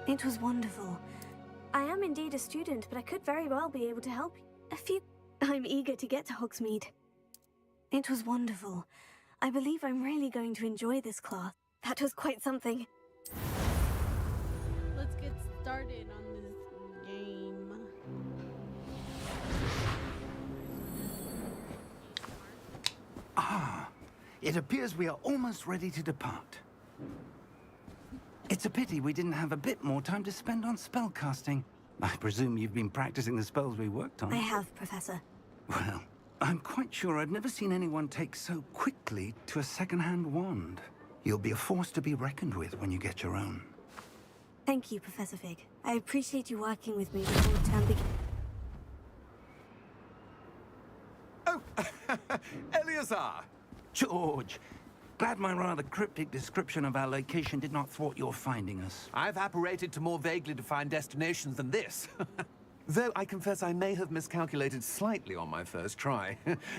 It was wonderful. I am indeed a student, but I could very well be able to help a few. I'm eager to get to Hogsmeade. It was wonderful. I believe I'm really going to enjoy this class. That was quite something. Let's get started on this game. Ah, it appears we are almost ready to depart. It's a pity we didn't have a bit more time to spend on spellcasting. I presume you've been practicing the spells we worked on. I have, Professor. Well, I'm quite sure I've never seen anyone take so quickly to a second-hand wand. You'll be a force to be reckoned with when you get your own. Thank you, Professor Fig. I appreciate you working with me before the term begins. Oh, Eleazar! George! Glad my rather cryptic description of our location did not thwart your finding us. I've apparated to more vaguely defined destinations than this. Though I confess I may have miscalculated slightly on my first try.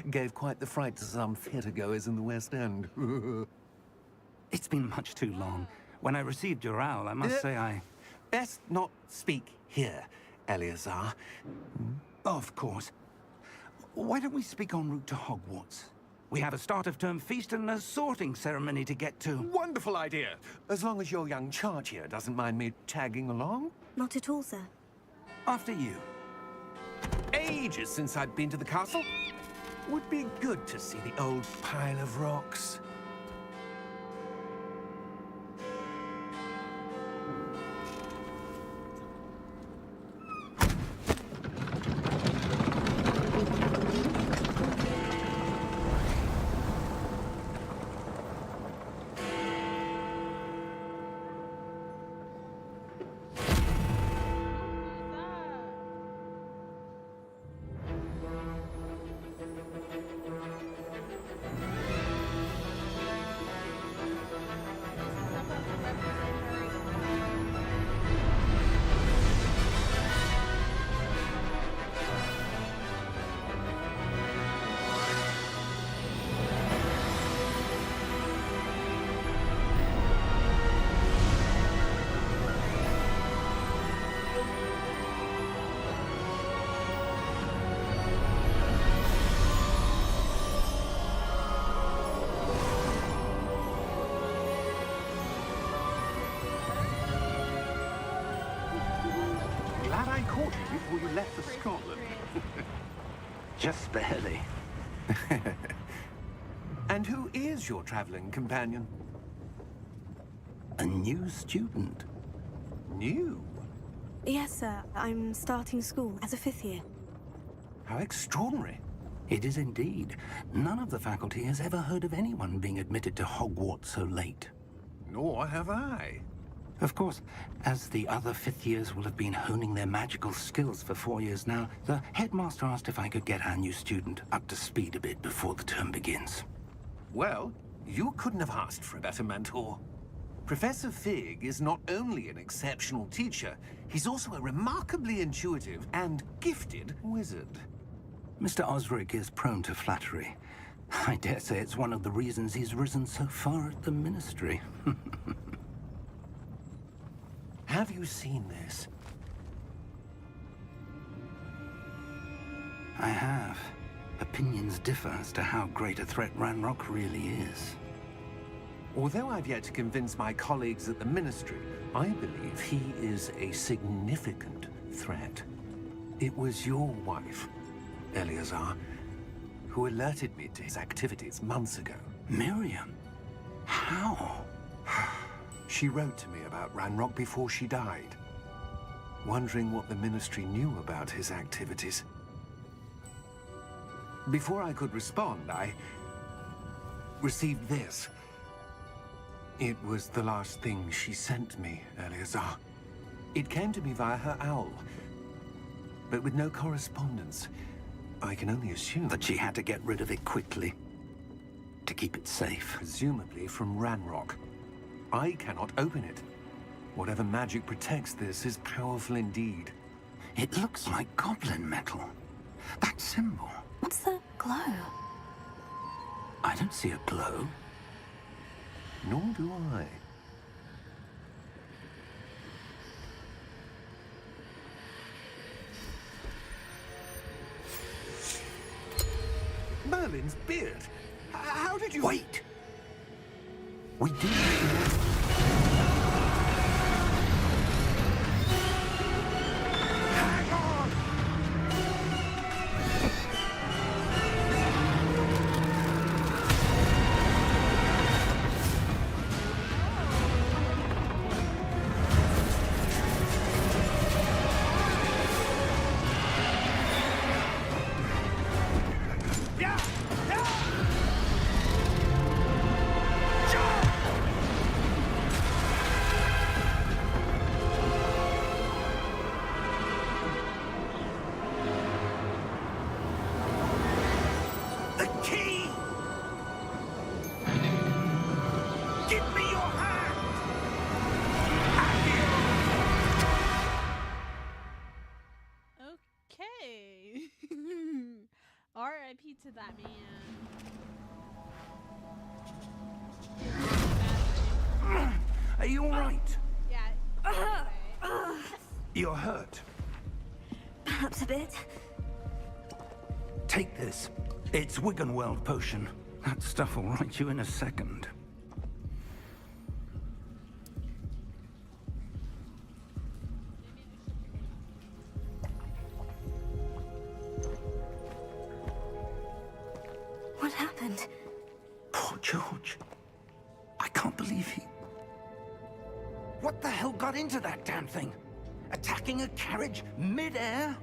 Gave quite the fright to some theatre-goers in the West End. It's been much too long. When I received your owl, I must say I... Best not speak here, Eleazar. Of course. Why don't we speak en route to Hogwarts? We have a start-of-term feast and a sorting ceremony to get to. Wonderful idea! As long as your young charge here doesn't mind me tagging along. Not at all, sir. After you. Ages since I'd been to the castle. Would be good to see the old pile of rocks. Glad I caught you before you left for Scotland. Just barely. And who is your traveling companion? A new student. New? Yes, sir. I'm starting school as a 5th year. How extraordinary. It is indeed. None of the faculty has ever heard of anyone being admitted to Hogwarts so late. Nor have I. Of course, as the other 5th years will have been honing their magical skills for 4 years now, the headmaster asked if I could get our new student up to speed a bit before the term begins. Well, you couldn't have asked for a better mentor. Professor Fig is not only an exceptional teacher, he's also a remarkably intuitive and gifted wizard. Mr. Osric is prone to flattery. I dare say it's one of the reasons he's risen so far at the Ministry. Have you seen this? I have. Opinions differ as to how great a threat Ranrock really is. Although I've yet to convince my colleagues at the Ministry, I believe he is a significant threat. It was your wife, Eleazar, who alerted me to his activities months ago. Miriam? How? She wrote to me about Ranrock before she died, wondering what the Ministry knew about his activities. Before I could respond, I received this. It was the last thing she sent me, Eleazar. It came to me via her owl, but with no correspondence. I can only assume That she had to get rid of it quickly, to keep it safe. presumably from Ranrock. I cannot open it. Whatever magic protects this is powerful indeed. It looks like goblin metal. That symbol. What's the glow? I don't see a glow. Nor do I. Merlin's beard. How did you... Wait! We do. Hang on! Yeah! Yeah! The key! Give me your hand! Okay. R.I.P. to that man. Are you all right? Yeah. You're hurt. Perhaps a bit. Take this. It's Wiggenweld potion. That stuff will right you in a second. What happened? Poor George. I can't believe he... What the hell got into that damn thing? Attacking a carriage mid-air?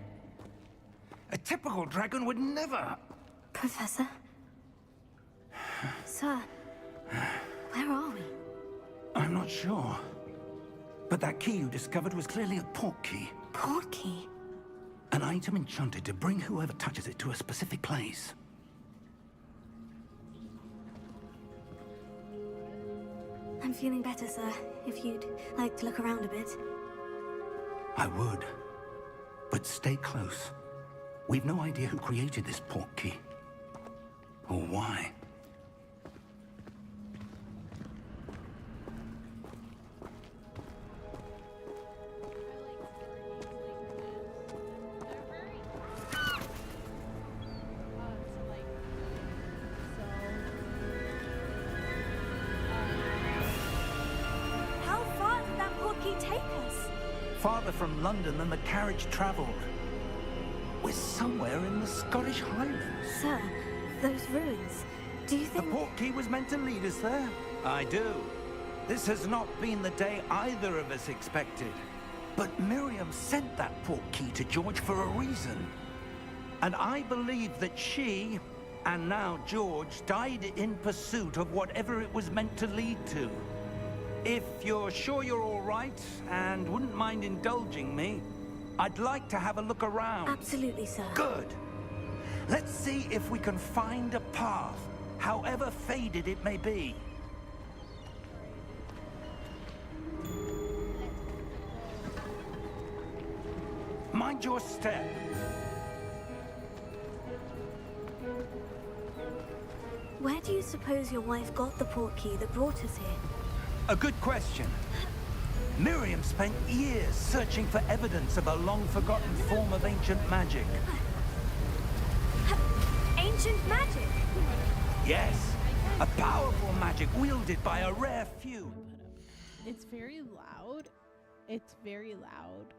A typical dragon would never... Professor? Sir, where are we? I'm not sure. But that key you discovered was clearly a port key. Port key? An item enchanted to bring whoever touches it to a specific place. I'm feeling better, sir. If you'd like to look around a bit. I would. But stay close. We've no idea who created this port key. Or why. How far did that port key take us? Farther from London than the carriage traveled. We're somewhere in the Scottish Highlands. Sir, those ruins. Do you The think... port key was meant to lead us there? I do. This has not been the day either of us expected. But Miriam sent that port key to George for a reason. And I believe that she, and now George, died in pursuit of whatever it was meant to lead to. If you're sure you're all right, and wouldn't mind indulging me, I'd like to have a look around. Absolutely, sir. Good. Let's see if we can find a path, however faded it may be. Mind your step. Where do you suppose your wife got the port key that brought us here? A good question. Miriam spent years searching for evidence of a long-forgotten form of ancient magic. Ancient magic? Yes, a powerful magic wielded by a rare few. It's very loud. It's very loud.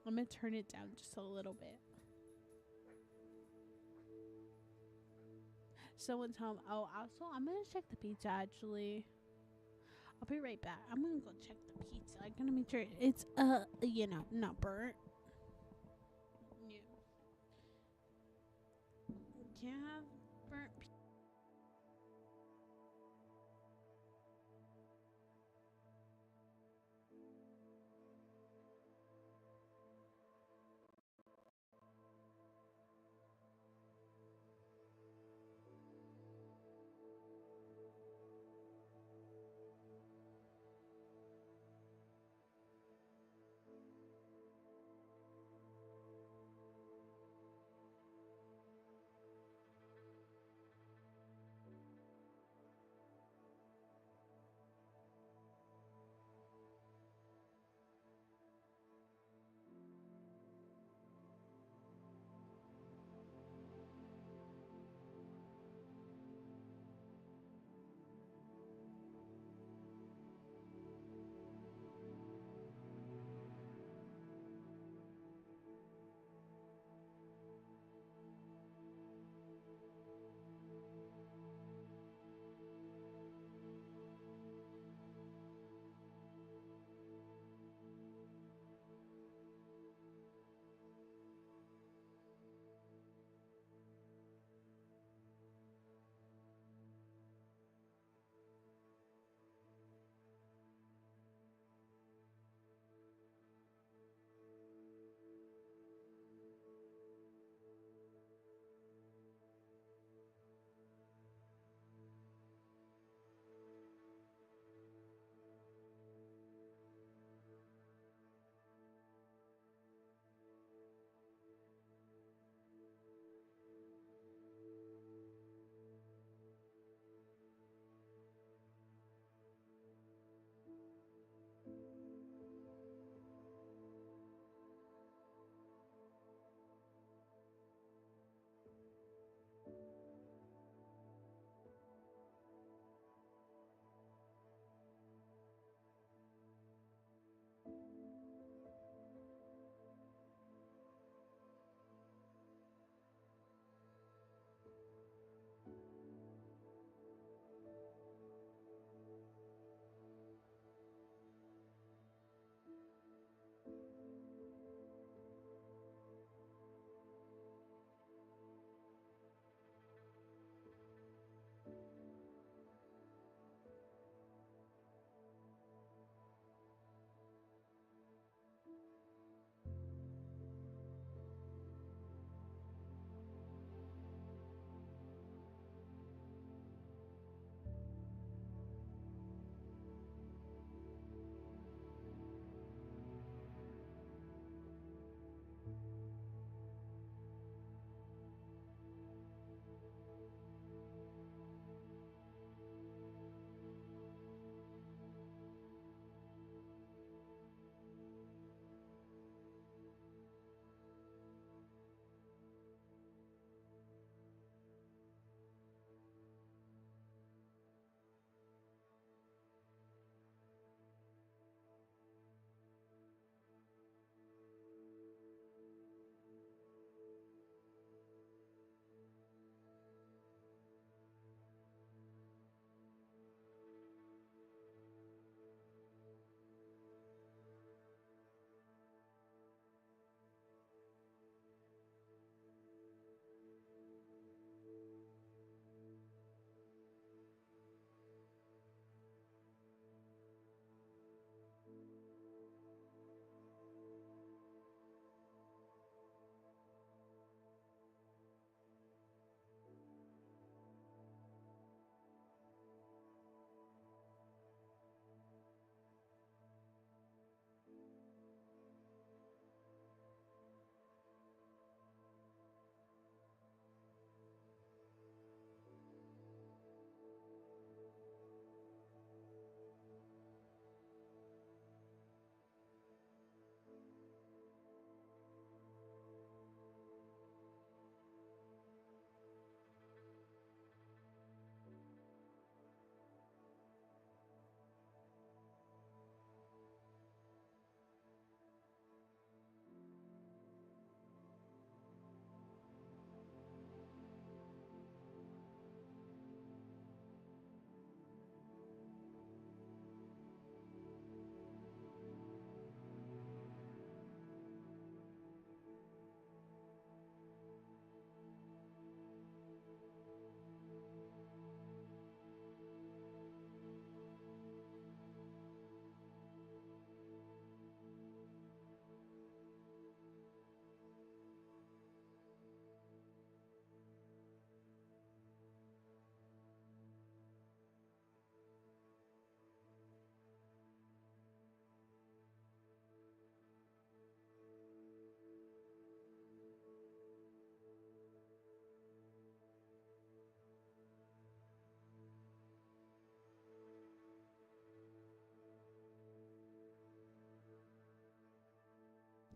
I'm gonna turn it down just a little bit. Someone tell him, oh, also, I'm gonna check the pizza actually. I'll be right back. I'm gonna go check the pizza. I'm gonna make sure it's, not burnt. Yeah. Can't have burnt pizza.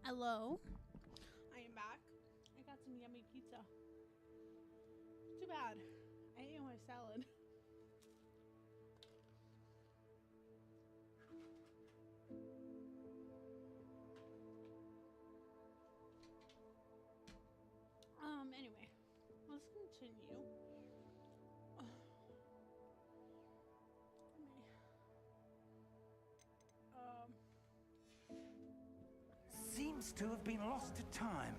Hello. I am back. I got some yummy pizza. Too bad. I ate my salad. Anyway, let's continue. Seems to have been lost to time.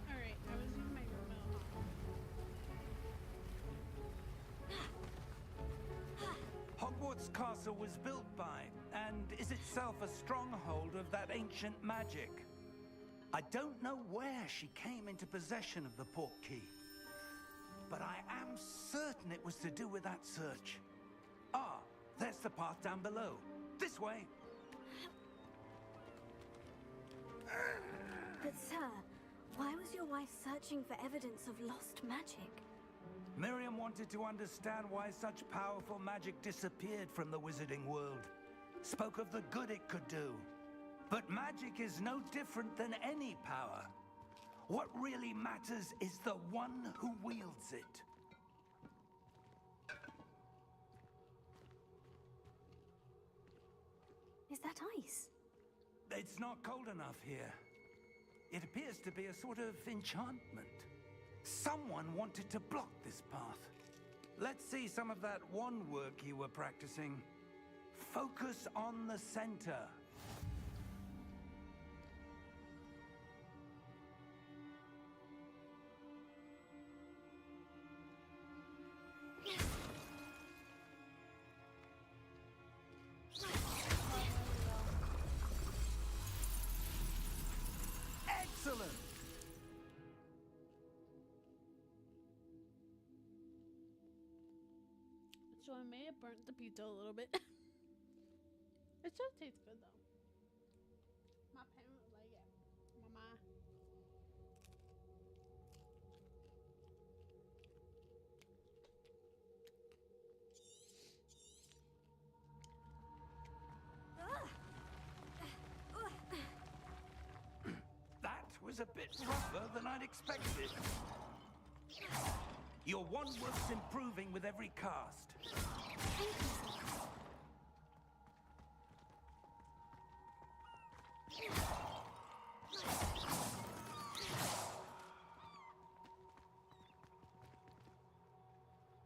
Alright, I was using my remote. Hogwarts Castle was built by, and is itself a stronghold of that ancient magic. I don't know where she came into possession of the portkey, but I am certain it was to do with that search. Ah, there's the path down below. This way. But sir, why was your wife searching for evidence of lost magic? Miriam wanted to understand why such powerful magic disappeared from the wizarding world. Spoke of the good it could do. But magic is no different than any power. What really matters is the one who wields it. Is that ice? It's not cold enough here. It appears to be a sort of enchantment. Someone wanted to block this path. Let's see some of that wand work you were practicing. Focus on the center. Excellent! So I may have burnt the pizza a little bit. It still tastes good though. My parents like it. Mama. That was a bit rougher than I'd expected. Your wand work's improving with every cast.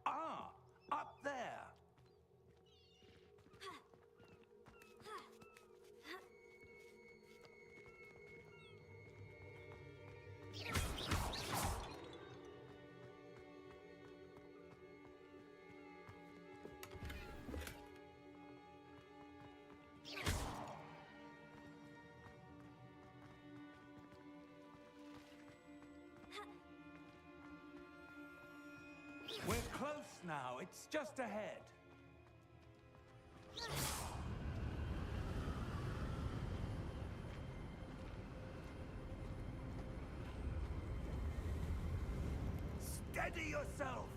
Ah, up there. We're close now. It's just ahead. Steady yourself!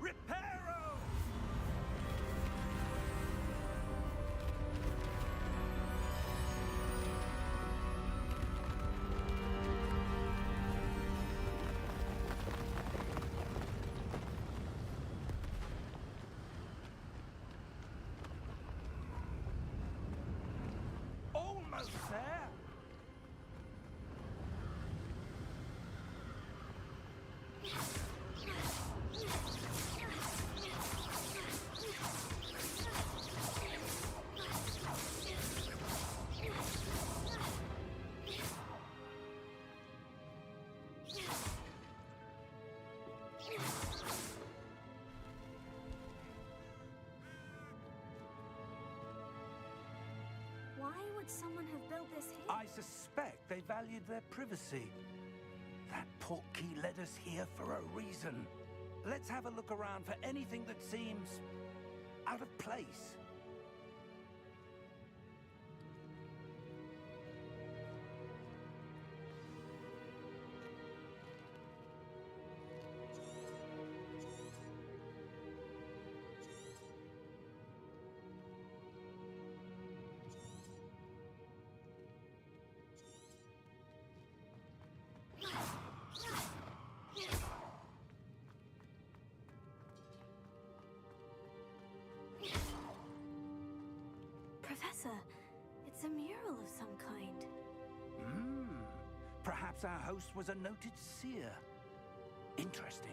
Reparo! Almost there! Why would someone have built this here? I suspect they valued their privacy. That portkey led us here for a reason. Let's have a look around for anything that seems out of place. ritual of some kind. Perhaps our host was a noted seer. Interesting.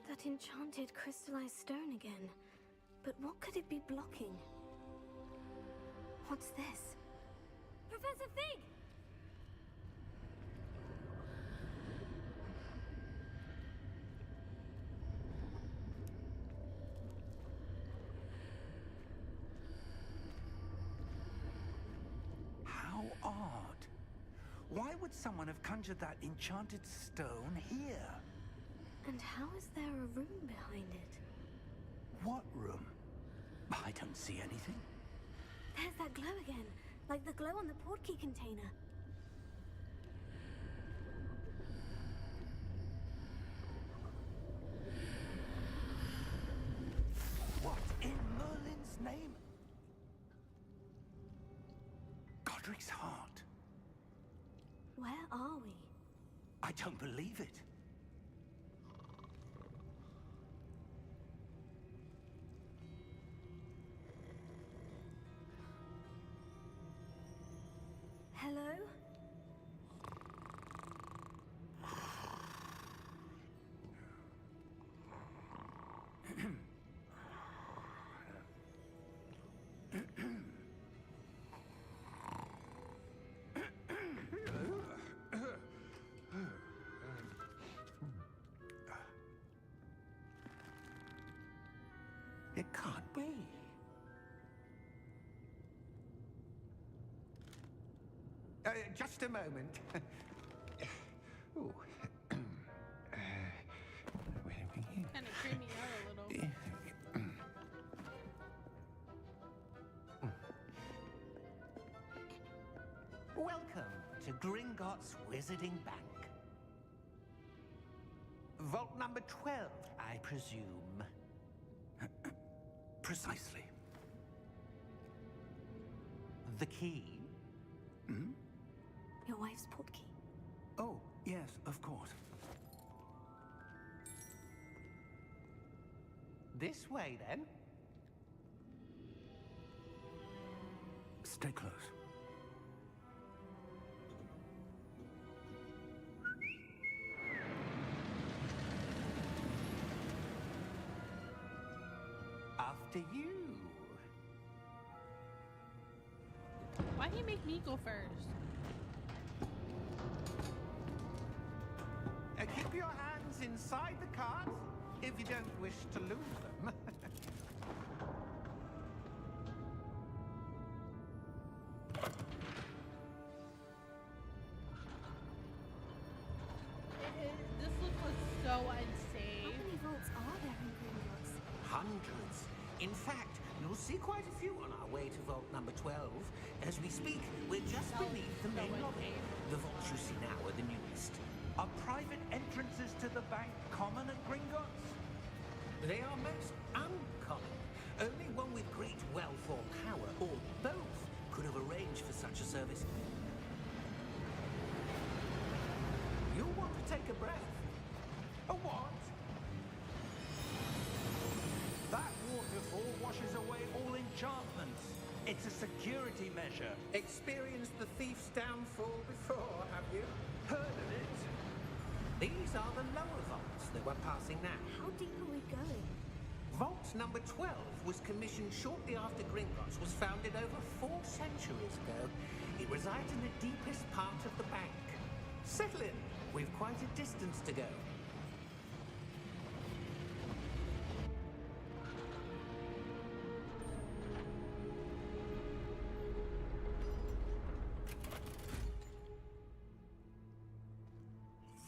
That enchanted crystallized stone again. But what could it be blocking? What's this? Professor Fig! How odd. Why would someone have conjured that enchanted stone here? And how is there a room behind it? What room? I don't see anything. There's that glow again, like the glow on the portkey container. What in Merlin's name? Godric's heart. Where are we? I don't believe it. Hello? It can't be. Just a moment. Ooh. Where are we here? Kind of creep me out a little. Welcome to Gringotts Wizarding Bank. Vault number 12, I presume. Precisely. The key? Your wife's portkey. Oh, yes, of course. This way, then. Stay close. After you. Why'd he make me go first? Keep your hands inside the cards if you don't wish to lose them. This looks so How unsafe. many vaults are there in Gringotts? Hundreds. In fact, you'll see quite a few on our way to vault number 12. As we speak, we're just beneath the main lobby. The vaults you see now are the newest. Are private entrances to the bank common at Gringotts? They are most uncommon. Only one with great wealth or power, or both, could have arranged for such a service. You'll want to take a breath. A what? That waterfall washes away all enchantments. It's a security measure. Experienced the thief's downfall before, have you? Heard of it? These are the lower vaults that we're passing now. How deep are we going? Vault number 12 was commissioned shortly after Gringotts was founded over 4 centuries ago. It resides in the deepest part of the bank. Settle in. We've quite a distance to go.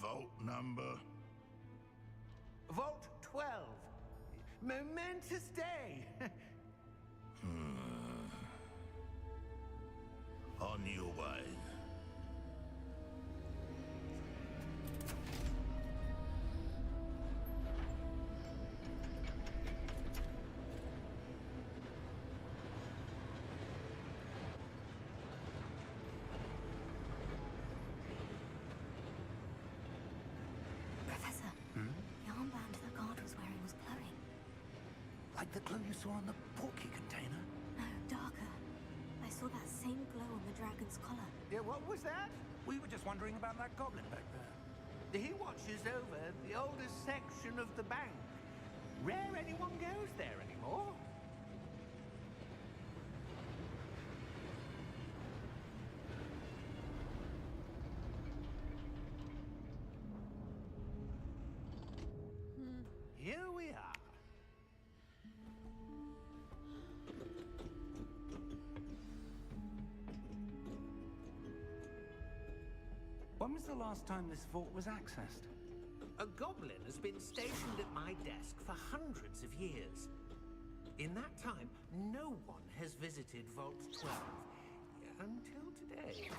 Vault number. Vault 12. Momentous day. On your way. Like the glow you saw on the portkey container? No, darker. I saw that same glow on the dragon's collar. Yeah, what was that? We were just wondering about that goblin back there. He watches over the oldest section of the bank. Rare anyone goes there anymore. Here we are. When was the last time this vault was accessed? A goblin has been stationed at my desk for hundreds of years. In that time, no one has visited Vault 12 until today.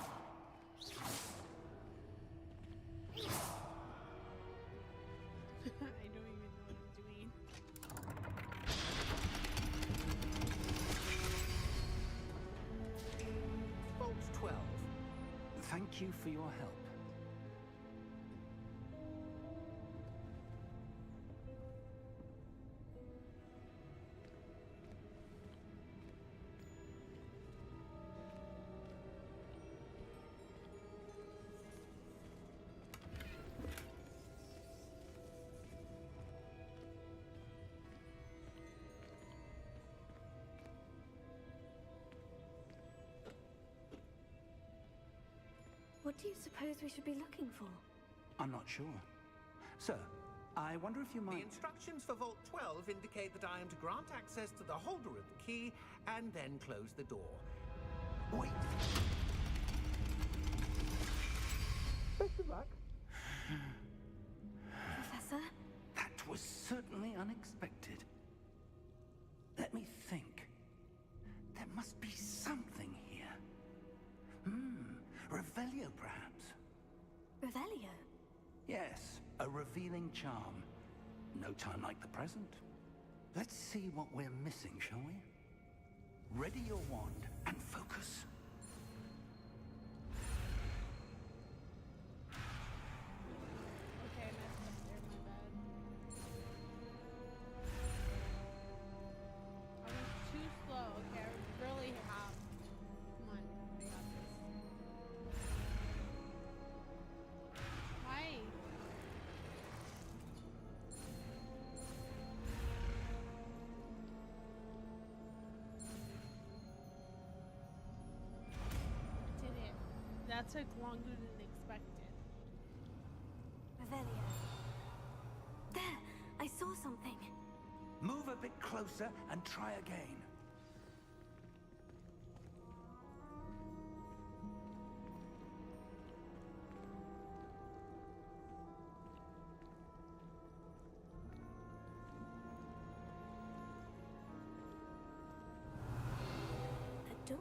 I don't even know what I'm doing. Vault 12. Thank you for your help. What do you suppose we should be looking for? I'm not sure. Sir, I wonder if you The might... instructions for Vault 12 indicate that I am to grant access to the holder of the key and then close the door. Wait! Best of luck. Professor? That was certainly unexpected. Let me think. There must be something here. Revelio, perhaps? Revelio? Yes, a revealing charm. No time like the present. Let's see what we're missing, shall we? Ready your wand and focus. Okay, I messed up there, my bad. I was too slow. Okay, I was really half. Come on, I got this. Why? Did it. That took longer than expected. Revelio. There! I saw something. Move a bit closer and try again. A door.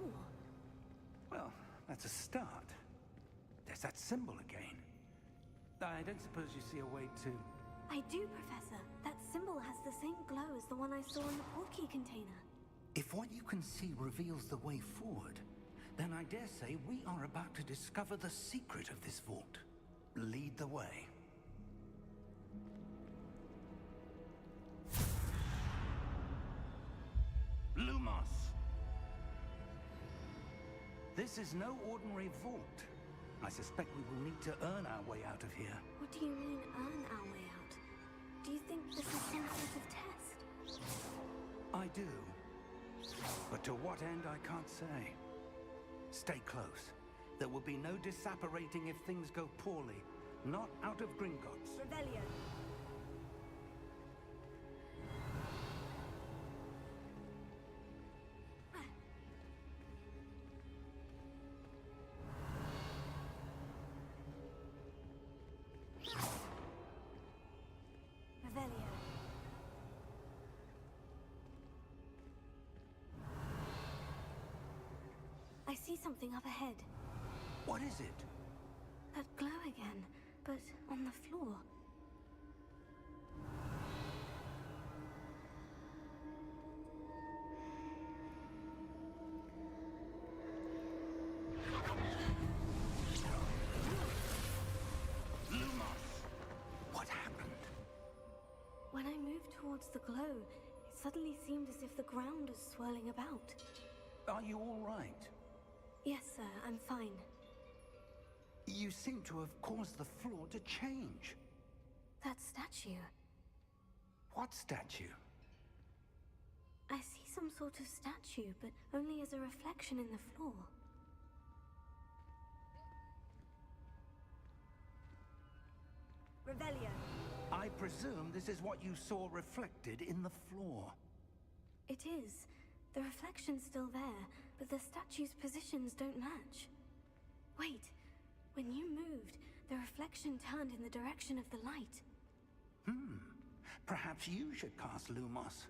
Well, that's a start. There's that symbol again. I don't suppose you see a way to... I do, Professor. That symbol has the same glow as the one I saw in the portkey container. If what you can see reveals the way forward, then I dare say we are about to discover the secret of this vault. Lead the way. Lumos! This is no ordinary vault. I suspect we will need to earn our way out of here. What do you mean, earn our way out? Do you think this is some sort of test? I do. But to what end, I can't say. Stay close. There will be no disapparating if things go poorly. Not out of Gringotts. Revelio. Revelio. I see something up ahead. What is it? That glow again, but on the floor. Lumos! What happened? When I moved towards the glow, it suddenly seemed as if the ground was swirling about. Are you all right? Yes, sir, I'm fine. You seem to have caused the floor to change. That statue. What statue? I see some sort of statue, but only as a reflection in the floor. Revelio. I presume this is what you saw reflected in the floor. It is. The reflection's still there, but the statue's positions don't match. Wait. When you moved, the reflection turned in the direction of the light. Perhaps you should cast Lumos.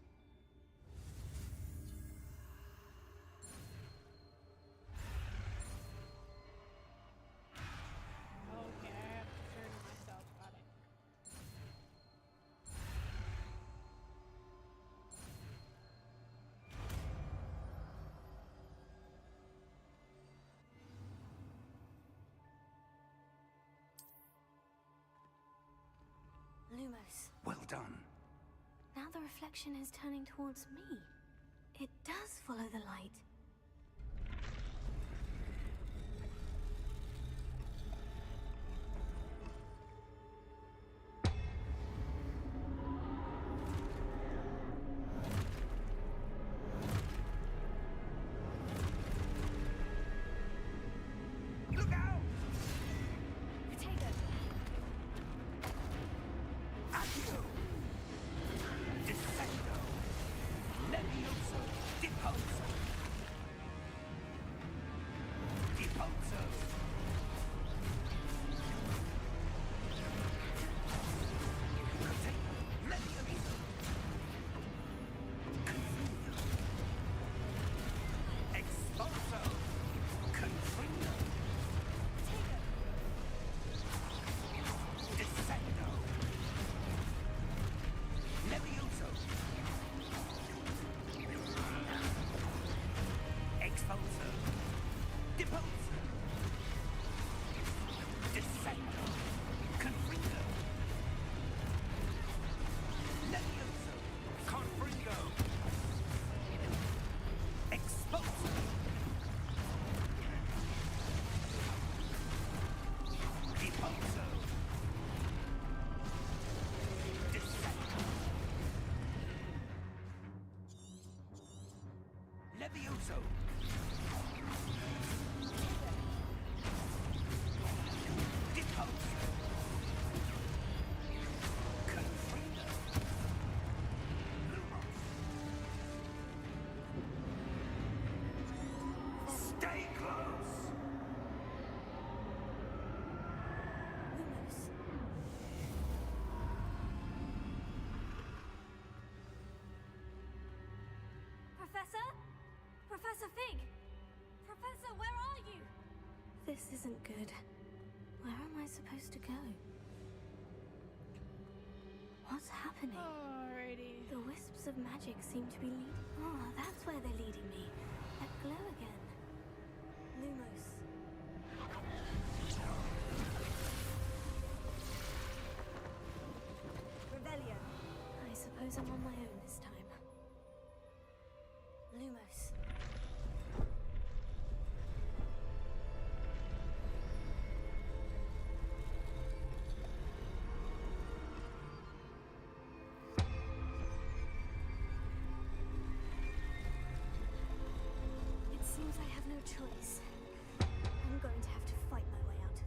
Okay, I have to turn myself. Got it. Lumos. Well done. Now the reflection is turning towards me. It does follow the light. Look out! Potato. Accio! Descendo! Levioso! Deposo! Deposo! Levioso! Expulso! Confringo! Descendo! Levioso! Expulso! Deposo! Descendo! Confringo! Levioso! Confringo! Expulso! Deposo! Descendo! Levioso! Deposo! Confringo! Lumos! Stay close! Lumos. Professor? Professor Fig! Professor, where are you? This isn't good. Where am I supposed to go? What's happening? Alrighty. The wisps of magic seem to be leading. Oh, that's where they're leading me. That glow again. Lumos. Revelio. I suppose I'm on my own this time. Lumos. It seems I have no choice. I'm going to have to fight my way out of here.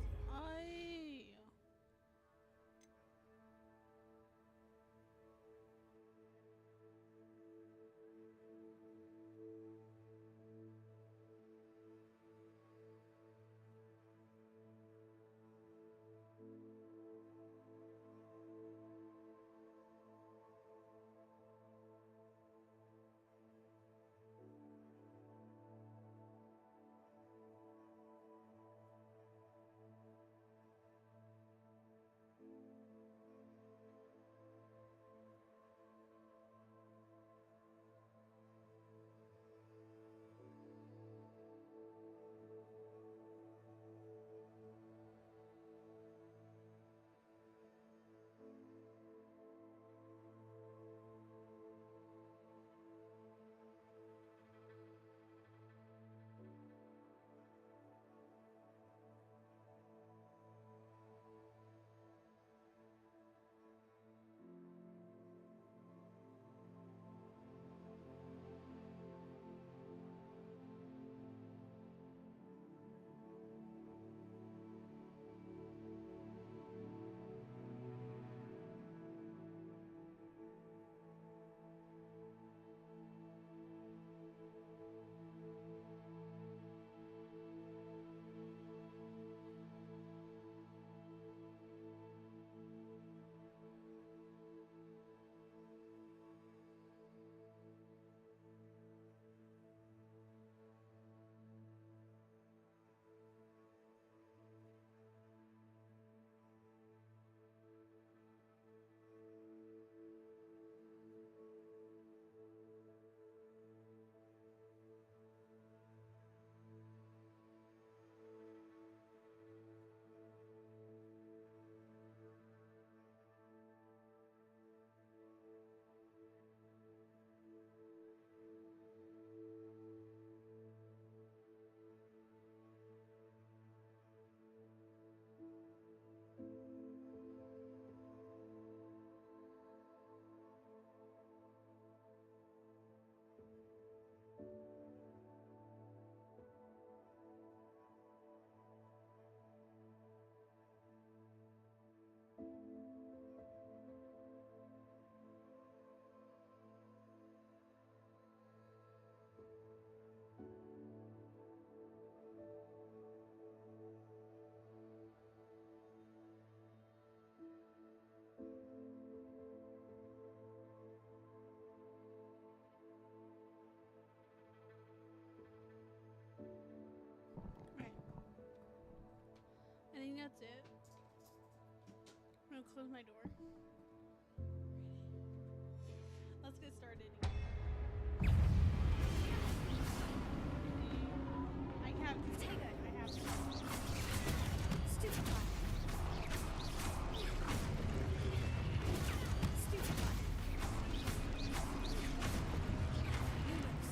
that's it. I'm gonna close my door. Let's get started. I have to. Take it. I have to. Stupefy. Stupefy. Lumos.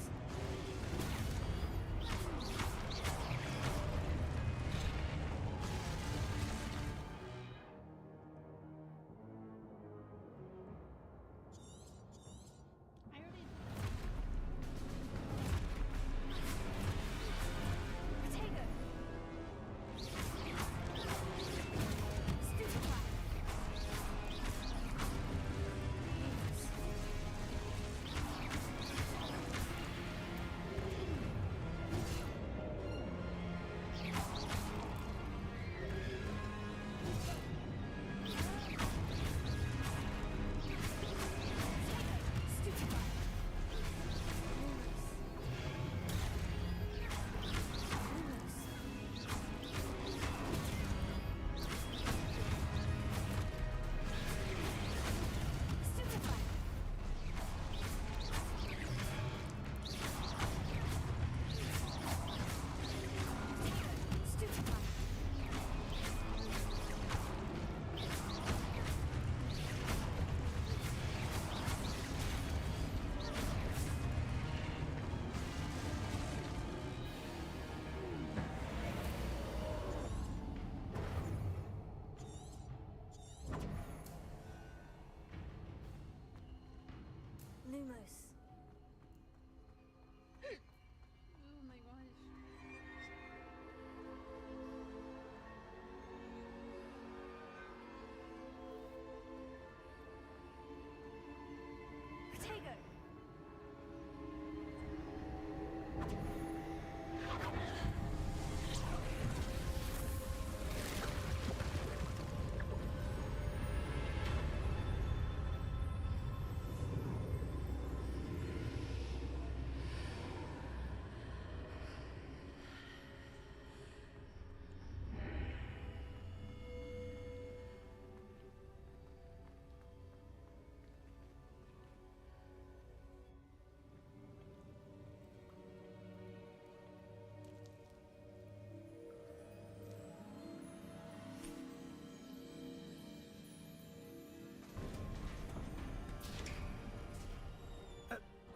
I already. Potato. Stupefy. Lumos. Stupefy. Stupefy. Stupefy. Lumos. Oh my gosh. Potato.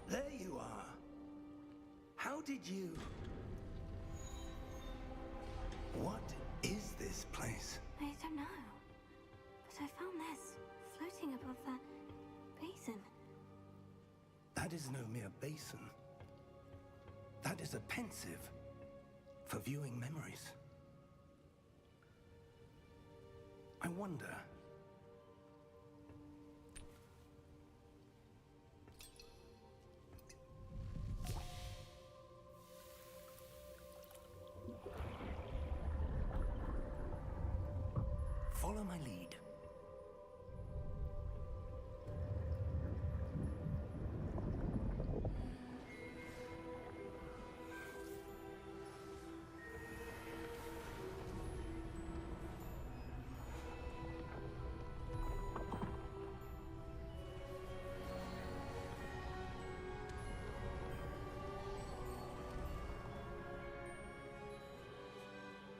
There you are. How did you... What is this place? I don't know. But I found this floating above that basin. That is no mere basin. That is a pensive for viewing memories. I wonder... Follow my lead.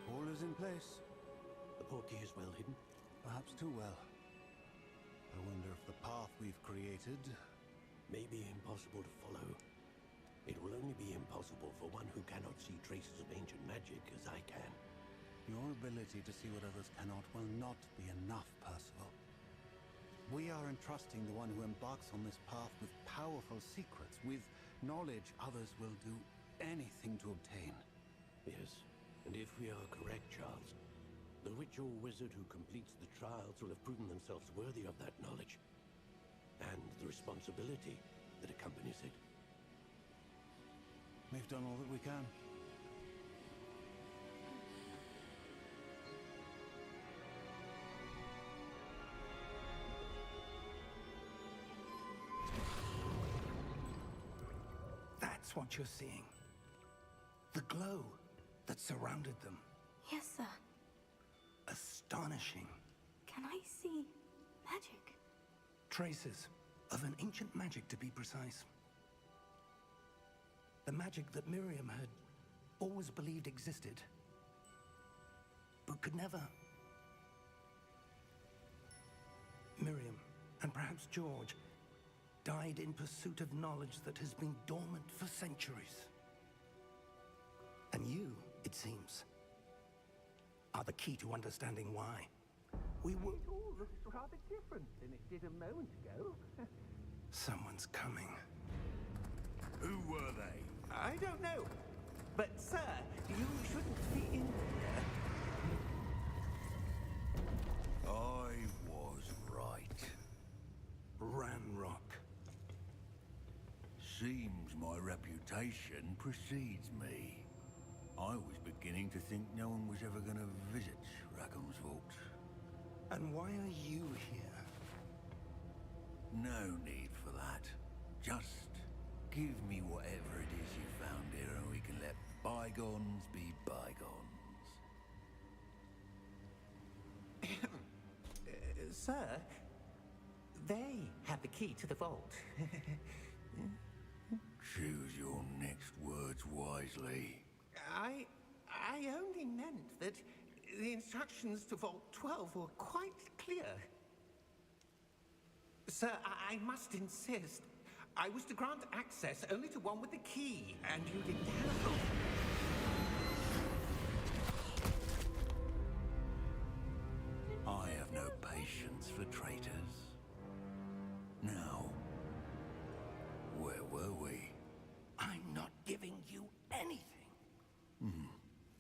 All is in place. The portkey is well hidden. Perhaps too well. I wonder if the path we've created... May be impossible to follow. It will only be impossible for one who cannot see traces of ancient magic as I can. Your ability to see what others cannot will not be enough, Percival. We are entrusting the one who embarks on this path with powerful secrets, with knowledge others will do anything to obtain. Yes, and if we are correct, Charles, the witch or wizard who completes the trials will have proven themselves worthy of that knowledge, and the responsibility that accompanies it. We've done all that we can. That's what you're seeing. The glow that surrounded them. Yes, sir. A astonishing. Can I see magic? Traces of an ancient magic, to be precise. The magic that Miriam had always believed existed, but could never. Miriam, and perhaps George, died in pursuit of knowledge that has been dormant for centuries. And you, it seems, are the key to understanding why. We were... It all looks rather different than it did a moment ago. Someone's coming. Who were they? I don't know. But, sir, you shouldn't be in here. I was right. Ranrock. Seems my reputation precedes me. I was beginning to think no one was ever going to visit Rackham's vault. And why are you here? No need for that. Just give me whatever it is you found here and we can let bygones be bygones. Sir, they have the key to the vault. Choose your next words wisely. I only meant that the instructions to Vault 12 were quite clear. Sir, I must insist. I was to grant access only to one with the key, and you didn't have it. I have no patience for traitors. Now, where were we? I'm not giving you anything.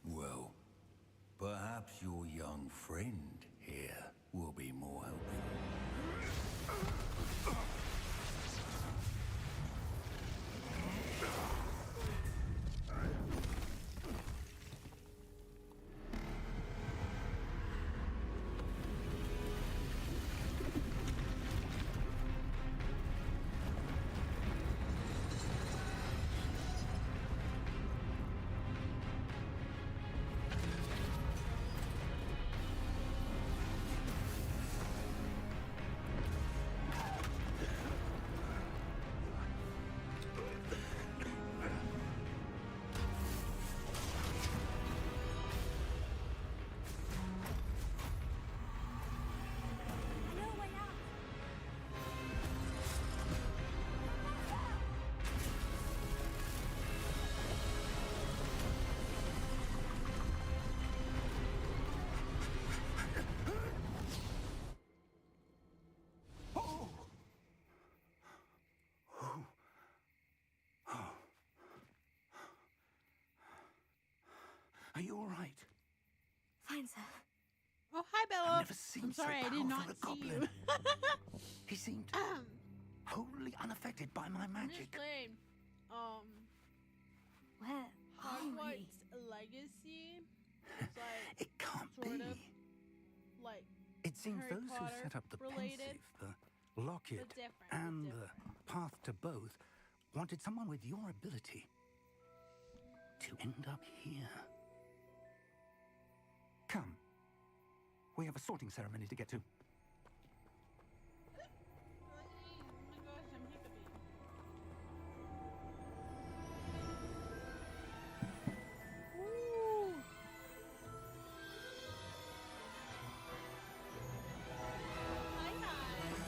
Well, perhaps your young friend here will be more helpful. I know a way out. Are you all right? Fine, sir. Oh, hi, Bella. I've never seen I'm sorry, so I did not powerful a see you. goblin. He seemed wholly unaffected by my I'm magic. just playing. Where are we? Hogwarts Legacy. It's like It can't sort be. of like It seems Harry those who Potter set up the related, pensive, the locket, but different. and different. the path to both wanted someone with your ability to end up here. Come. We have a sorting ceremony to get to. Oh my gosh, I'm hiccuping. Ooh. Hi, guys.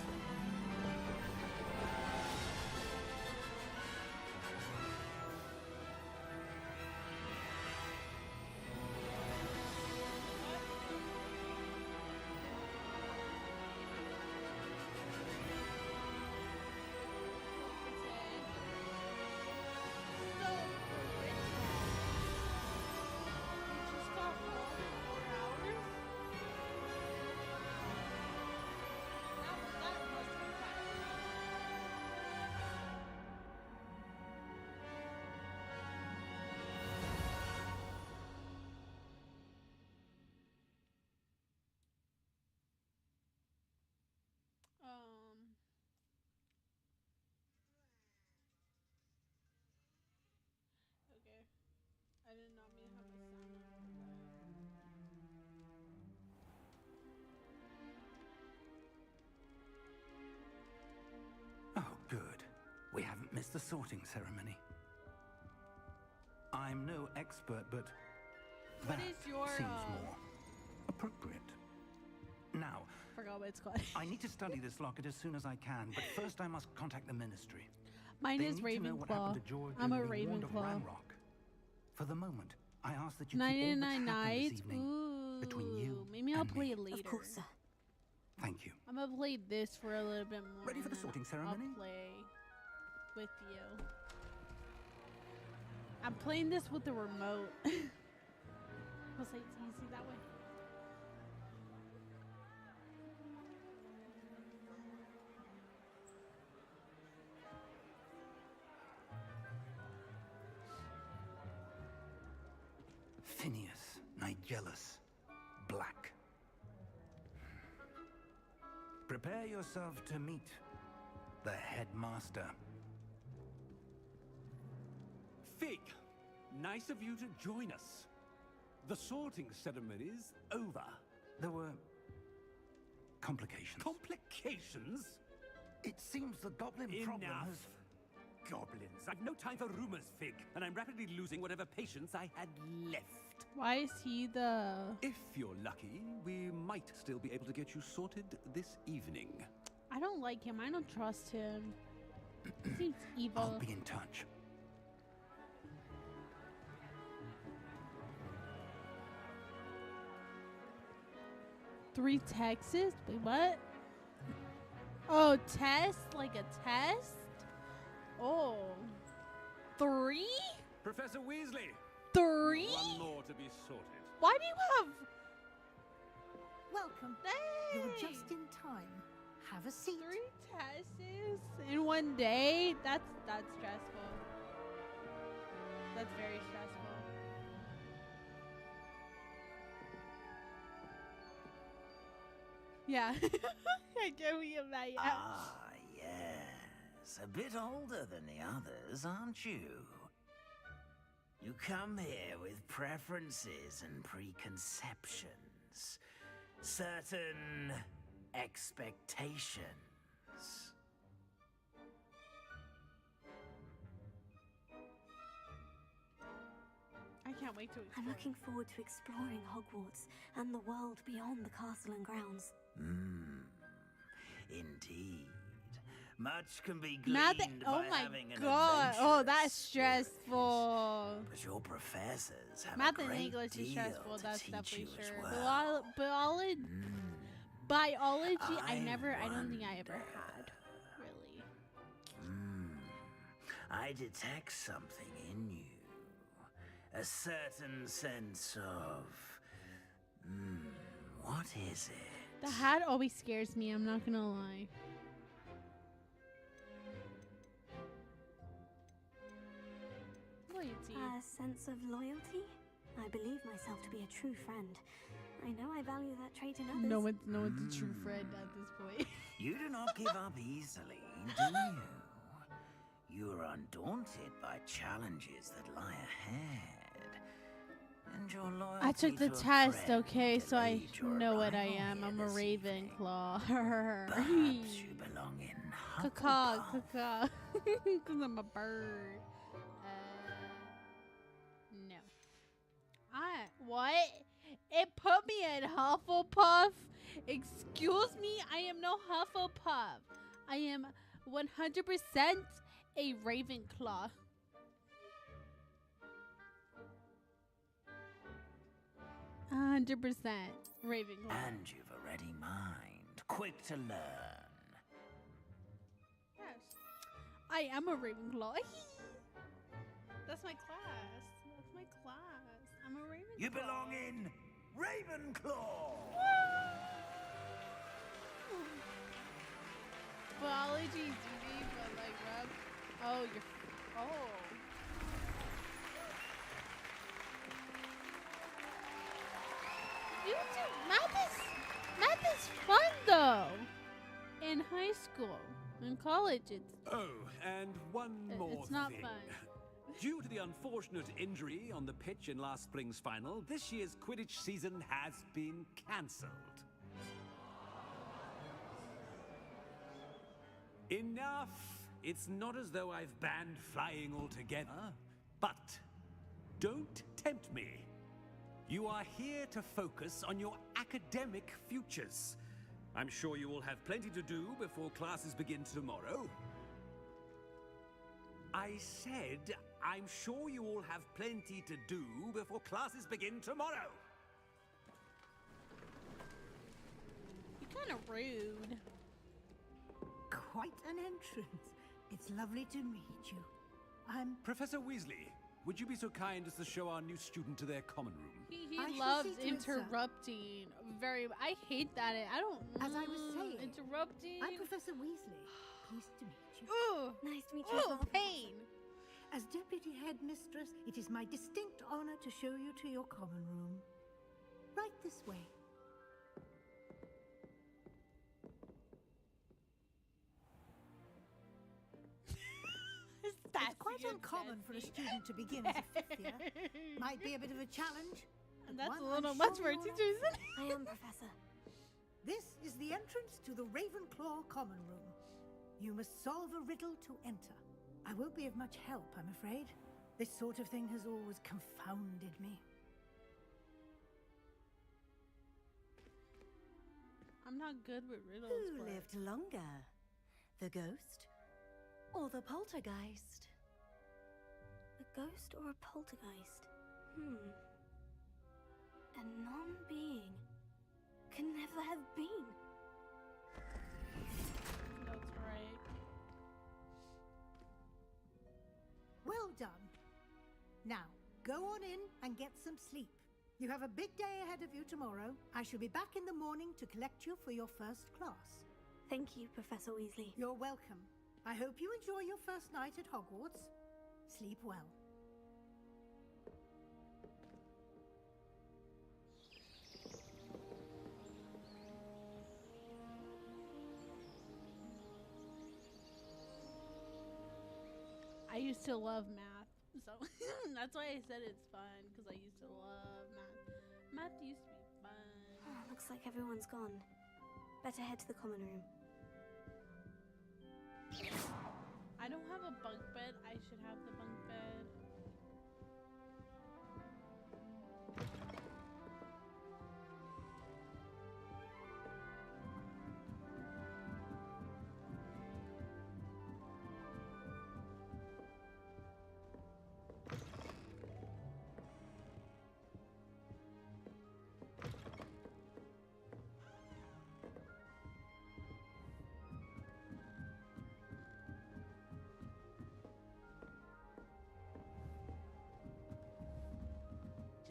miss the sorting ceremony. I'm no expert, but What that is your, seems more appropriate. Now, forgot what it's called. I need to study this locket as soon as I can, but first I must contact the Ministry. Mine They is need to know what Ravenclaw. happened to George I'm a and be warned of Ravenclaw. Ranrock. For the moment, I ask that you keep all that's 99 happened this Nights. evening Ooh. between you Maybe I'll and play me. it later. Of course, sir. Thank you. I'm gonna play this for a little bit more. Ready for the and then sorting ceremony? I'll play with you. I'm playing this with the remote. I'll say it's easy that way. Phineas, Nigellus, Black. Prepare yourself to meet the headmaster. Fig, nice of you to join us. The sorting ceremony's over. There were complications. Complications? It seems the goblin problem Enough. has... Goblins. I've no time for rumors, Fig, and I'm rapidly losing whatever patience I had left. Why is he the... If you're lucky, we might still be able to get you sorted this evening. I don't like him. I don't trust him. He seems evil. I'll be in touch. Three Texas? Wait, what? Oh, test? Like a test? Oh. 3? Professor Weasley! 3? One more to be sorted. Why do you have... Welcome. Hey! You're just in time. Have a seat. 3 tests in one day? That's stressful. That's very stressful. Yeah. I get what you mean. Ah, yes. A bit older than the others, aren't you? You come here with preferences and preconceptions. Certain expectations. I can't wait to I'm explore. looking forward to exploring Hogwarts and the world beyond the castle and grounds. Indeed. Much can be Math. gleaned Oh by my having an god. Oh, adventurous that's spirit. stressful. But your professors have Math a and great English is deal stressful. to That's teach definitely you as sure. well. Biology, I I don't think I ever wonder. had. Really. I detect something in you. A certain sense of... what is it? The hat always scares me, I'm not gonna lie. Loyalty. A sense of loyalty? I believe myself to be a true friend. I know I value that trait in others. No one's a true friend at this point. You do not give up easily, do you? You are undaunted by challenges that lie ahead. And your loyalty I took the to a test, friend okay, so I delayed your know what I arrival am. here I'm a this evening. Ravenclaw. Perhaps you belong in Caw, Hufflepuff. caw. Because I'm a bird. No. What? It put me in Hufflepuff? Excuse me? I am no Hufflepuff. I am 100% a Ravenclaw. A 100% Ravenclaw. And you've a ready mind, quick to learn. Yes. I am a Ravenclaw. That's my class. That's my class. I'm a Ravenclaw. You belong in Ravenclaw! Biology is easy, but like rub. Oh, you're. Oh. You do math is fun though. In high school, in college, it's Oh, and one more it's not thing. fun. Due to the unfortunate injury on the pitch in last spring's final, this year's Quidditch season has been cancelled. Enough It's not as though I've banned flying altogether, but don't tempt me. You are here to focus on your academic futures. I'm sure you will have plenty to do before classes begin tomorrow. I said, I'm sure you all have plenty to do before classes begin tomorrow. You're kind of rude. Quite an entrance. It's lovely to meet you. I'm... Professor Weasley, would you be so kind as to show our new student to their common room? He I shall loves see to it, sir. interrupting. I hate that. I don't... As I was saying, interrupting. I'm Professor Weasley. Pleased to meet you. Ooh. Nice to meet you as Ooh, well, pain. As Deputy Headmistress, it is my distinct honor to show you to your common room. Right this way. It's quite uncommon for a student to begin as a fifth year. Might be a bit of a challenge. but That's one a little I'm much sure for a you'll teacher, isn't it? I am, Professor. This is the entrance to the Ravenclaw common room. You must solve a riddle to enter. I won't be of much help, I'm afraid. This sort of thing has always confounded me. I'm not good with riddles. Who but- lived longer? The ghost or the poltergeist? A ghost or a poltergeist? A non-being can never have been. That's right. Well done. Now, go on in and get some sleep. You have a big day ahead of you tomorrow. I shall be back in the morning to collect you for your first class. Thank you, Professor Weasley. You're welcome. I hope you enjoy your first night at Hogwarts. Sleep well. I used to love math, so that's why I said it's fun, because I used to love math. Math used to be fun. Oh, looks like everyone's gone. Better head to the common room. I don't have a bunk bed. I should have the bunk bed.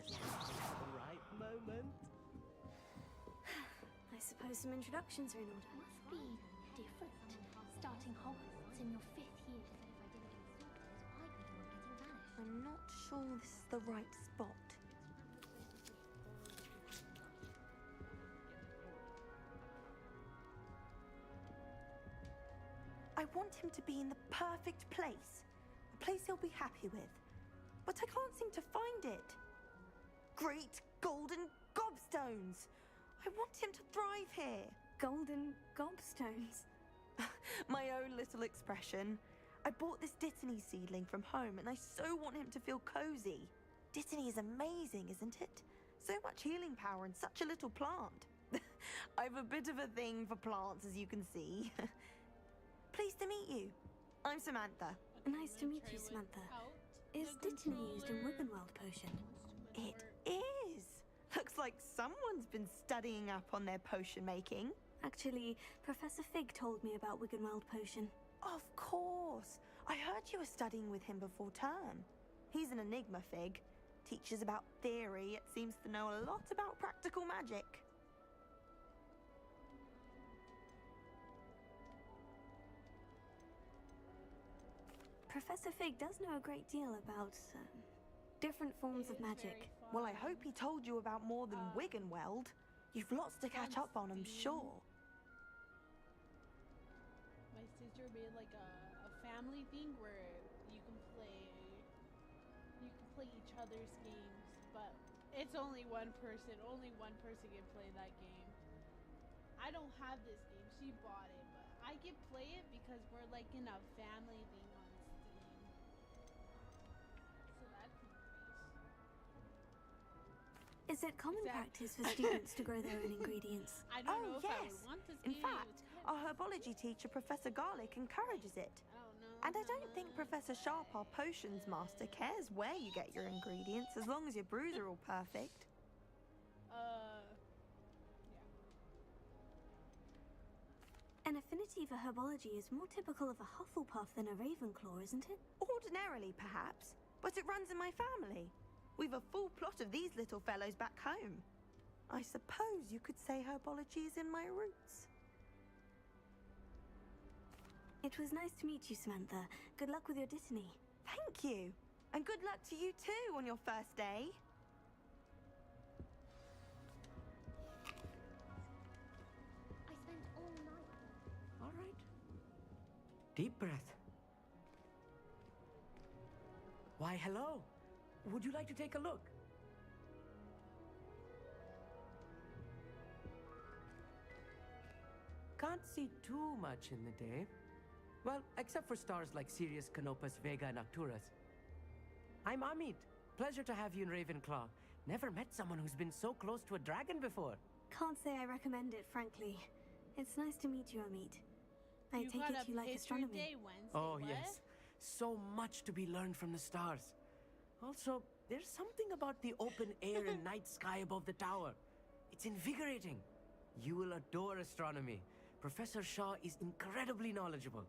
Just the right moment. I suppose some introductions are in order. Must be different. Starting Hogwarts in your 5th year. I'm not sure this is the right spot. I want him to be in the perfect place. A place he'll be happy with. But I can't seem to find it. Great golden gobstones! I want him to thrive here. Golden gobstones. My own little expression. I bought this Dittany seedling from home and I so want him to feel cozy. Dittany is amazing, isn't it? So much healing power in such a little plant. I've a bit of a thing for plants, as you can see. Pleased to meet you. I'm Samantha. Nice to meet you, Samantha. Is Dittany used in Wiggenweld potion? It is. Looks like someone's been studying up on their potion making. Actually, Professor Fig told me about Wiggenweld potion. Of course. I heard you were studying with him before term. He's an enigma, Fig. Teaches about theory, yet seems to know a lot about practical magic. Professor Fig does know a great deal about different forms of magic. Well, I hope he told you about more than Wiggenweld. You've lots to catch up on, I'm sure. My sister made like a family thing where you can play each other's games, but it's only one person. Only one person can play that game. I don't have this game. She bought it, but I I can play it because we're like in a family thing on Steam. So that's nice. Is it common practice for students to grow their own ingredients? I don't know if I yes. would want this In game. fact, our herbology teacher, Professor Garlick, encourages it. And I don't think Professor Sharp, our potions master, cares where you get your ingredients as long as your brews are all perfect. An affinity for herbology is more typical of a Hufflepuff than a Ravenclaw, isn't it? Ordinarily, perhaps, but it runs in my family. We've a full plot of these little fellows back home. I suppose you could say herbology is in my roots. It was nice to meet you, Samantha. Good luck with your Dittany. Thank you. And good luck to you too on your first day. I spent all night. All right. Deep breath. Why, hello. Would you like to take a look? Can't see too much in the day. Well, except for stars like Sirius, Canopus, Vega, and Arcturus. I'm Amit. Pleasure to have you in Ravenclaw. Never met someone who's been so close to a dragon before. Can't say I recommend it, frankly. It's nice to meet you, Amit. I take it you like astronomy. Day Wednesday, Oh, what? yes. So much to be learned from the stars. Also, there's something about the open air and night sky above the tower. It's invigorating. You will adore astronomy. Professor Shaw is incredibly knowledgeable.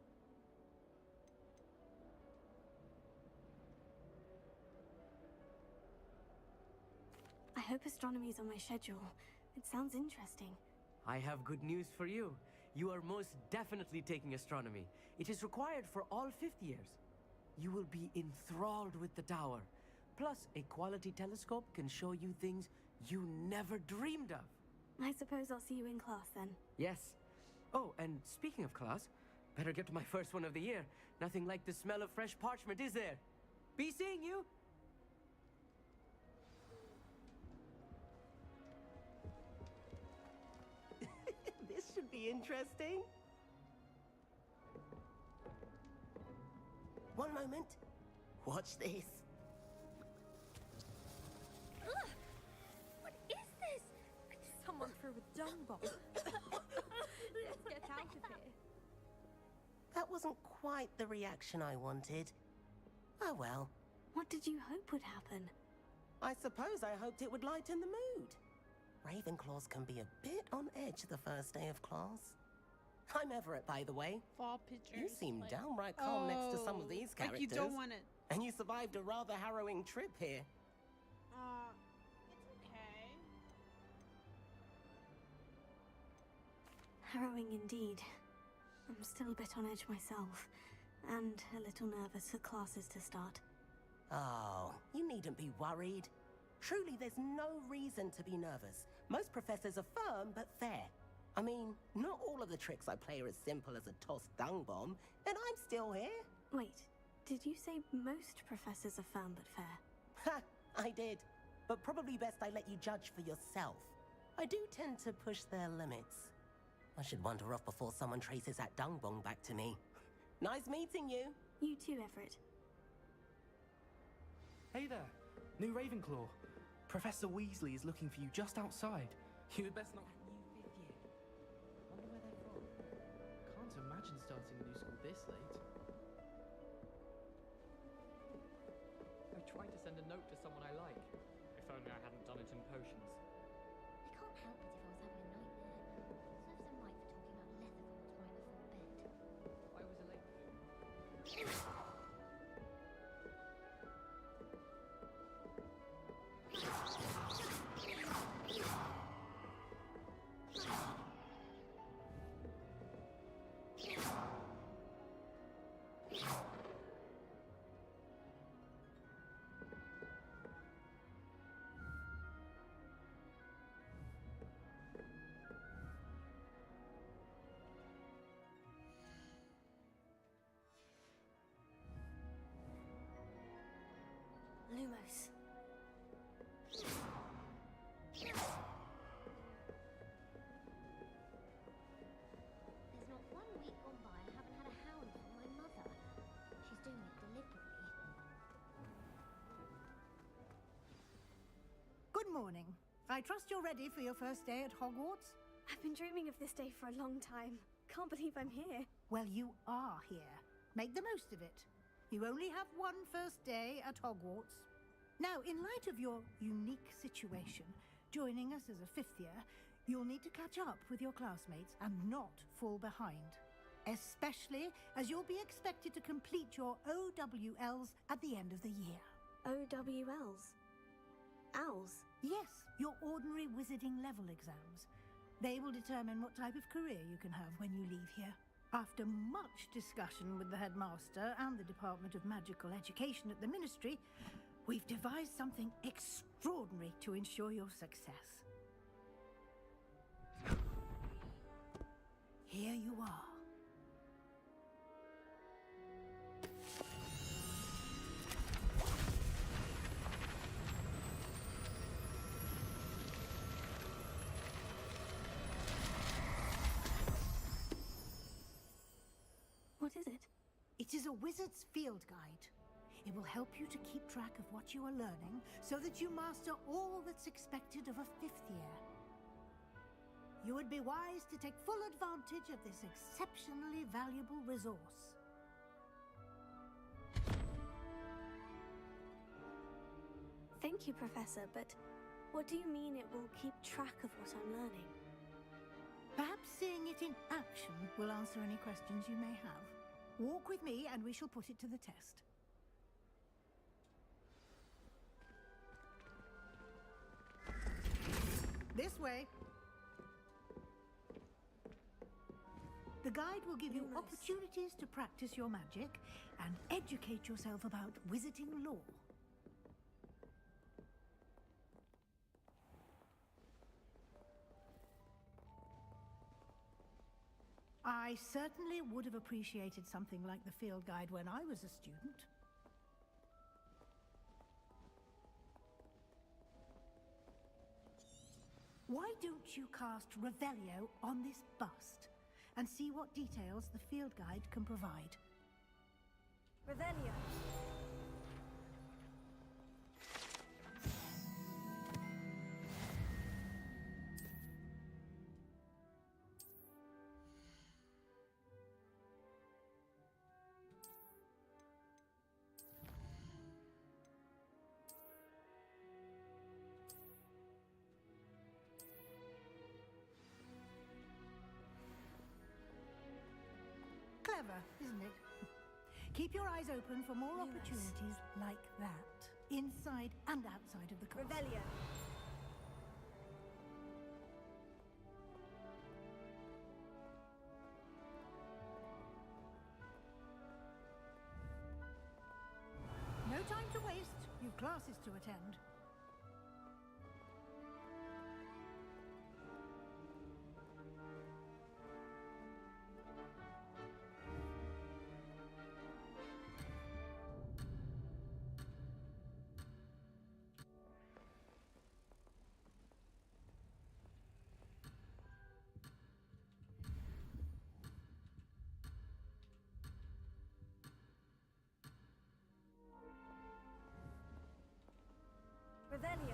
I hope astronomy's on my schedule. It sounds interesting. I have good news for you. You are most definitely taking astronomy. It is required for all fifth years. You will be enthralled with the tower. Plus, a quality telescope can show you things you never dreamed of. I suppose I'll see you in class then. Yes. Oh, and speaking of class, better get to my first one of the year. Nothing like the smell of fresh parchment, is there? Be seeing you! This should be interesting. One moment. Watch this. Ugh! What is this? Someone threw a dung bomb. Let's get out of here. That wasn't quite the reaction I wanted. Oh well. What did you hope would happen? I suppose I hoped it would lighten the mood. Ravenclaws can be a bit on edge the first day of class. I'm Everett, by the way. Fall pictures. You seem like, downright calm next to some of these characters. Like you don't want to. And you survived a rather harrowing trip here. It's okay. Harrowing indeed. I'm still a bit on edge myself, and a little nervous for classes to start. Oh, you needn't be worried. Truly, there's no reason to be nervous. Most professors are firm but fair. I mean, not all of the tricks I play are as simple as a tossed dung bomb, and I'm still here. Wait, did you say most professors are firm but fair? Ha! I did. But probably best I let you judge for yourself. I do tend to push their limits. I should wander off before someone traces that dung bomb back to me. Nice meeting you. You too, Everett. Hey there, new Ravenclaw. Professor Weasley is looking for you just outside. You had best not... Wonder where they're from. Can't imagine starting a new school this late. I tried to send a note to someone I like. If only I hadn't done it in potions. I can't help it if I was having a nightmare. Serves them right for talking about Leatherfords right before bed. I was a late Lumos. There's not one week gone morning. I trust you're ready for your first day at Hogwarts? I've been dreaming of this day for a long time. Can't believe I'm here. Well, you are here. Make the most of it. You only have one first day at Hogwarts. Now, in light of your unique situation, joining us as a fifth year, you'll need to catch up with your classmates and not fall behind. Especially as you'll be expected to complete your OWLs at the end of the year. OWLs? Owls? Yes, your ordinary wizarding level exams. They will determine what type of career you can have when you leave here. After much discussion with the headmaster and the Department of Magical Education at the Ministry, we've devised something extraordinary to ensure your success. Here you are. What is it? It is a wizard's field guide. It will help you to keep track of what you are learning so that you master all that's expected of a fifth year. You would be wise to take full advantage of this exceptionally valuable resource. Thank you, Professor, but what do you mean it will keep track of what I'm learning? Perhaps seeing it in action will answer any questions you may have. Walk with me and we shall put it to the test. This way. The guide will give you opportunities to practice your magic and educate yourself about wizarding lore. I certainly would have appreciated something like the field guide when I was a student. Why don't you cast Revelio on this bust and see what details the field guide can provide? Revelio. Clever, isn't it? Keep your eyes open for more opportunities like that, inside and outside of the castle. Revelio. No time to waste. You've classes to attend. Revelio.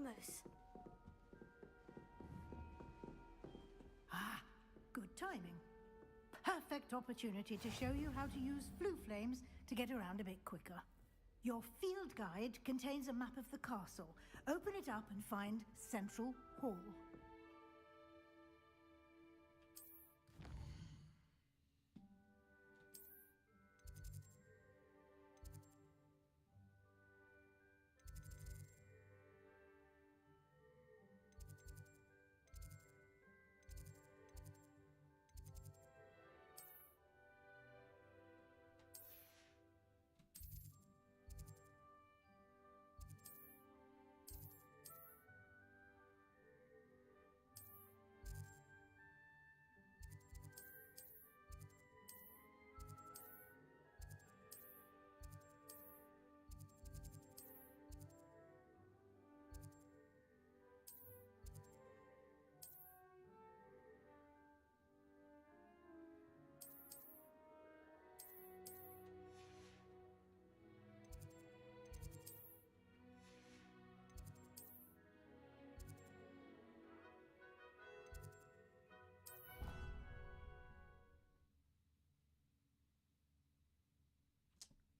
Lumos. Ah, good timing. Perfect opportunity to show you how to use flue flames to get around a bit quicker. Your field guide contains a map of the castle. Open it up and find Central Hall.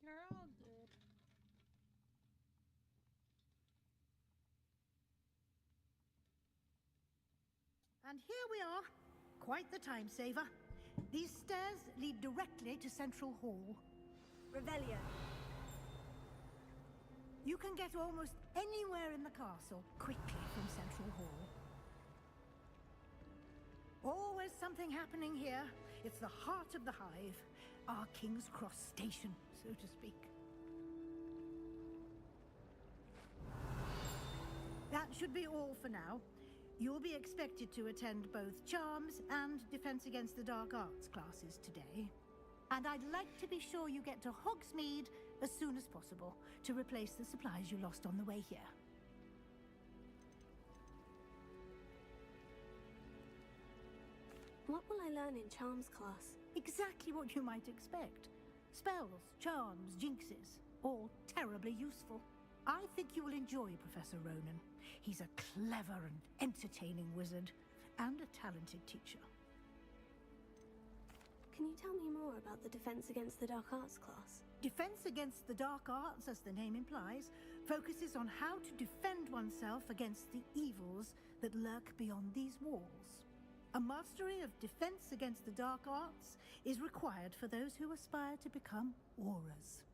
You're all good. And here we are. Quite the time saver. These stairs lead directly to Central Hall. Revelio. You can get almost anywhere in the castle quickly from Central Hall. Always something happening here. It's the heart of the hive. Our King's Cross station, so to speak. That should be all for now. You'll be expected to attend both Charms and Defense Against the Dark Arts classes today. And I'd like to be sure you get to Hogsmeade as soon as possible to replace the supplies you lost on the way here. What will I learn in Charms class? Exactly what you might expect. Spells, charms, jinxes, all terribly useful. I think you will enjoy Professor Ronan. He's a clever and entertaining wizard, and a talented teacher. Can you tell me more about the Defense Against the Dark Arts class? Defense Against the Dark Arts, as the name implies, focuses on how to defend oneself against the evils that lurk beyond these walls. A mastery of Defense Against the Dark Arts is required for those who aspire to become Auras.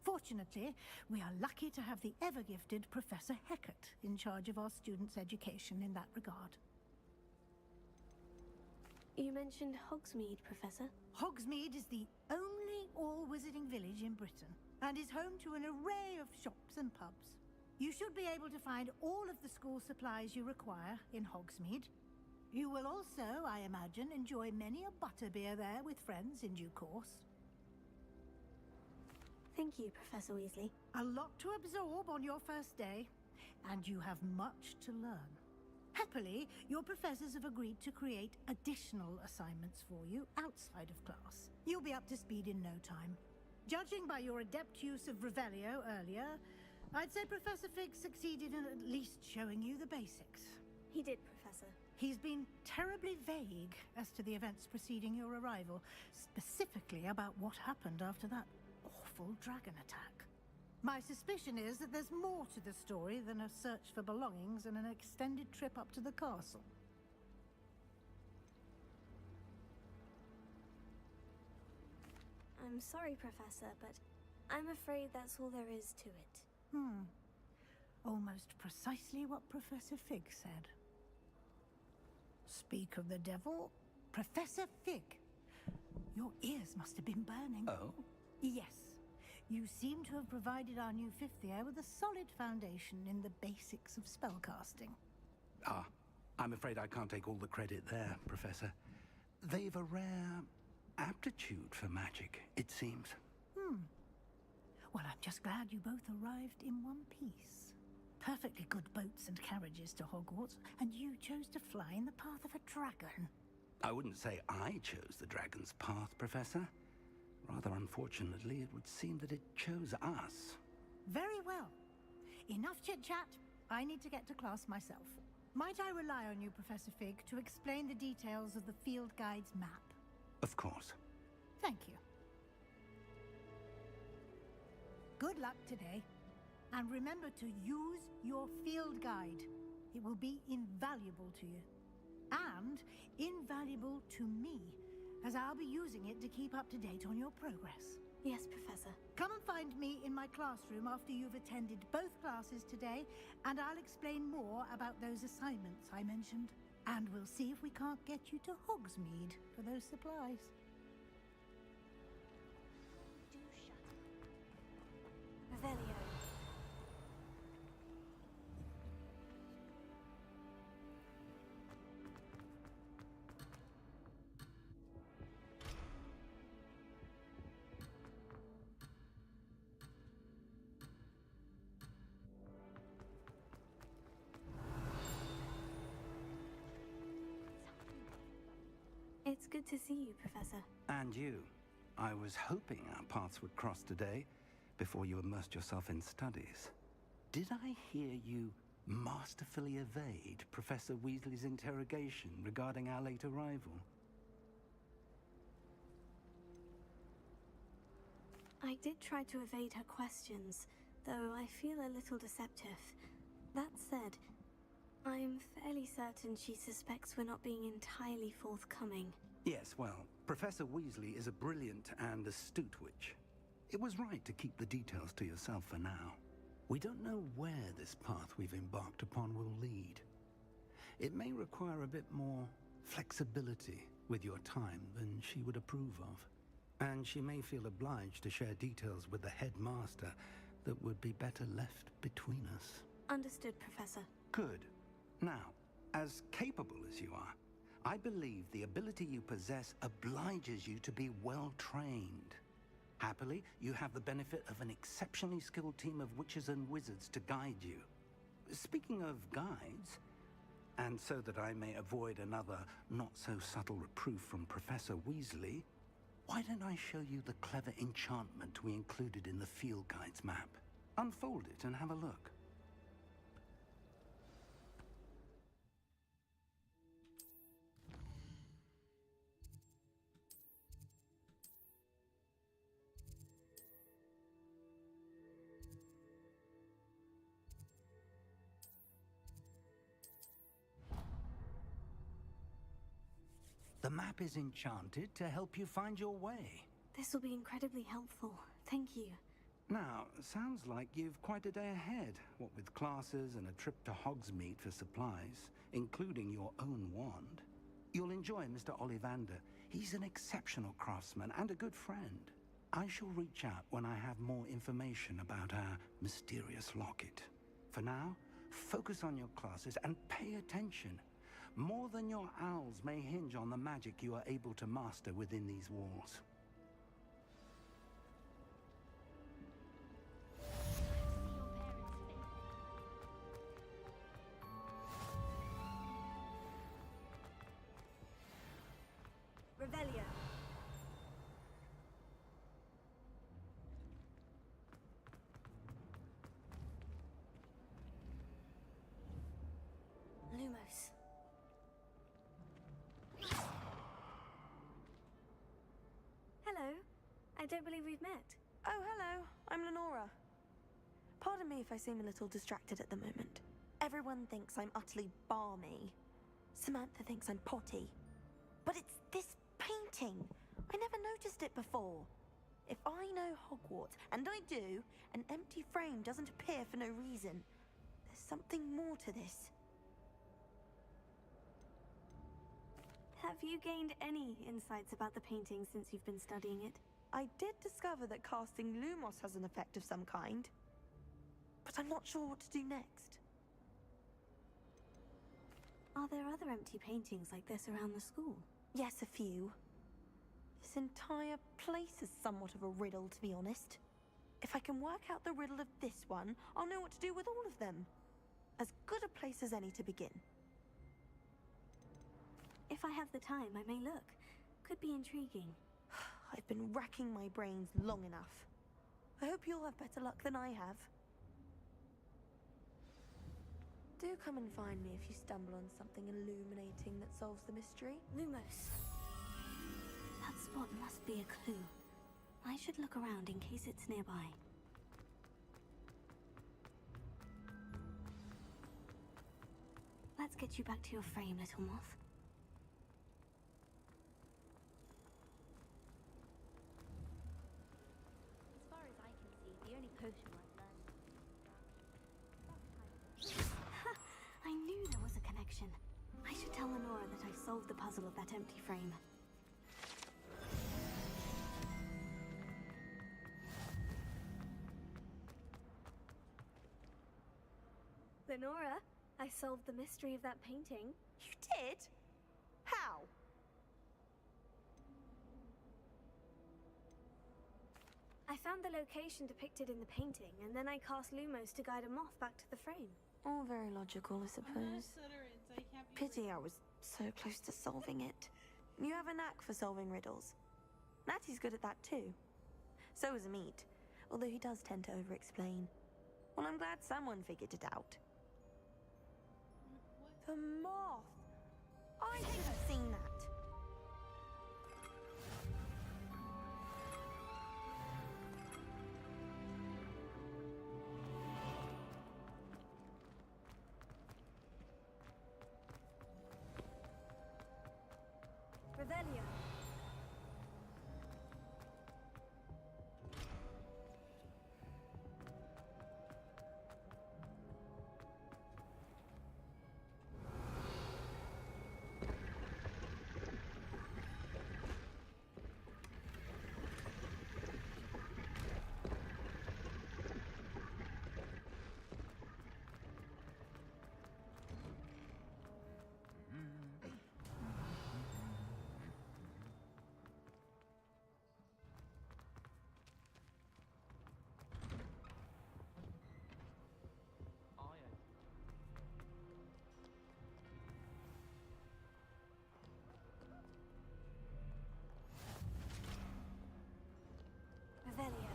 Fortunately, we are lucky to have the ever-gifted Professor Hecat in charge of our students' education in that regard. You mentioned Hogsmeade, Professor. Hogsmeade is the only all-wizarding village in Britain, and is home to an array of shops and pubs. You should be able to find all of the school supplies you require in Hogsmeade. You will also, I imagine, enjoy many a butterbeer there with friends in due course. Thank you, Professor Weasley. A lot to absorb on your first day, and you have much to learn. Happily, your professors have agreed to create additional assignments for you outside of class. You'll be up to speed in no time. Judging by your adept use of Revelio earlier, I'd say Professor Fig succeeded in at least showing you the basics. He did, Professor. He's been terribly vague as to the events preceding your arrival, specifically about what happened after that awful dragon attack. My suspicion is that there's more to the story than a search for belongings and an extended trip up to the castle. I'm sorry, Professor, but I'm afraid that's all there is to it. Almost precisely what Professor Fig said. Speak of the devil, Professor Fig. Your ears must have been burning. Oh? Yes. You seem to have provided our new fifth year with a solid foundation in the basics of spellcasting. Ah, I'm afraid I can't take all the credit there, Professor. They've a rare aptitude for magic, it seems. Well, I'm just glad you both arrived in one piece. Perfectly good boats and carriages to Hogwarts, and you chose to fly in the path of a dragon. I wouldn't say I chose the dragon's path, Professor. Rather unfortunately, it would seem that it chose us. Very well. Enough chit-chat. I need to get to class myself. Might I rely on you, Professor Fig, to explain the details of the field guide's map? Of course. Thank you. Good luck today. And remember to use your field guide. It will be invaluable to you. And invaluable to me, as I'll be using it to keep up to date on your progress. Yes, Professor. Come and find me in my classroom after you've attended both classes today, and I'll explain more about those assignments I mentioned. And we'll see if we can't get you to Hogsmeade for those supplies. Revelio. It's good to see you, Professor. And you. I was hoping our paths would cross today, before you immersed yourself in studies. Did I hear you masterfully evade Professor Weasley's interrogation regarding our late arrival? I did try to evade her questions, though I feel a little deceptive. That said, I'm fairly certain she suspects we're not being entirely forthcoming. Yes, well, Professor Weasley is a brilliant and astute witch. It was right to keep the details to yourself for now. We don't know where this path we've embarked upon will lead. It may require a bit more flexibility with your time than she would approve of. And she may feel obliged to share details with the headmaster that would be better left between us. Understood, Professor. Good. Now, as capable as you are, I believe the ability you possess obliges you to be well trained. Happily, you have the benefit of an exceptionally skilled team of witches and wizards to guide you. Speaking of guides, and so that I may avoid another not-so-subtle reproof from Professor Weasley, why don't I show you the clever enchantment we included in the field guide's map? Unfold it and have a look. The map is enchanted to help you find your way. This will be incredibly helpful. Thank you. Now, sounds like you've quite a day ahead, what with classes and a trip to Hogsmeade for supplies, including your own wand. You'll enjoy Mr. Ollivander. He's an exceptional craftsman and a good friend. I shall reach out when I have more information about our mysterious locket. For now, focus on your classes and pay attention. More than your owls may hinge on the magic you are able to master within these walls. Revelio. Lumos. Hello. I don't believe we've met. Oh, hello. I'm Lenora. Pardon me if I seem a little distracted at the moment. Everyone thinks I'm utterly balmy. Samantha thinks I'm potty. But it's this painting. I never noticed it before. If I know Hogwarts, and I do, an empty frame doesn't appear for no reason. There's something more to this. Have you gained any insights about the painting since you've been studying it? I did discover that casting Lumos has an effect of some kind. But I'm not sure what to do next. Are there other empty paintings like this around the school? Yes, a few. This entire place is somewhat of a riddle, to be honest. If I can work out the riddle of this one, I'll know what to do with all of them. As good a place as any to begin. If I have the time, I may look. Could be intriguing. I've been racking my brains long enough. I hope you'll have better luck than I have. Do come and find me if you stumble on something illuminating that solves the mystery. Lumos. That spot must be a clue. I should look around in case it's nearby. Let's get you back to your frame, little moth. As far as I can see, the only potion I've learned. I knew there was a connection. I should tell Lenora that I solved the puzzle of that empty frame. Lenora, I solved the mystery of that painting. You did? How? I found the location depicted in the painting, and then I cast Lumos to guide a moth back to the frame. All very logical, I suppose. Pity I was so close to solving it. You have a knack for solving riddles. Natty's good at that too. So is Amit, although he does tend to over-explain. Well, I'm glad someone figured it out. The moth! I think I've seen that. Revelio. Revelio.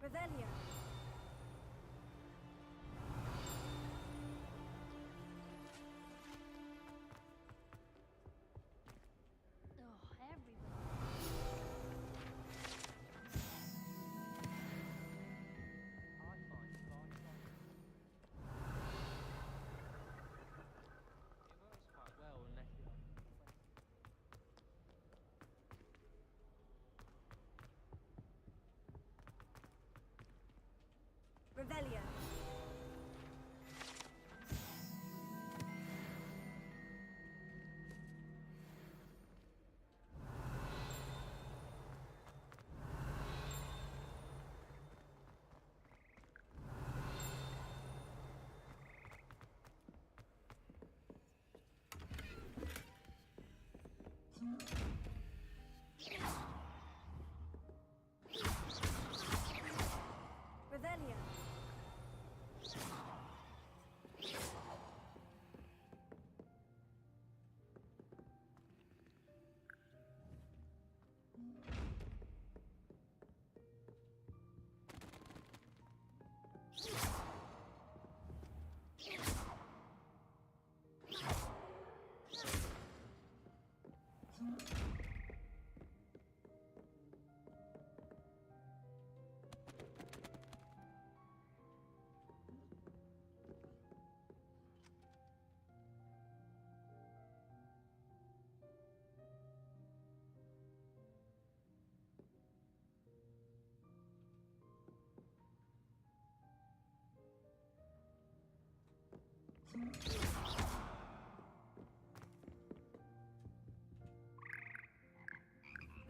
Revelio. Oh, everybody. Revelio. Revelio.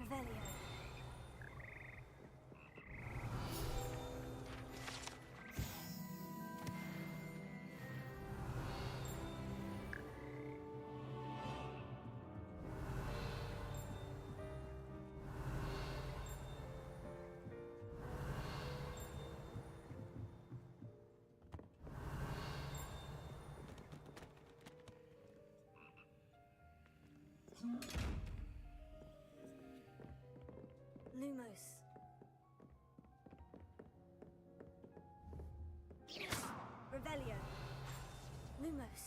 Revelio. Lumos. Revelio. Lumos.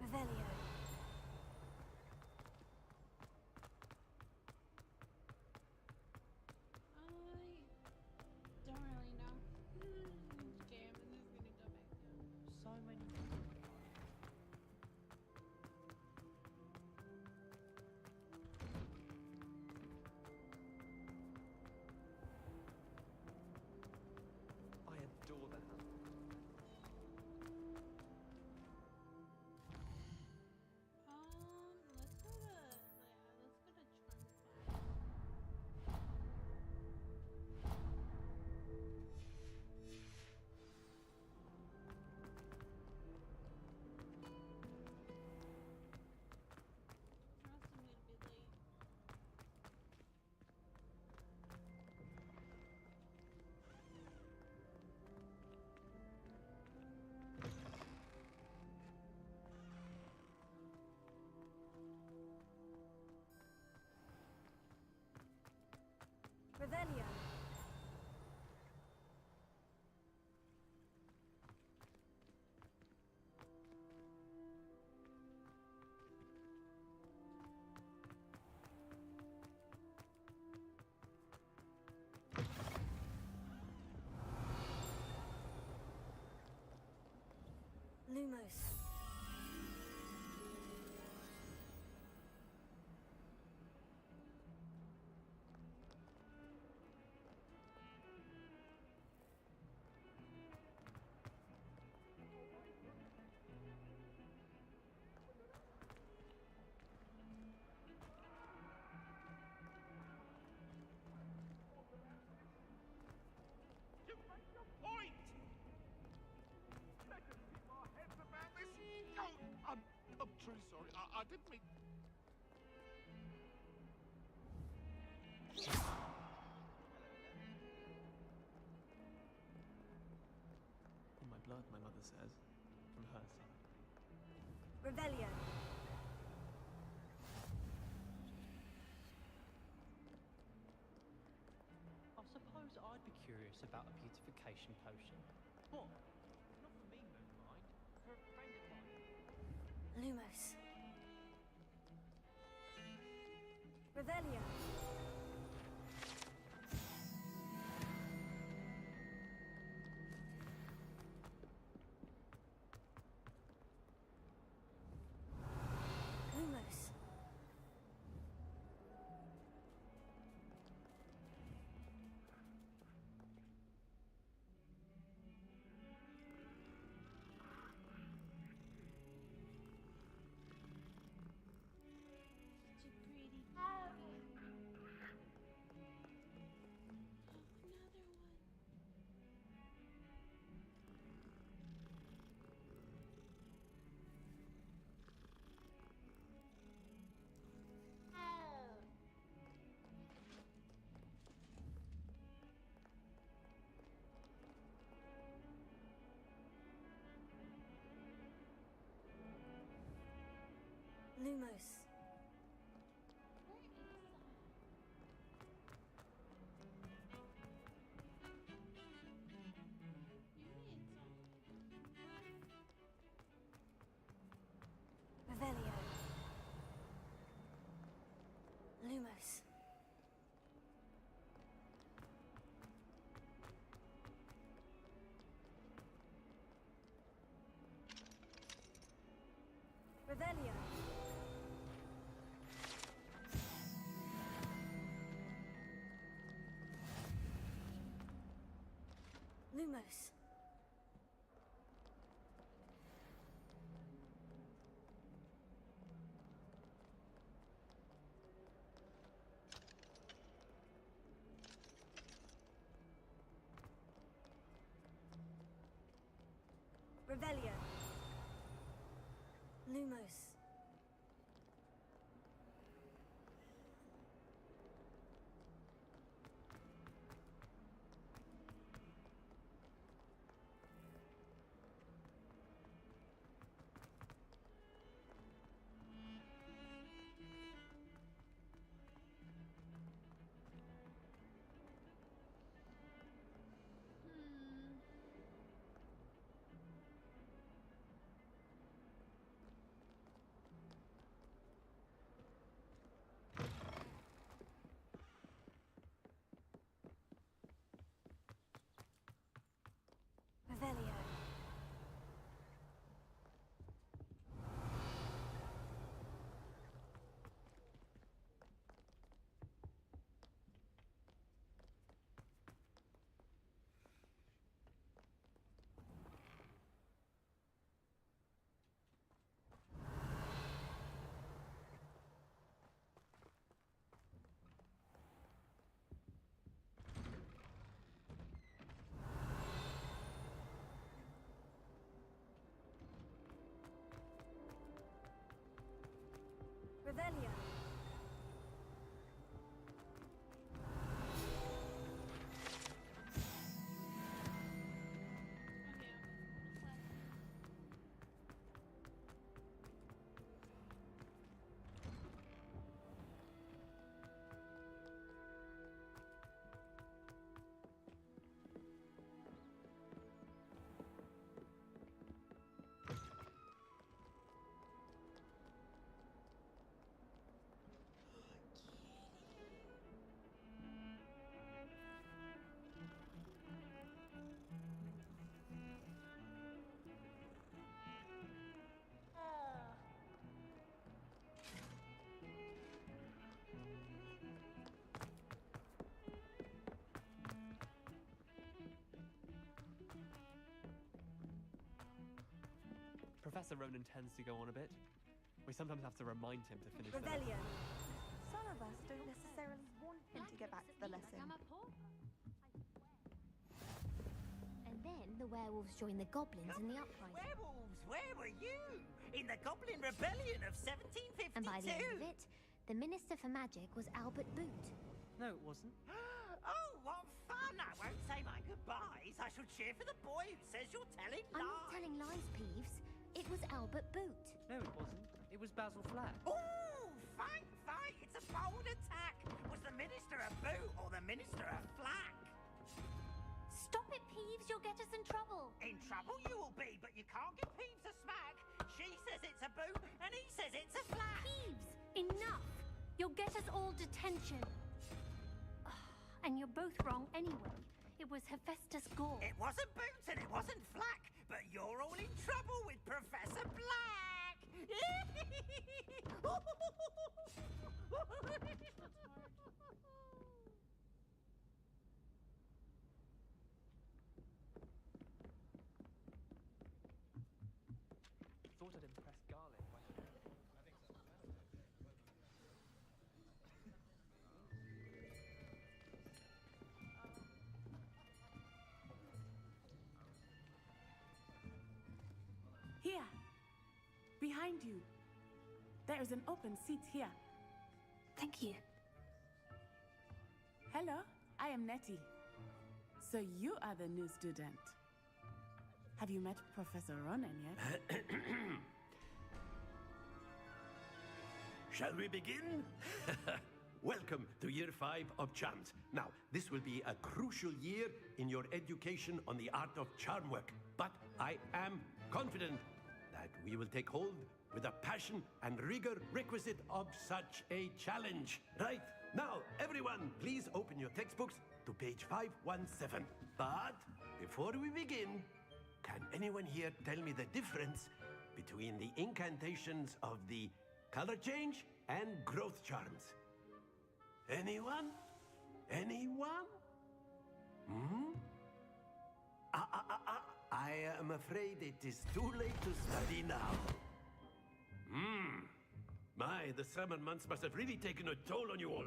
Revelio. I don't really know. Which game is this gonna go back to? So many. I adore that. Let's go to Charm 5. Trust I'm gonna be late. Revelio. Lumos. You make your point! Let us keep our heads about this. Oh, I'm truly sorry. I didn't mean... In my blood, my mother says, from her side. Revelio. I suppose I'd be curious about a beautification potion. What? Not for me, Moonlight. For a friend of mine. Lumos. Revelio. Lumos. Such a pretty. Another one. Lumos. Revelio. Lumos. Revelio. Lumos. Revelio. Lumos. Professor Ronan tends to go on a bit. We sometimes have to remind him to finish that. Revelio. Some of us don't necessarily want him to get back to the lesson. And then the werewolves joined the goblins in the uprising. Werewolves, where were you? In the Goblin Rebellion of 1752? And by the end of it, the Minister for Magic was Albert Boot. No, it wasn't. Oh, what fun! I won't say my goodbyes. I shall cheer for the boy who says you're telling lies. I'm not telling lies, Peeves. It was Albert Boot. No, it wasn't. It was Basil Flack. Ooh, fight! It's a bold attack. Was the Minister a boot or the Minister a flack? Stop it, Peeves. You'll get us in trouble. In trouble you will be, but you can't give Peeves a smack. She says it's a boot, and he says it's a flack. Peeves, enough. You'll get us all detention. And you're both wrong anyway. It was Hephaestus Gore. It wasn't boot and it wasn't flack, but you're all in trouble with Professor Black. Thought I'd impress Garlic by Here, behind you. There is an open seat here. Thank you. Hello, I am Nettie. So you are the new student. Have you met Professor Ronan yet? Shall we begin? Welcome to Year 5 of Charms. Now, this will be a crucial year in your education on the art of charm work. But I am confident that we will take hold with the passion and rigor requisite of such a challenge. Right, now, everyone, please open your textbooks to page 517. But before we begin, can anyone here tell me the difference between the incantations of the color change and growth charms? Anyone? Anyone? Hmm? I am afraid it is too late to study now. The summer months must have really taken a toll on you all.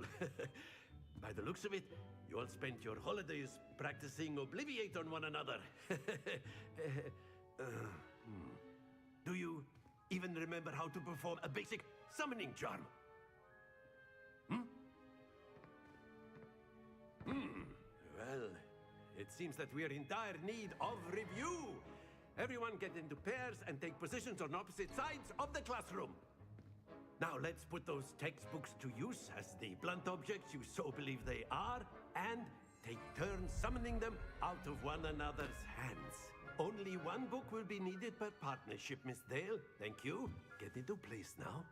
By the looks of it, you all spent your holidays practicing Obliviate on one another. Do you even remember how to perform a basic summoning charm? Well, it seems that we are in dire need of review. Everyone get into pairs and take positions on opposite sides of the classroom. Now let's put those textbooks to use as the blunt objects you so believe they are, and take turns summoning them out of one another's hands. Only one book will be needed per partnership, Miss Dale. Thank you. Get into place now.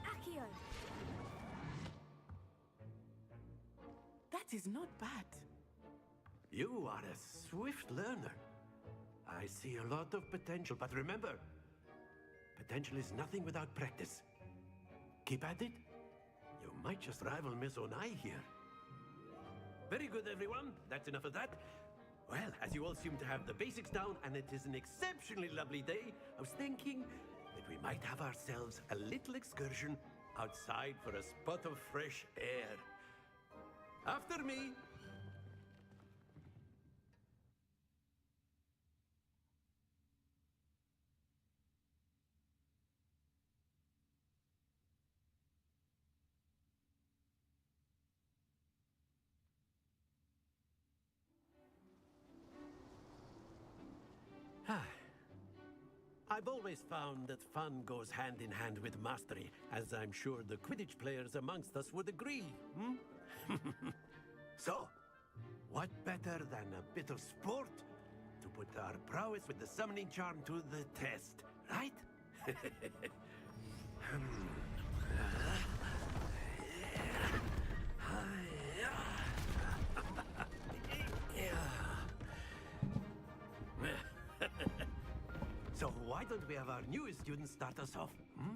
Accio. That is not bad. You are a swift learner. I see a lot of potential, but remember, potential is nothing without practice. Keep at it. You might just rival Miss Onai here. Very good, everyone. That's enough of that. Well, as you all seem to have the basics down, and it is an exceptionally lovely day, I was thinking that we might have ourselves a little excursion outside for a spot of fresh air. After me. I've always found that fun goes hand in hand with mastery, as I'm sure the Quidditch players amongst us would agree. So, what better than a bit of sport to put our prowess with the summoning charm to the test, right? don't we have our newest student start us off? Hmm?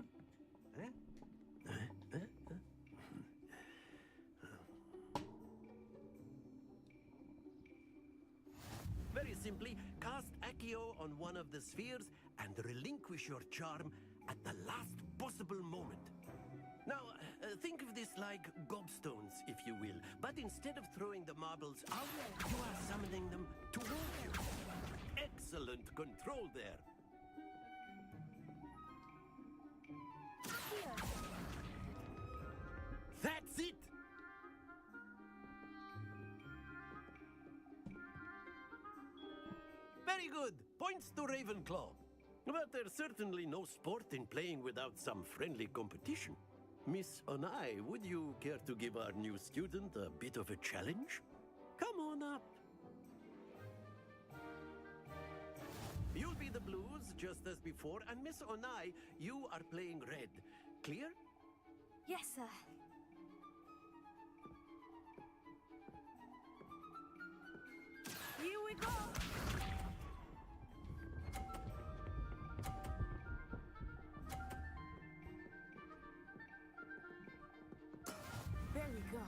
Very simply, cast Accio on one of the spheres and relinquish your charm at the last possible moment. Now, think of this like gobstones, if you will, but instead of throwing the marbles out, you are summoning them toward you. Excellent control there. That's it! Very good. Points to Ravenclaw. But there's certainly no sport in playing without some friendly competition. Miss Onai, would you care to give our new student a bit of a challenge? Come on up. You'll be the blues, just as before, and Miss Onai, you are playing red. Clear? Yes, sir. Here we go! There we go.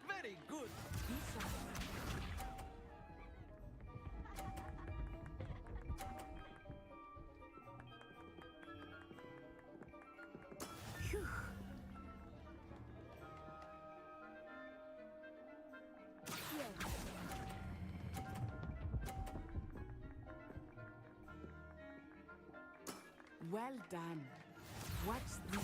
Very good. Phew. Well done. Watch this.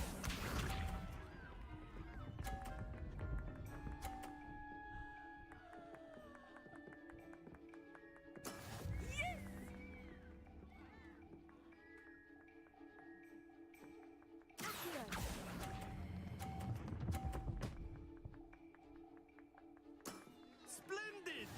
Splendid!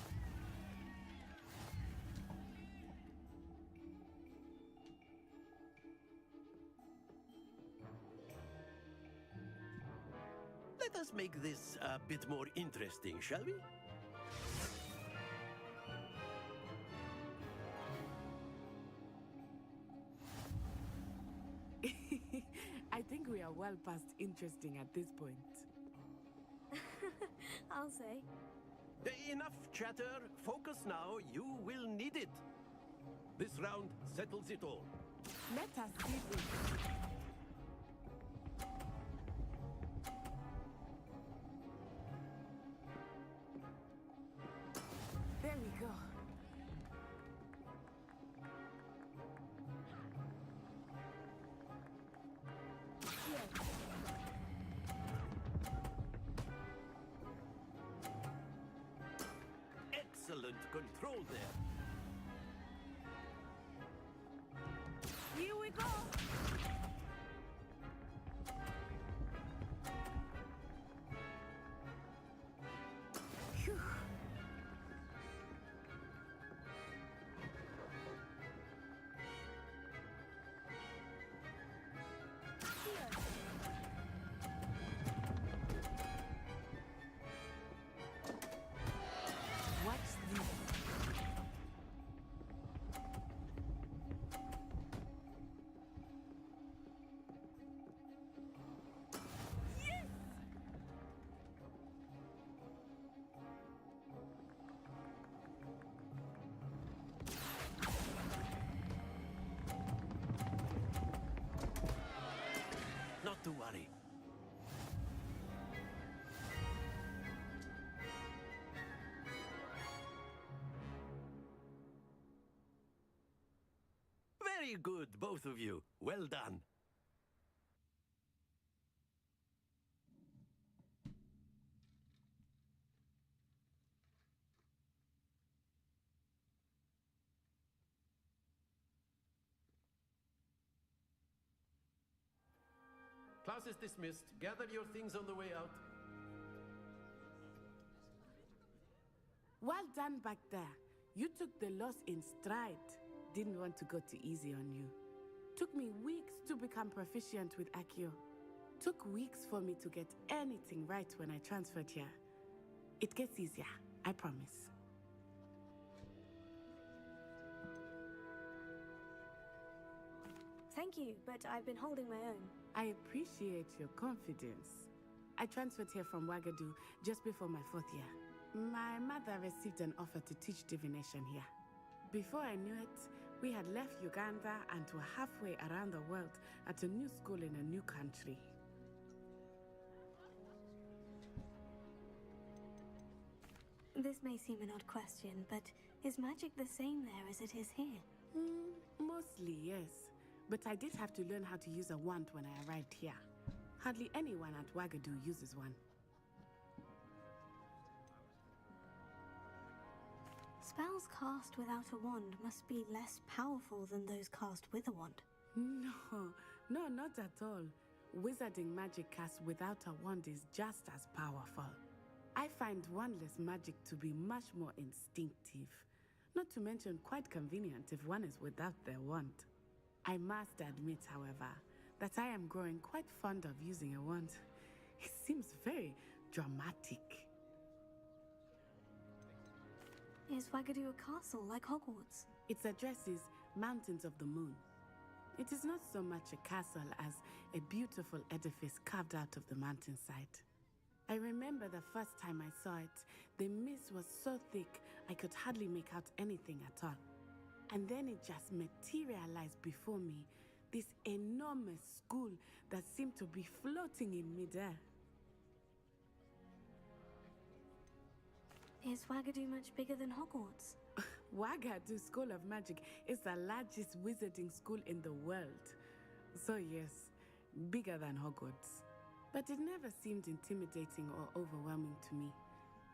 Let us make this a bit more interesting, shall we? I think we are well past interesting at this point. I'll say. Enough chatter. Focus now. You will need it. This round settles it all. Let us see this. There we go. Excellent control there. Here we go! Phew. Watch this. Not to worry. Very good, both of you. Well done. Class is dismissed. Gather your things on the way out. Well done back there. You took the loss in stride. Didn't want to go too easy on you. Took me weeks to become proficient with Accio. took weeks for me to get anything right when I transferred here. It gets easier, I promise. Thank you, but I've been holding my own. I appreciate your confidence. I transferred here from Wagadu just before my 4th year. My mother received an offer to teach divination here. Before I knew it, we had left Uganda and were halfway around the world at a new school in a new country. This may seem an odd question, but is magic the same there as it is here? Mostly, yes. But I did have to learn how to use a wand when I arrived here. Hardly anyone at Wagadu uses one. Spells cast without a wand must be less powerful than those cast with a wand. No, not at all. Wizarding magic cast without a wand is just as powerful. I find wandless magic to be much more instinctive. Not to mention quite convenient if one is without their wand. I must admit, however, that I am growing quite fond of using a wand. It seems very dramatic. Is Wagadu a castle like Hogwarts? Its address is Mountains of the Moon. It is not so much a castle as a beautiful edifice carved out of the mountainside. I remember the first time I saw it, the mist was so thick I could hardly make out anything at all. And then it just materialized before me, this enormous school that seemed to be floating in midair. Is Wagadu much bigger than Hogwarts? Wagadu School of Magic is the largest wizarding school in the world. So yes, bigger than Hogwarts. But it never seemed intimidating or overwhelming to me.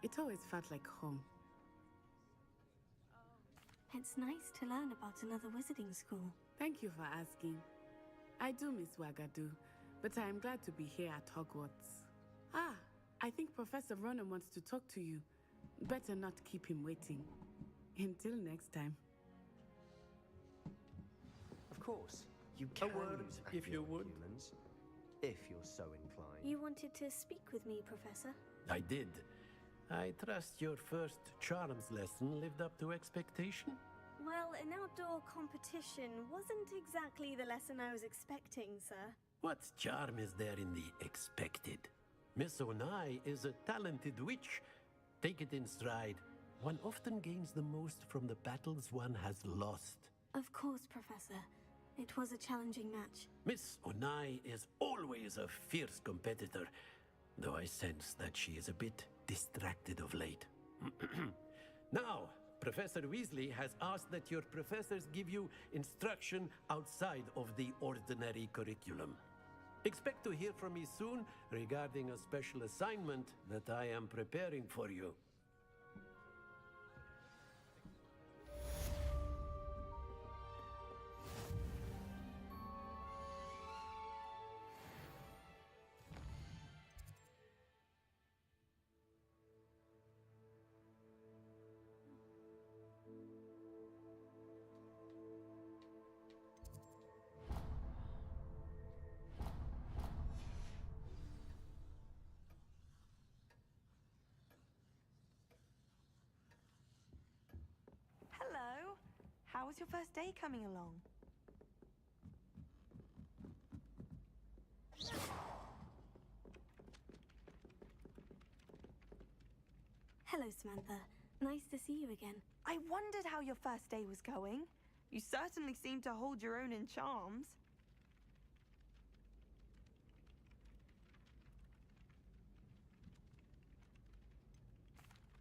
It always felt like home. It's nice to learn about another wizarding school. Thank you for asking. I do miss Wagadu, but I am glad to be here at Hogwarts. I think Professor Ronan wants to talk to you. Better not keep him waiting. Until next time. Of course, you can word, use if you would. humans, if you're so inclined. You wanted to speak with me, Professor? I did. I trust your first charms lesson lived up to expectation? Well, an outdoor competition wasn't exactly the lesson I was expecting, sir. What charm is there in the expected? Miss Onai is a talented witch. Take it in stride. One often gains the most from the battles one has lost. Of course, Professor. It was a challenging match. Miss Onai is always a fierce competitor, though I sense that she is a bit distracted of late. Now, Professor Weasley has asked that your professors give you instruction outside of the ordinary curriculum. Expect to hear from me soon regarding a special assignment that I am preparing for you. Hello. How was your first day coming along? Hello, Samantha. Nice to see you again. I wondered how your first day was going. You certainly seem to hold your own in charms.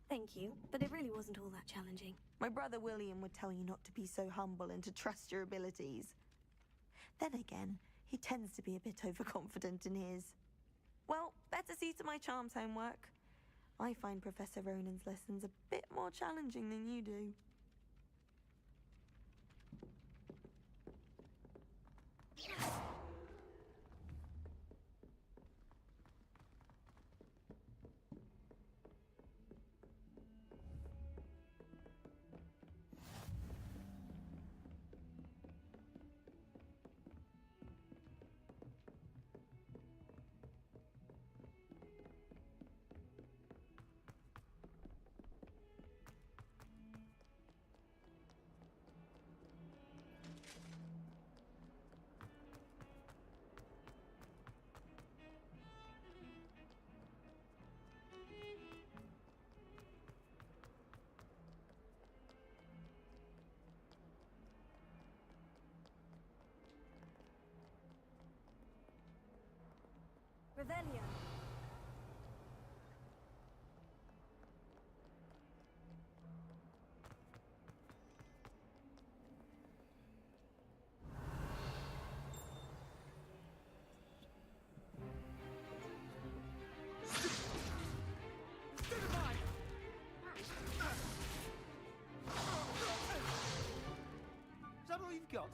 Thank you, but it really wasn't all that challenging. My brother William would tell you not to be so humble and to trust your abilities. Then again, he tends to be a bit overconfident in his. Well, better see to my charms homework. I find Professor Ronan's lessons a bit more challenging than you do. Revelio. Is that all you've got?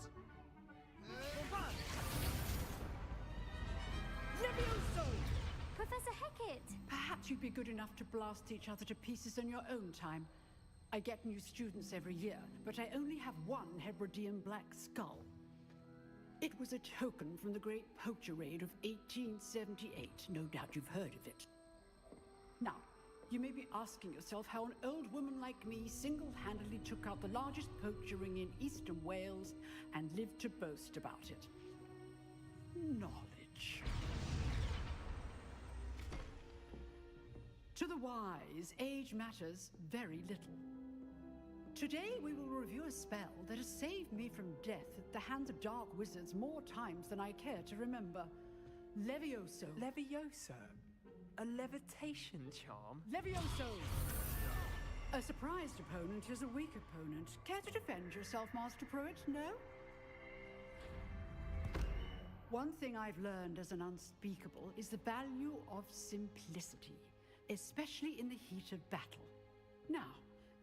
Levioso! Professor Hecat! Perhaps you'd be good enough to blast each other to pieces in your own time. I get new students every year, but I only have one Hebridean black skull. It was a token from the Great Poacher Raid of 1878. No doubt you've heard of it. Now, you may be asking yourself how an old woman like me single-handedly took out the largest poacher ring in eastern Wales and lived to boast about it. Knowledge. To the wise, age matters very little. Today we will review a spell that has saved me from death at the hands of dark wizards more times than I care to remember. Levioso. Levioso? A levitation charm? Levioso! A surprised opponent is a weak opponent. Care to defend yourself, Master Pruitt? No? One thing I've learned as an unspeakable is the value of simplicity, especially in the heat of battle. Now,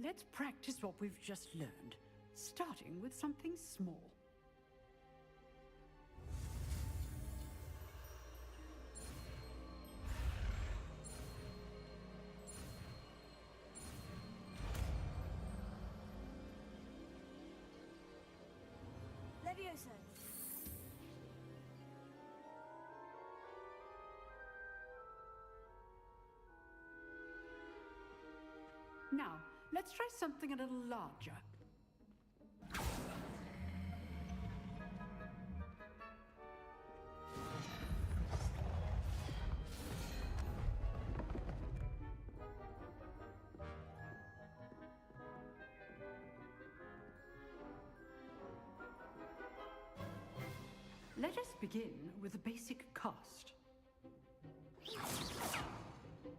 let's practice what we've just learned, starting with something small. Levioso. Now, let's try something a little larger. Let us begin with the basic cast.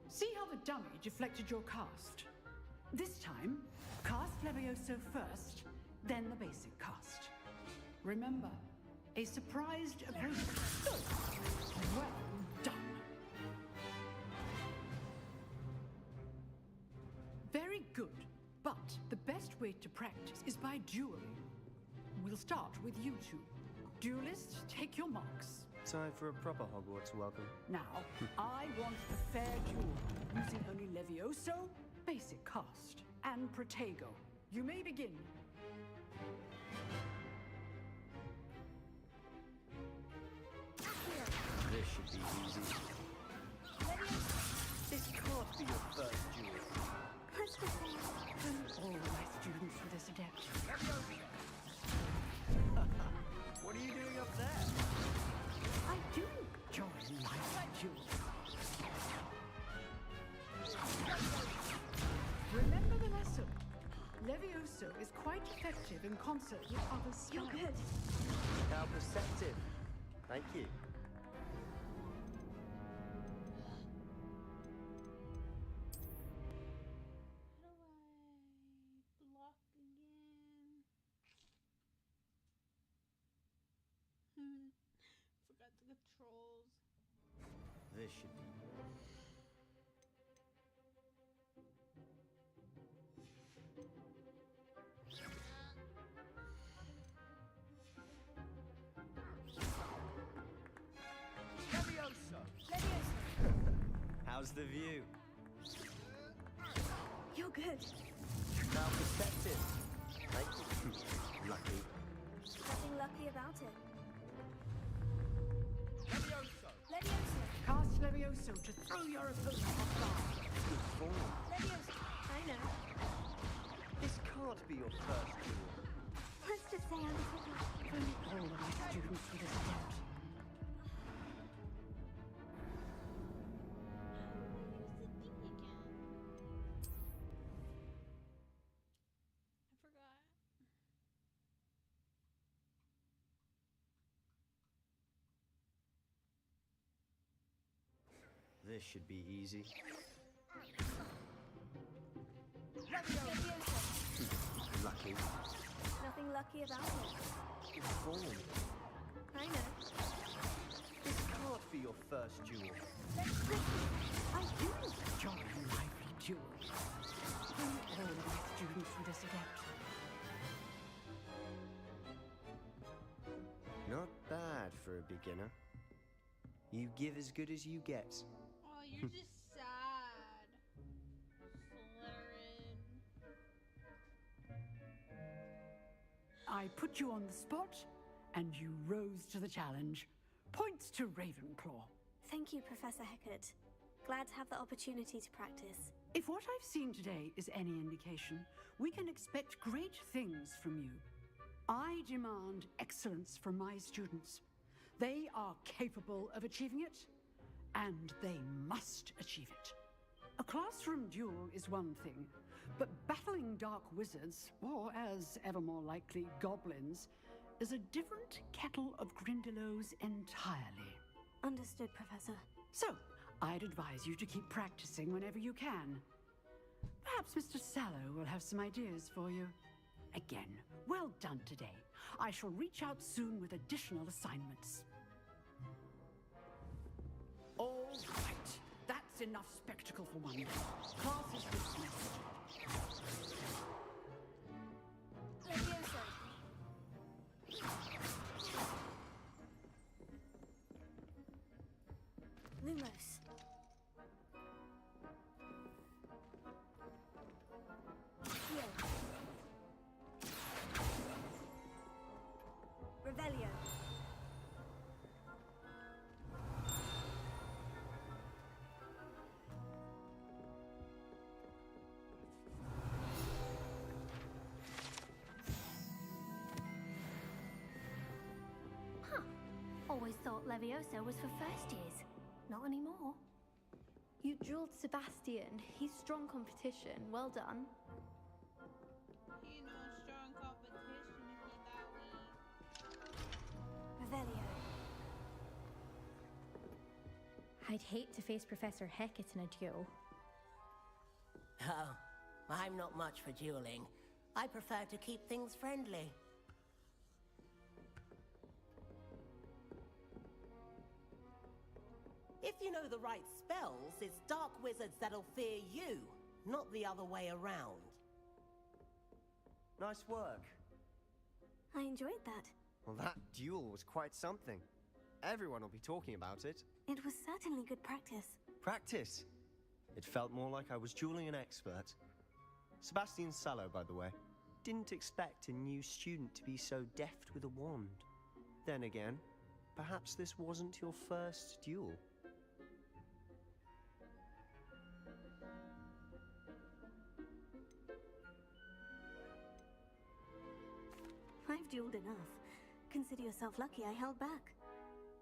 See how the dummy deflected your cast? This time, cast Levioso first, then the basic cast. Remember, a surprised opponent. Good. Well done. Very good, but the best way to practice is by dueling. We'll start with you two. Duelists, take your marks. Time for a proper Hogwarts welcome. Now, I want a fair duel, using only Levioso, basic cast, and Protego. You may begin. This should be easy. This can't be your first duel. All my students for this adept. What are you doing up there? I do join my duels. Remember the lesson. Levioso is quite effective in concert with other spells. You're good. How perceptive. Thank you. Block again. Forgot the controls. This should be. How's the view? You're good. How perceptive. Thank you. Lucky. Nothing lucky about it. Levioso. Cast Levioso to throw your opponent off guard. Good form. Levioso. I know. This can't be your first duel. Let's just say I'm If only all of my students would have stepped. This should be easy. Lucky. Nothing lucky about it. Good form. I know. This can't be your first duel. I do. Jolly lively duel. Bring all of my students for this event. Not bad for a beginner. You give as good as you get. Oh, you're just sad. Slytherin. I put you on the spot, and you rose to the challenge. Points to Ravenclaw. Thank you, Professor Hecat. Glad to have the opportunity to practice. If what I've seen today is any indication, we can expect great things from you. I demand excellence from my students. They are capable of achieving it, and they must achieve it. A classroom duel is one thing, but battling dark wizards, or as ever more likely, goblins, is a different kettle of Grindylows entirely. Understood, Professor. So, I'd advise you to keep practicing whenever you can. Perhaps Mr. Sallow will have some ideas for you. Again, well done today. I shall reach out soon with additional assignments. All right. That's enough spectacle for one day. Class is dismissed. Lumos. Heal. Revelio. Huh. Always thought Leviosa was for first years. Not anymore. You drilled Sebastian. He's strong competition. Well done. You know, strong competition if you that weak. Revelio. I'd hate to face Professor Hecat in a duel. Oh, I'm not much for dueling. I prefer to keep things friendly. If you know the right spells, it's dark wizards that'll fear you, not the other way around. Nice work. I enjoyed that. Well, that duel was quite something. Everyone will be talking about it. It was certainly good practice. Practice. It felt more like I was dueling an expert. Sebastian Sallow, by the way. Didn't expect a new student to be so deft with a wand. Then again, perhaps this wasn't your first duel. I've dueled enough. Consider yourself lucky I held back.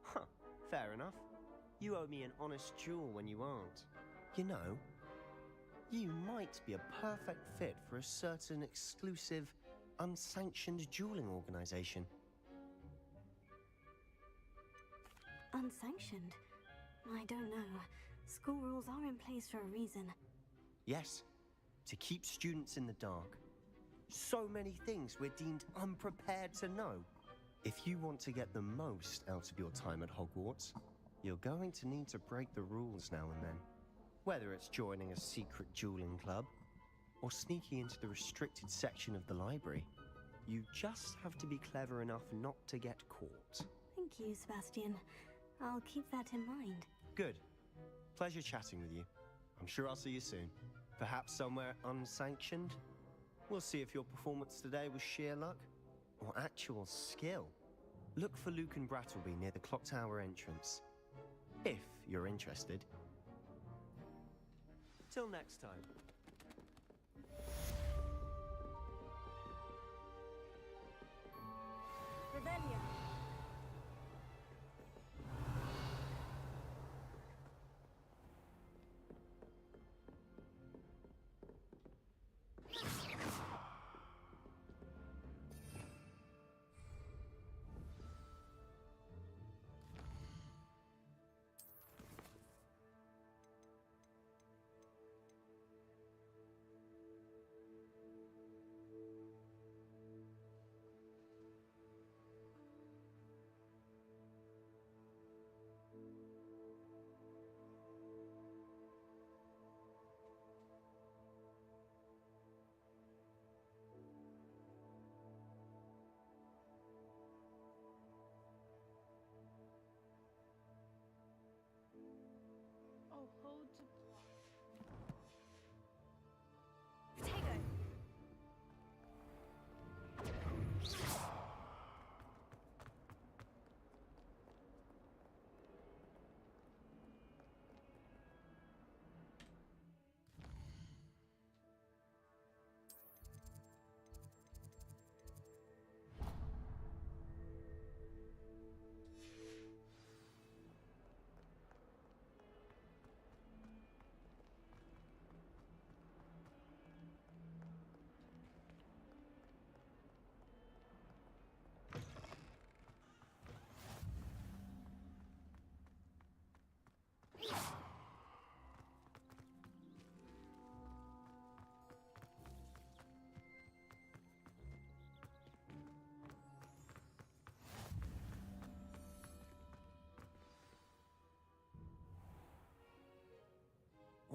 Huh, fair enough. You owe me an honest duel when you aren't. You know, you might be a perfect fit for a certain exclusive, unsanctioned dueling organization. Unsanctioned? I don't know. School rules are in place for a reason. Yes, to keep students in the dark. So many things we're deemed unprepared to know. If you want to get the most out of your time at Hogwarts, you're going to need to break the rules now and then. Whether it's joining a secret dueling club, or sneaking into the restricted section of the library, you just have to be clever enough not to get caught. Thank you, Sebastian. I'll keep that in mind. Good. Pleasure chatting with you. I'm sure I'll see you soon. Perhaps somewhere unsanctioned? We'll see if your performance today was sheer luck or actual skill. Look for Luke and Brattleby near the clock tower entrance, if you're interested. Till next time. Revelio.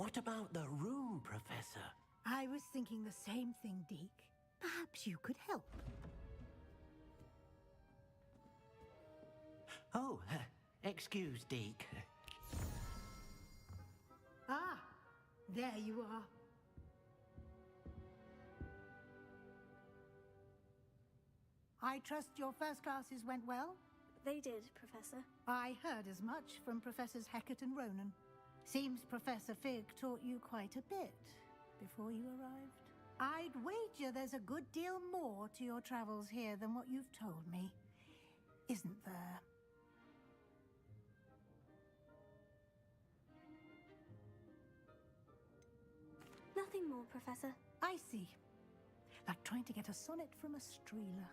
What about the room, Professor? I was thinking the same thing, Deke. Perhaps you could help. Oh, excuse, Deke. Ah, there you are. I trust your first classes went well? They did, Professor. I heard as much from Professors Hecat and Ronan. Seems Professor Fig taught you quite a bit before you arrived. I'd wager there's a good deal more to your travels here than what you've told me. Isn't there? Nothing more, Professor. I see. Like trying to get a sonnet from a streeler.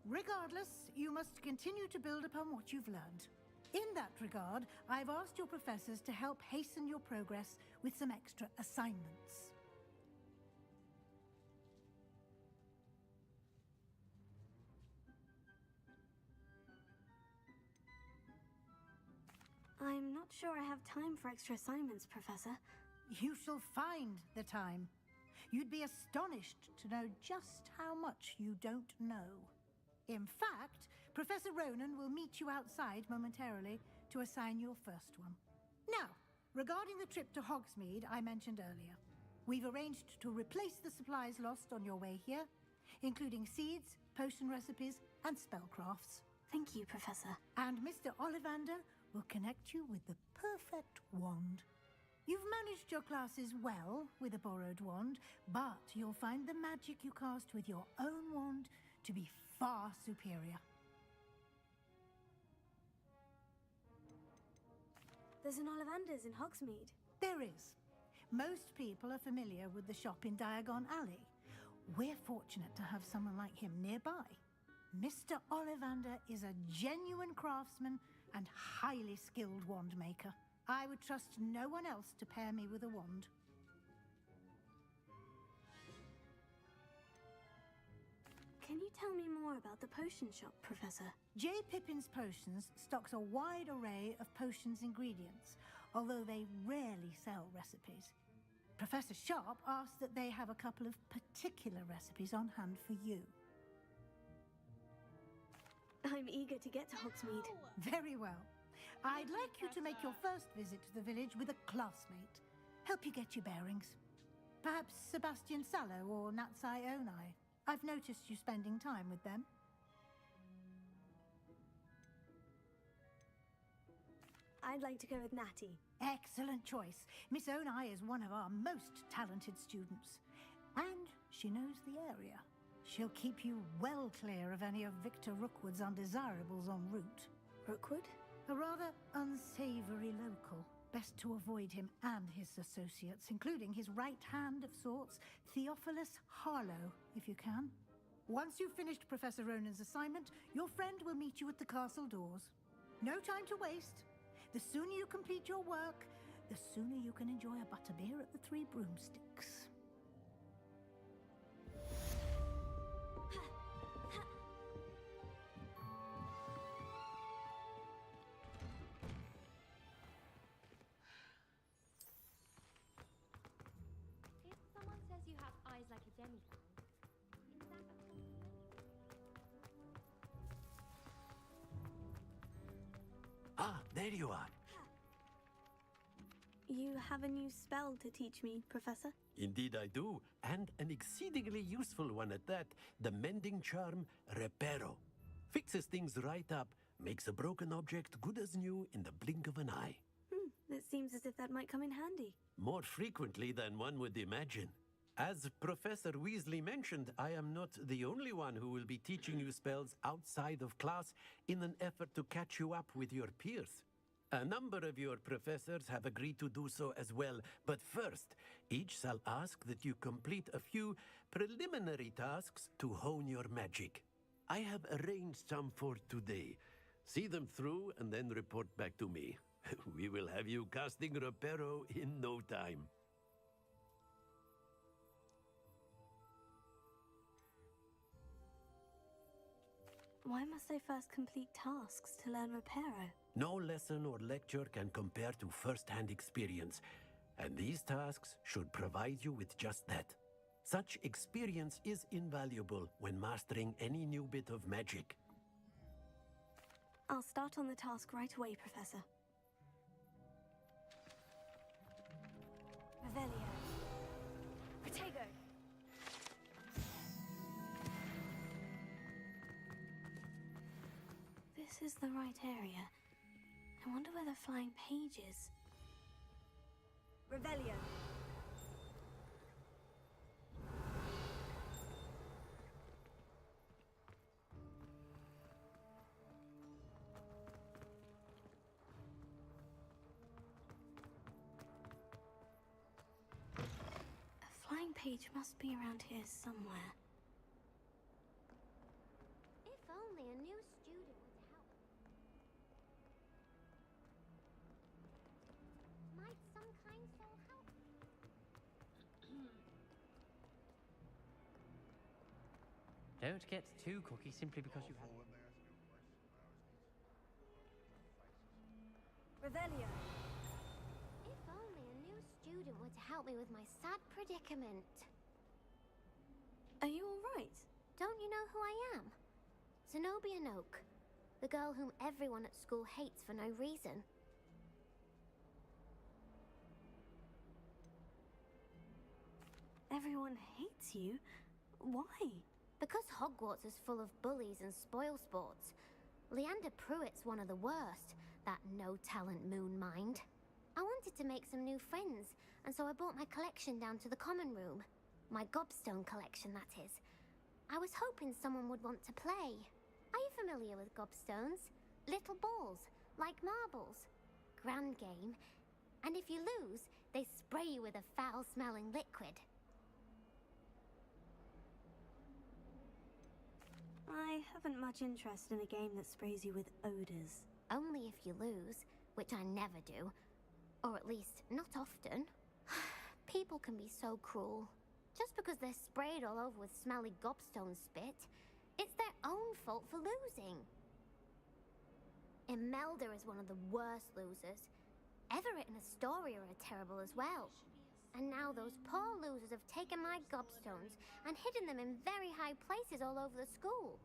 Regardless, you must continue to build upon what you've learned. In that regard, I've asked your professors to help hasten your progress with some extra assignments. I'm not sure I have time for extra assignments, Professor. You shall find the time. You'd be astonished to know just how much you don't know. In fact, Professor Ronan will meet you outside momentarily to assign your first one. Now, regarding the trip to Hogsmeade I mentioned earlier, we've arranged to replace the supplies lost on your way here, including seeds, potion recipes, and spellcrafts. Thank you, Professor. And Mr. Ollivander will connect you with the perfect wand. You've managed your classes well with a borrowed wand, but you'll find the magic you cast with your own wand to be far superior. There's an Ollivander's in Hogsmeade. There is. Most people are familiar with the shop in Diagon Alley. We're fortunate to have someone like him nearby. Mr. Ollivander is a genuine craftsman and highly skilled wand maker. I would trust no one else to pair me with a wand. Can you tell me more about the potion shop, Professor? J. Pippin's Potions stocks a wide array of potions ingredients, although they rarely sell recipes. Professor Sharp asks that they have a couple of particular recipes on hand for you. I'm eager to get to Hogsmeade. Very well. I'd like you to make your first visit to the village with a classmate. Help you get your bearings. Perhaps Sebastian Sallow or Natsai Onai. I've noticed you spending time with them. I'd like to go with Natty. Excellent choice. Miss Onai is one of our most talented students. And she knows the area. She'll keep you well clear of any of Victor Rookwood's undesirables en route. Rookwood? A rather unsavory local. Best to avoid him and his associates, including his right hand of sorts, Theophilus Harlow, if you can. Once you've finished Professor Ronan's assignment, your friend will meet you at the castle doors. No time to waste. The sooner you complete your work, the sooner you can enjoy a butterbeer at the Three Broomsticks. If someone says you have eyes like a demigod, is that Ah, there you are. You have a new spell to teach me, Professor? Indeed I do, and an exceedingly useful one at that. The mending charm, Reparo. Fixes things right up, makes a broken object good as new in the blink of an eye. It seems as if that might come in handy. More frequently than one would imagine. As Professor Weasley mentioned, I am not the only one who will be teaching you spells outside of class in an effort to catch you up with your peers. A number of your professors have agreed to do so as well, but first, each shall ask that you complete a few preliminary tasks to hone your magic. I have arranged some for today. See them through and then report back to me. We will have you casting Reparo in no time. Why must I first complete tasks to learn Reparo? No lesson or lecture can compare to first-hand experience. And these tasks should provide you with just that. Such experience is invaluable when mastering any new bit of magic. I'll start on the task right away, Professor. Revelio. Protego. This is the right area. I wonder where the flying page is. Revelio. A flying page must be around here somewhere. If only a new student would help. Might some kind soul help? Don't get too cocky simply because you have... Revelio. If only a new student would help me with my sad predicament. Are you all right? Don't you know who I am? Zenobia Noak, the girl whom everyone at school hates for no reason. Everyone hates you? Why? Because Hogwarts is full of bullies and spoilsports. Leander Pruitt's one of the worst, that no-talent moon mind. I wanted to make some new friends, and so I brought my collection down to the common room. My gobstone collection, that is. I was hoping someone would want to play. Are you familiar with gobstones? Little balls, like marbles. Grand game. And if you lose, they spray you with a foul-smelling liquid. I haven't much interest in a game that sprays you with odors. Only if you lose, which I never do. Or at least, not often. People can be so cruel. Just because they're sprayed all over with smelly gobstone spit, it's their own fault for losing. Imelda is one of the worst losers. Everett and Astoria are terrible as well. And now those poor losers have taken my gobstones and hidden them in very high places all over the school.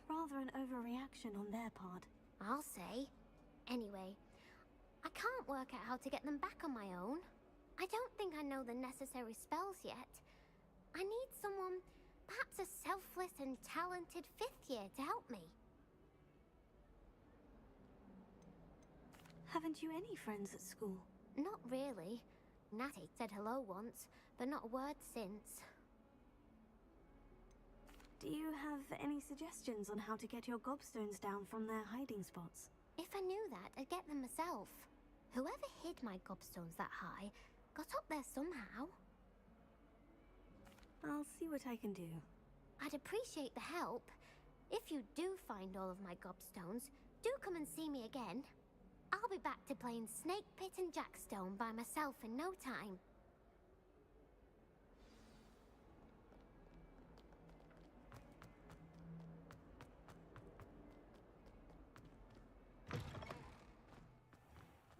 Rather an overreaction on their part. I'll say. Anyway, I can't work out how to get them back on my own. I don't think I know the necessary spells yet. I need someone, perhaps a selfless and talented 5th year to help me. Haven't you any friends at school? Not really. Natty said hello once, but not a word since. Do you have any suggestions on how to get your gobstones down from their hiding spots? If I knew that, I'd get them myself. Whoever hid my gobstones that high got up there somehow. I'll see what I can do. I'd appreciate the help. If you do find all of my gobstones, do come and see me again. I'll be back to playing Snake Pit and Jackstone by myself in no time.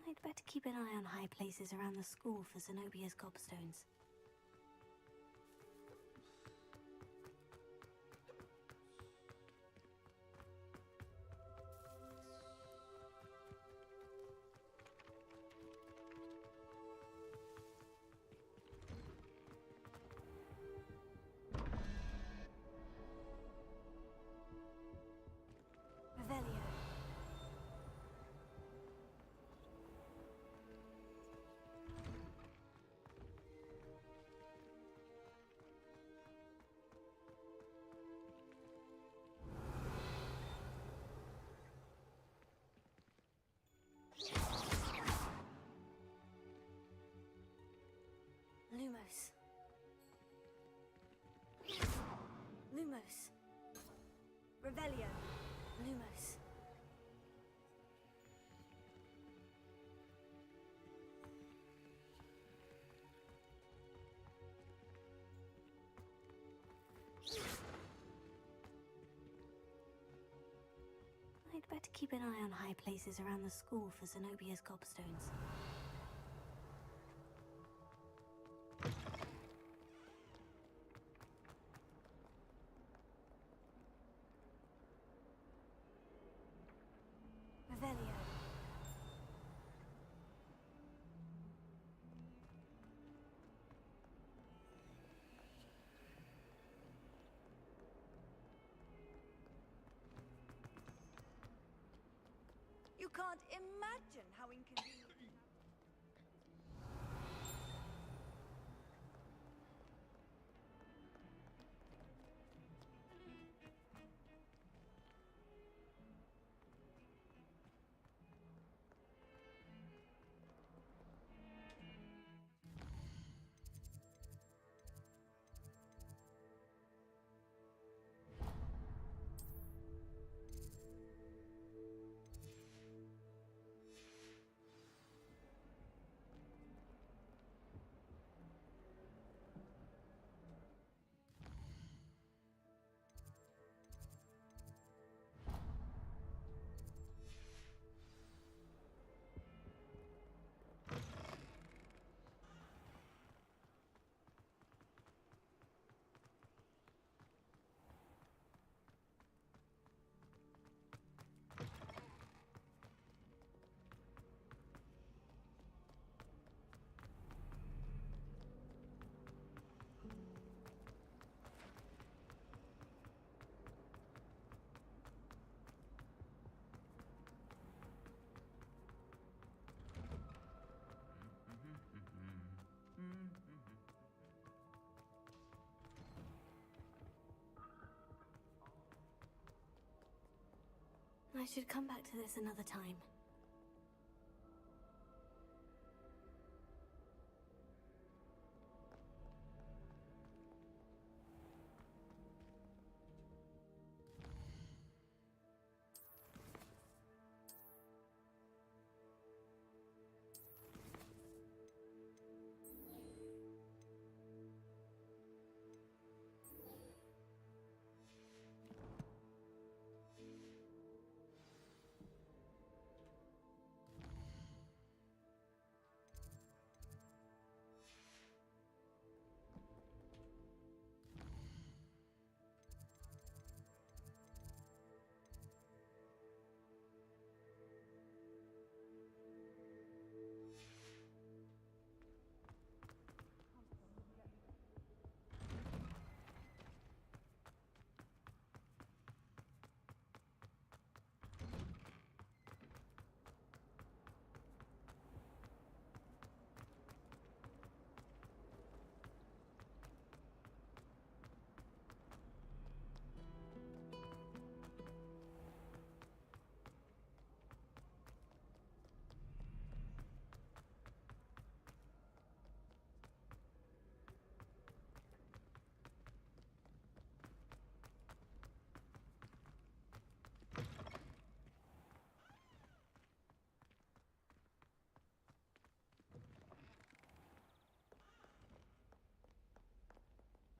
I'd better keep an eye on high places around the school for Zenobia's gobstones. Revelio. Lumos. Lumos. Revelio. Lumos. I'd better keep an eye on high places around the school for Zenobia's gobstones. Revelio. You can't imagine how inconvenient. I should come back to this another time.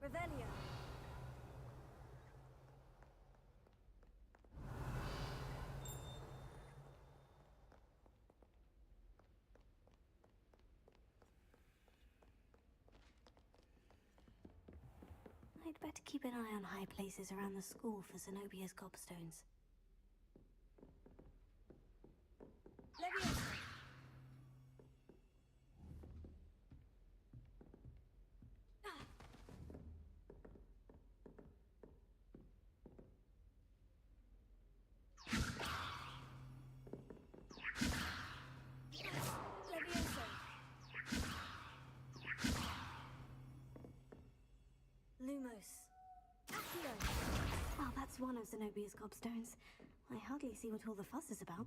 Revelio. I'd better keep an eye on high places around the school for Zenobia's gobstones. Leviosa. Lumos. Accio. Well, that's one of Zenobia's gobstones. I hardly see what all the fuss is about.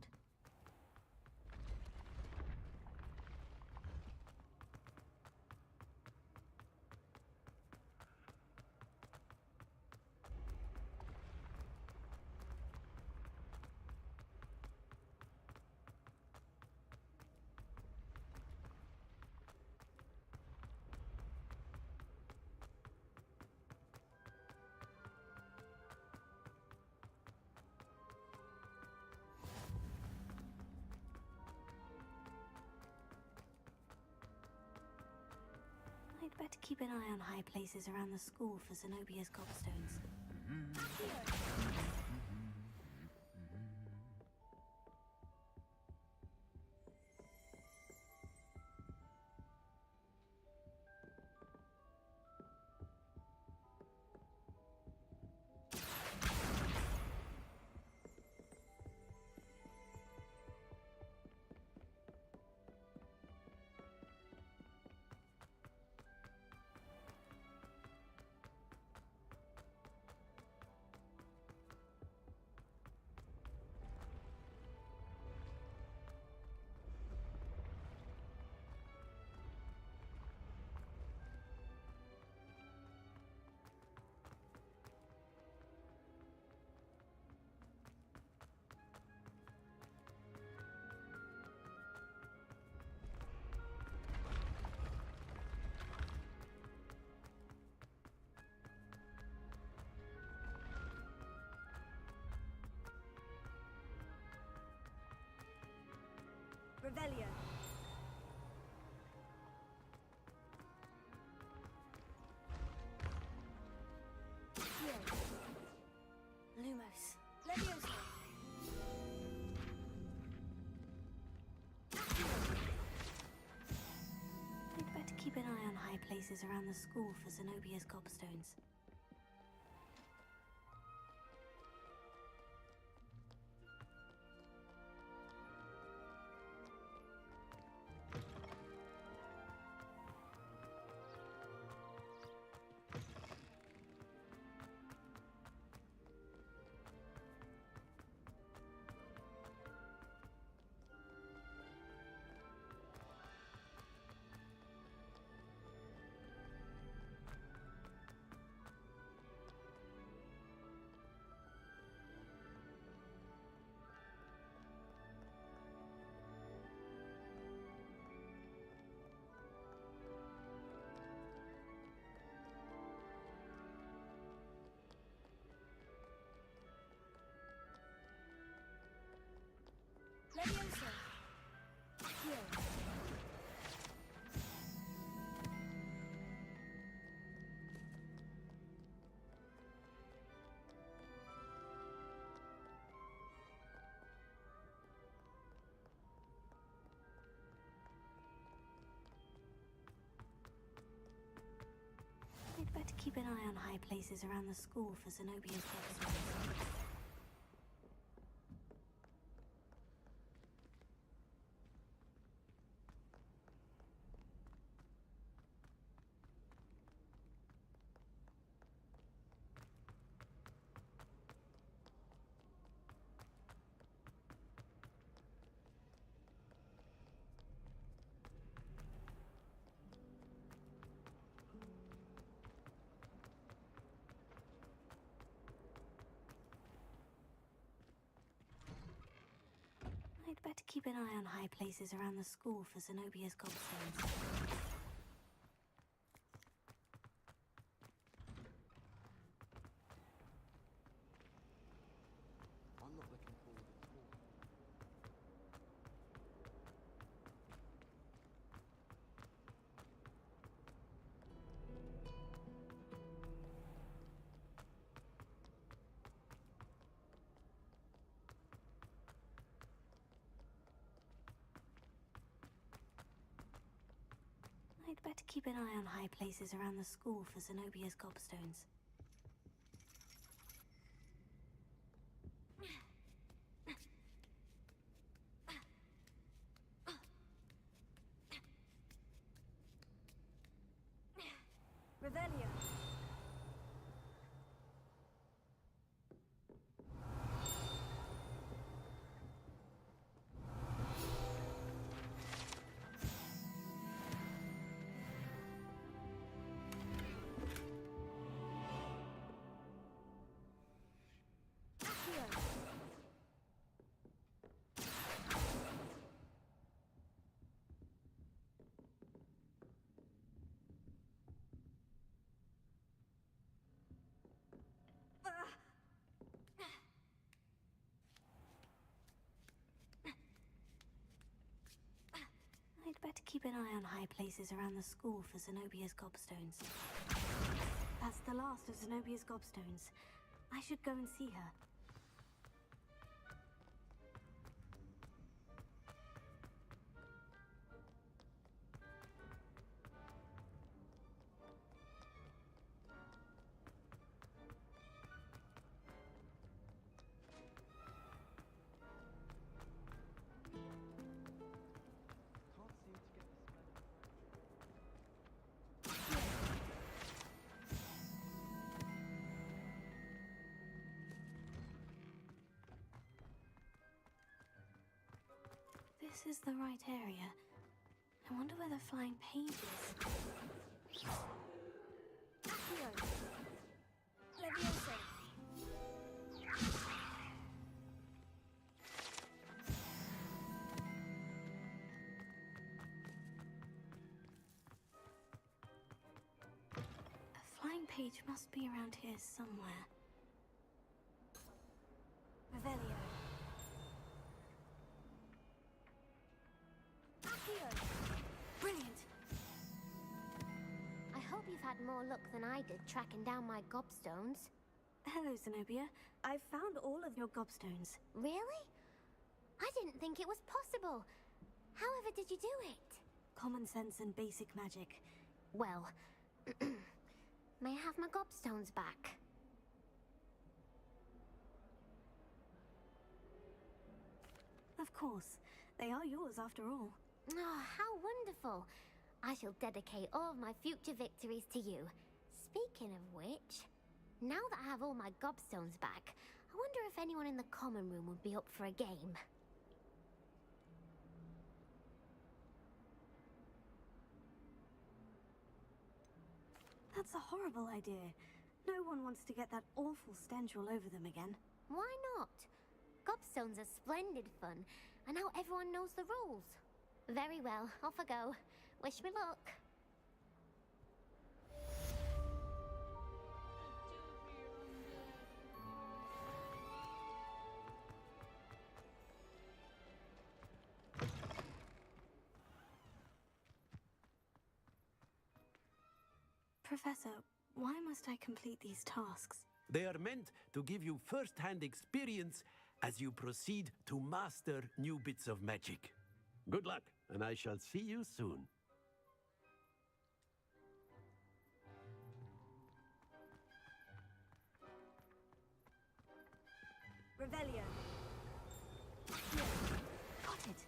better keep an eye on high places around the school for Zenobia's gobstones. Revelio. Lumos. Leviosa. I'd better keep an eye on high places around the school for Zenobia's gobstones. Leviosa. Here. I'd better keep an eye on high places around the school for Zenobia's gobstones. I'd better keep an eye on high places around the school for Zenobia's gobstones. I'm not looking forward at all. I'd better keep an eye on high places around the school for Zenobia's gobstones. Revelio. keep an eye on high places around the school for Zenobia's gobstones. That's the last of Zenobia's gobstones. I should go and see her. This is the right area. I wonder where the flying page is. Accio. Leviosa. A flying page must be around here somewhere. Revelio. Brilliant! I hope you've had more luck than I did tracking down my gobstones. Hello, Zenobia. I've found all of your gobstones. Really? I didn't think it was possible. However did you do it? Common sense and basic magic. Well, may I have my gobstones back? Of course. They are yours after all. Oh, how wonderful. I shall dedicate all of my future victories to you. Speaking of which, now that I have all my gobstones back, I wonder if anyone in the common room would be up for a game. That's a horrible idea. No one wants to get that awful stench all over them again. Why not? Gobstones are splendid fun, and now everyone knows the rules. Very well, off I go. Wish me luck. Professor, why must I complete these tasks? They are meant to give you first-hand experience as you proceed to master new bits of magic. Good luck, and I shall see you soon. Revelio. Got it.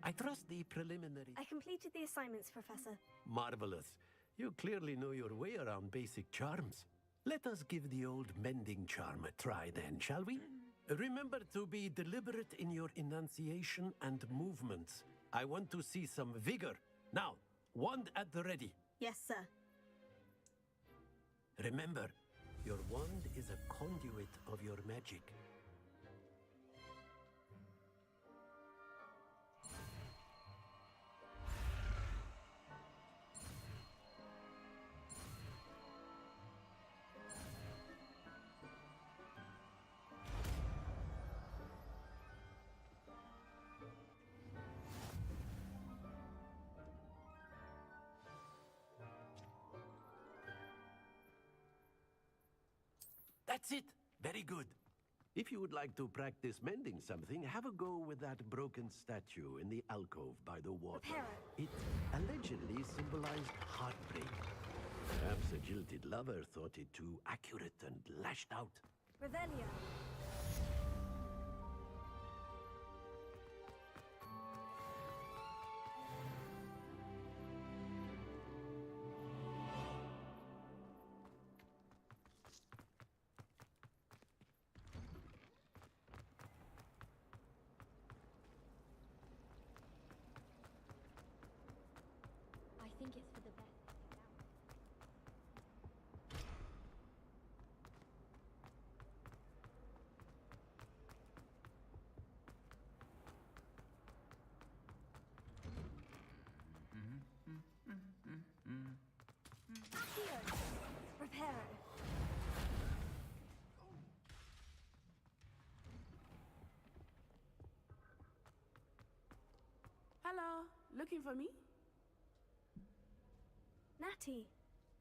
I trust the preliminary... I completed the assignments, Professor. Marvelous. You clearly know your way around basic charms. Let us give the old mending charm a try then, shall we? Remember to be deliberate in your enunciation and movements. I want to see some vigor. Now, wand at the ready. Yes, sir. Remember, your wand is a conduit of your magic. That's it. Very good. If you would like to practice mending something, have a go with that broken statue in the alcove by the water. It allegedly symbolized heartbreak. Perhaps a jilted lover thought it too accurate and lashed out. Revelio. I think it's for the best. Accio. Reparo. Hello, looking for me? Natty,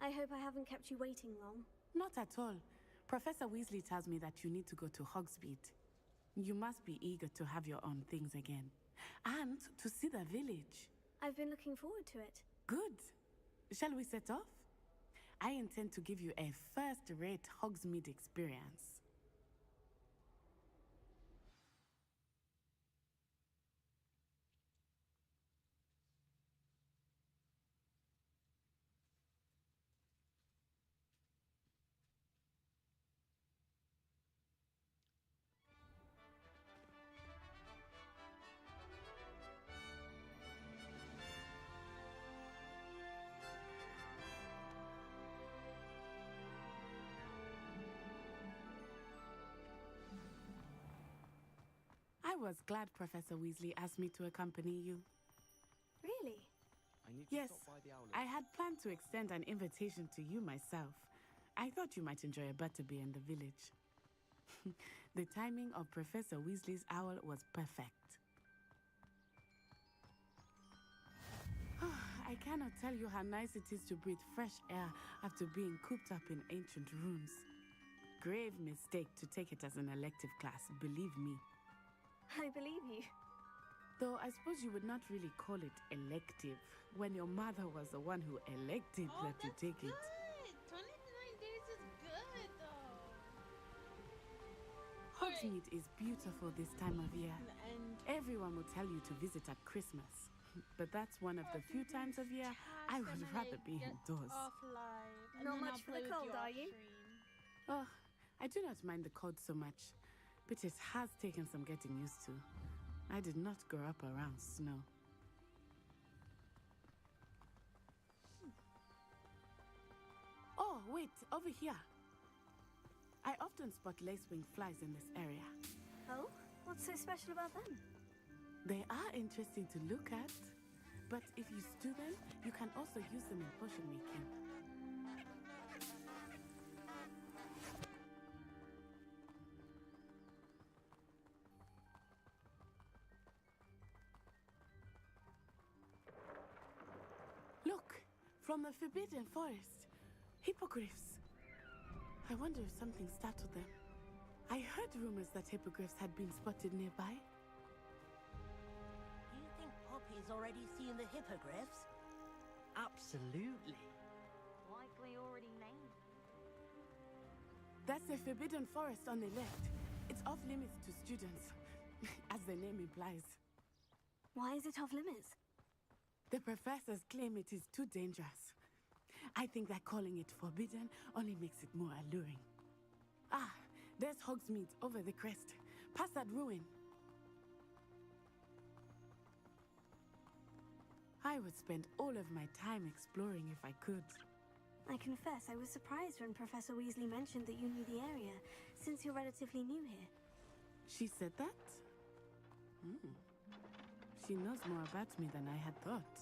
I hope I haven't kept you waiting long. Not at all. Professor Weasley tells me that you need to go to Hogsmeade. You must be eager to have your own things again. And to see the village. I've been looking forward to it. Good. Shall we set off? I intend to give you a first-rate Hogsmeade experience. I was glad Professor Weasley asked me to accompany you. Really? Yes, I had planned to extend an invitation to you myself. I thought you might enjoy a butterbeer in the village. The timing of Professor Weasley's owl was perfect. I cannot tell you how nice it is to breathe fresh air after being cooped up in ancient rooms. Grave mistake to take it as an elective class, believe me. I believe you. Though I suppose you would not really call it elective when your mother was the one who elected that you take it. 29 days is good, though. Hogsmeade is beautiful this time of year. Everyone will tell you to visit at Christmas. But that's one of the few times of year I would rather be indoors. Not much for the cold, are you? Oh, I do not mind the cold so much, but it has taken some getting used to. I did not grow up around snow. Oh, wait, over here. I often spot lacewing flies in this area. Oh? What's so special about them? They are interesting to look at, but if you stew them, you can also use them in potion making. Look, from the Forbidden Forest. Hippogriffs. I wonder if something startled them. I heard rumors that hippogriffs had been spotted nearby. Do you think Poppy's already seen the hippogriffs? Absolutely. Likely already named. That's the Forbidden Forest on the left. It's off limits to students, as the name implies. Why is it off limits? The professors claim it is too dangerous. I think that calling it forbidden only makes it more alluring. Ah, there's Hogsmeade over the crest. Past that ruin. I would spend all of my time exploring if I could. I confess I was surprised when Professor Weasley mentioned that you knew the area, since you're relatively new here. She said that? She knows more about me than I had thought.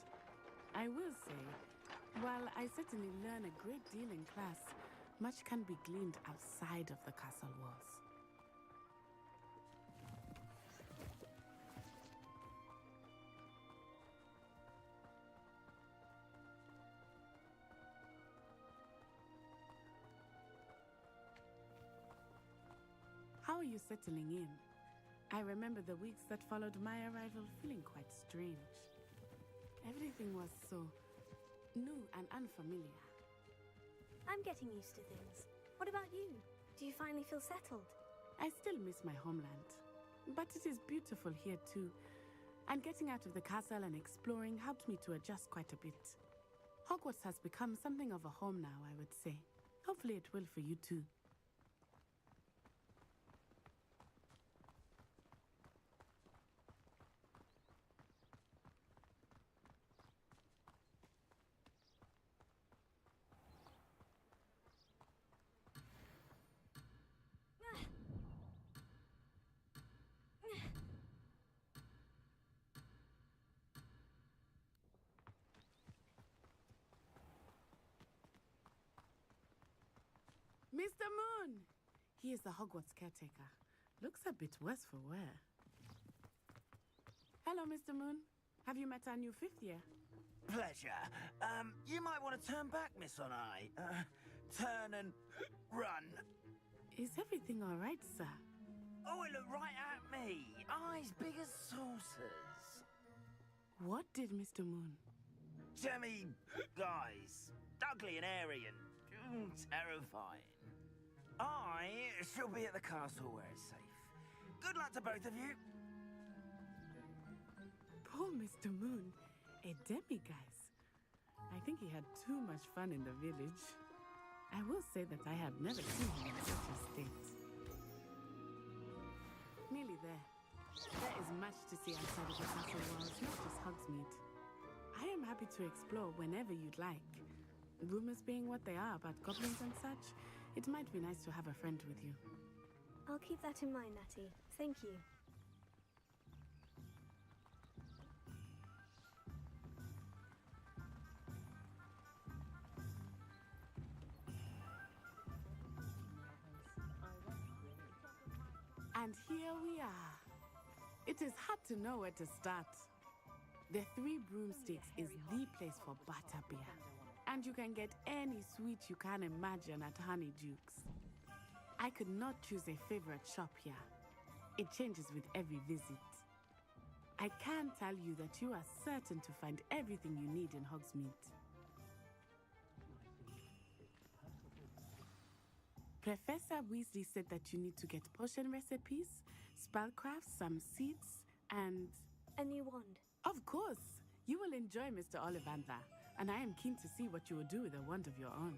I will say, while I certainly learn a great deal in class, much can be gleaned outside of the castle walls. How are you settling in? I remember the weeks that followed my arrival feeling quite strange. Everything was so new and unfamiliar. I'm getting used to things. What about you? Do you finally feel settled? I still miss my homeland, but it is beautiful here too. And getting out of the castle and exploring helped me to adjust quite a bit. Hogwarts has become something of a home now, I would say. Hopefully it will for you too. Mr. Moon! He is the Hogwarts caretaker. Looks a bit worse for wear. Hello, Mr. Moon. Have you met our new fifth year? Pleasure. You might want to turn back, Miss Onai. Turn and run. Is everything all right, sir? Oh, it looked right at me. Eyes big as saucers. What did Mr. Moon? Jemmy, guys. Ugly and airy and terrifying. I shall be at the castle where it's safe. Good luck to both of you. Poor Mr. Moon. A demiguise. I think he had too much fun in the village. I will say that I have never seen him in such a state. Nearly there. There is much to see outside of the castle walls, not just Hogsmeade. I am happy to explore whenever you'd like. Rumors being what they are about goblins and such, it might be nice to have a friend with you. I'll keep that in mind, Natty. Thank you. And here we are. It is hard to know where to start. The Three Broomsticks is the place for butterbeer. And you can get any sweet you can imagine at Honeydukes. I could not choose a favorite shop here. It changes with every visit. I can tell you that you are certain to find everything you need in Hogsmeade. Professor Weasley said that you need to get potion recipes, spellcrafts, some seeds, and... a new wand. Of course! You will enjoy Mr. Ollivander, and I am keen to see what you will do with a wand of your own.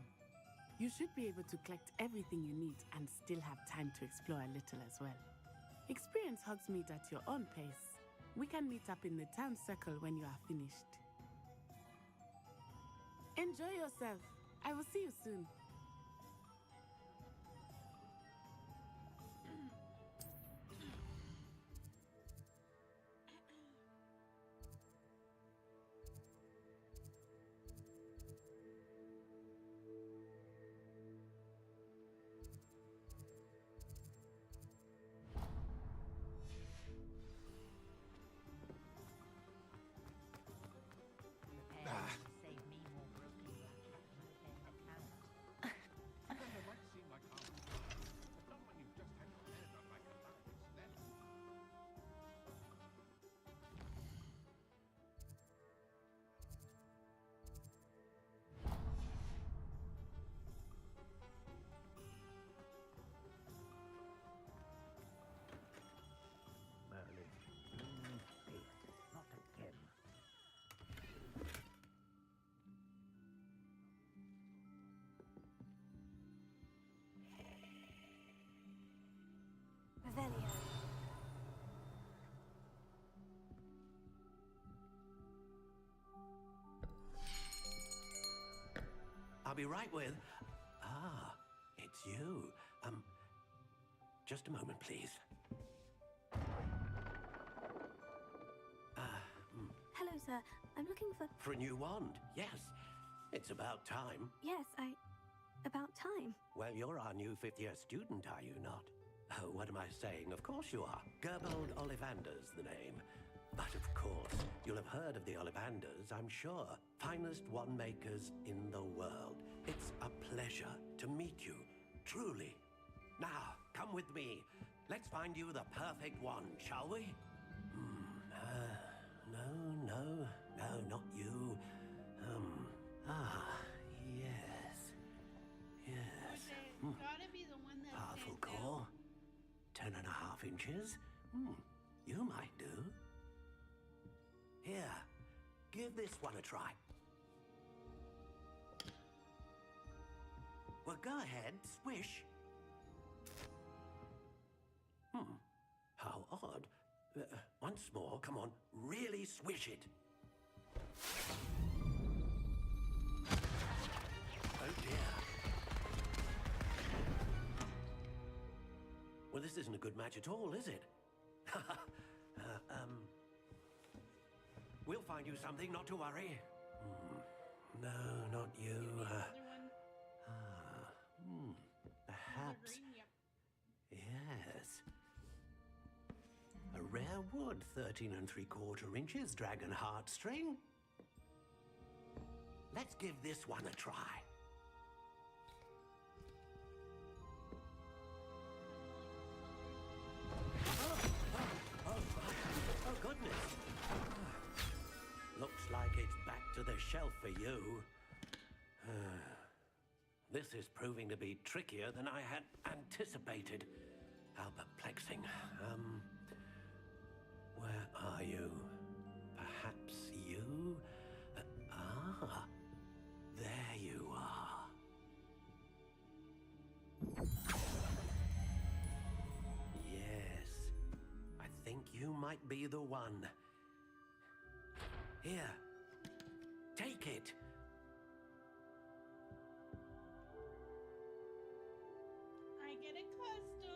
You should be able to collect everything you need and still have time to explore a little as well. Experience Hogsmeade at your own pace. We can meet up in the town circle when you are finished. Enjoy yourself. I will see you soon. Revelio. I'll be right with... Ah, it's you. Just a moment, please. Hello, sir. I'm looking for... For a new wand, yes. It's about time. Yes, about time. Well, you're our new fifth-year student, are you not? Oh, what am I saying? Of course you are. Gerbold Ollivander's the name. But of course, you'll have heard of the Ollivanders, I'm sure. Finest wand makers in the world. It's a pleasure to meet you, truly. Now, come with me. Let's find you the perfect wand, shall we? No, not you. Yes. Gotta be the one that Powerful core. 10.5 inches. You might do. Here, give this one a try. Well, go ahead, swish. How odd. Once more, come on, really swish it. Oh dear. Well, this isn't a good match at all, is it? We'll find you something, not to worry. No, not you. Perhaps. Yes. A rare Where would 13 3/4 inches dragon heartstring? Let's give this one a try. Oh, goodness. Looks like it's back to the shelf for you. This is proving to be trickier than I had anticipated. How perplexing. Where are you? Perhaps you? There you are. Yes, I think you might be the one. Here, take it. I get a custom.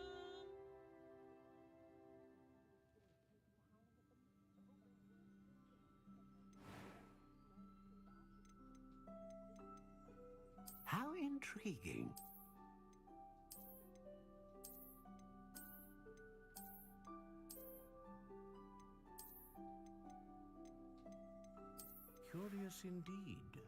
How intriguing. Curious indeed.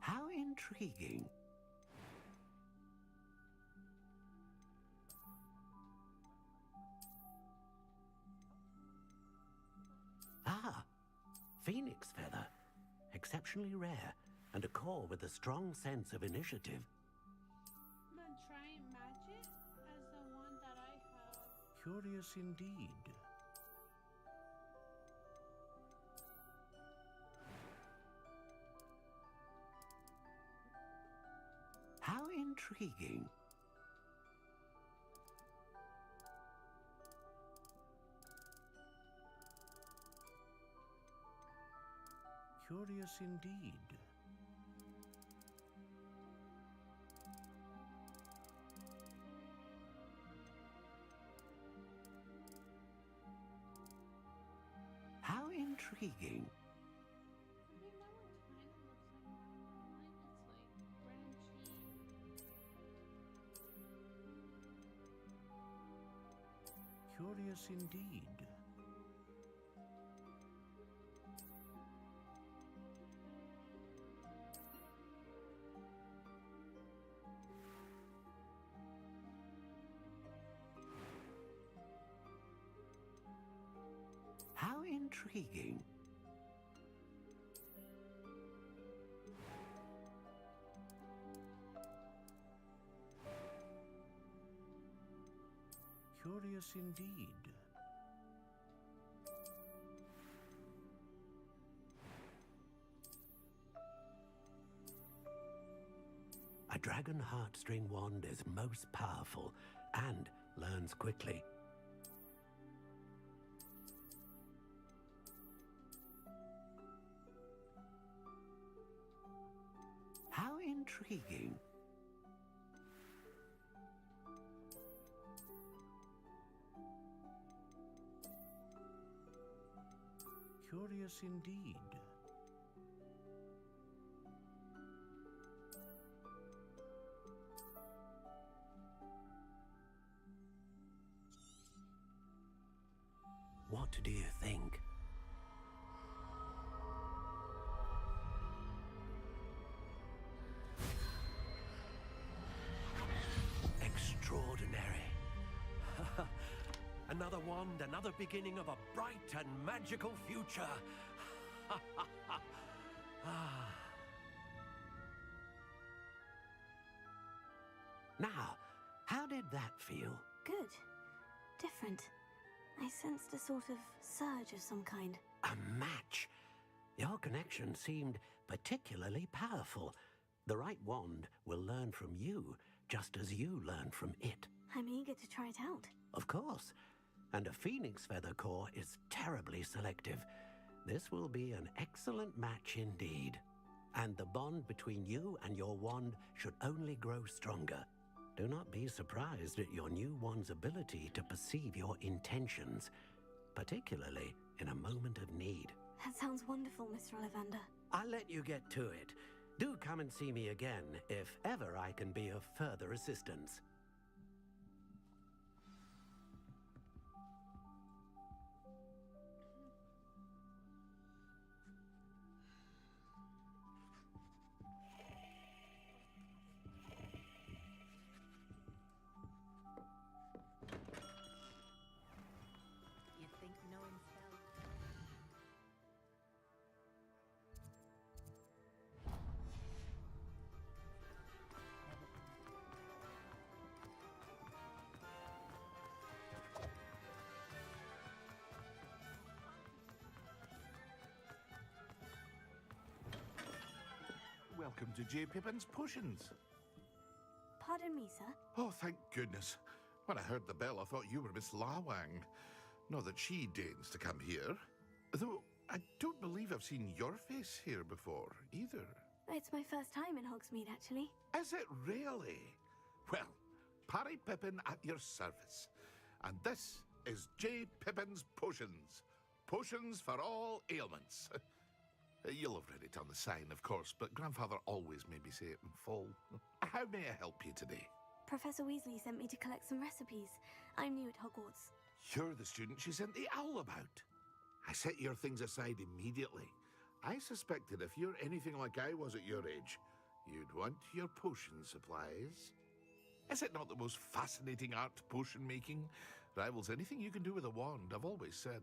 How intriguing. Ah, phoenix feather. Exceptionally rare, and a core with a strong sense of initiative. I'm gonna try and match it as the one that I have. Curious indeed. How intriguing. Curious indeed. How intriguing. Curious indeed. How intriguing. Curious indeed. A dragon heartstring wand is most powerful and learns quickly. How intriguing. Curious indeed. What do you think? Extraordinary. Another wand, another beginning of a bright and magical future. Now, how did that feel? Good. Different. I sensed a sort of surge of some kind. A match. Your connection seemed particularly powerful. The right wand will learn from you, just as you learn from it. I'm eager to try it out. Of course. And a phoenix feather core is terribly selective. This will be an excellent match indeed. And the bond between you and your wand should only grow stronger. Do not be surprised at your new wand's ability to perceive your intentions, particularly in a moment of need. That sounds wonderful, Mr. Ollivander. I'll let you get to it. Do come and see me again if ever I can be of further assistance. You'd think knowing spell. Welcome to J. Pippin's Potions. Pardon me, sir. Oh, thank goodness. When I heard the bell, I thought you were Miss Lawang. Not that she deigns to come here. Though I don't believe I've seen your face here before, either. It's my first time in Hogsmeade, actually. Is it really? Well, Parry Pippin at your service. And this is J. Pippin's Potions. Potions for all ailments. You'll have read it on the sign, of course, but Grandfather always made me say it in full. How may I help you today? Professor Weasley sent me to collect some recipes. I'm new at Hogwarts. You're the student she sent the owl about. I set your things aside immediately. I suspected if you're anything like I was at your age, you'd want your potion supplies. Is it not the most fascinating art, potion making? Rivals anything you can do with a wand, I've always said.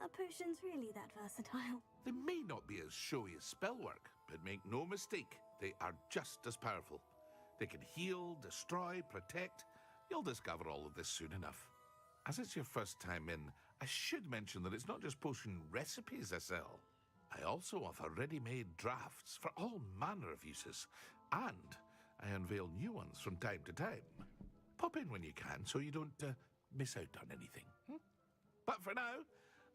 Are potions really that versatile? They may not be as showy as spellwork, but make no mistake, they are just as powerful. They can heal, destroy, protect. You'll discover all of this soon enough. As it's your first time in, I should mention that it's not just potion recipes I sell. I also offer ready-made drafts for all manner of uses, and I unveil new ones from time to time. Pop in when you can so you don't miss out on anything. But for now,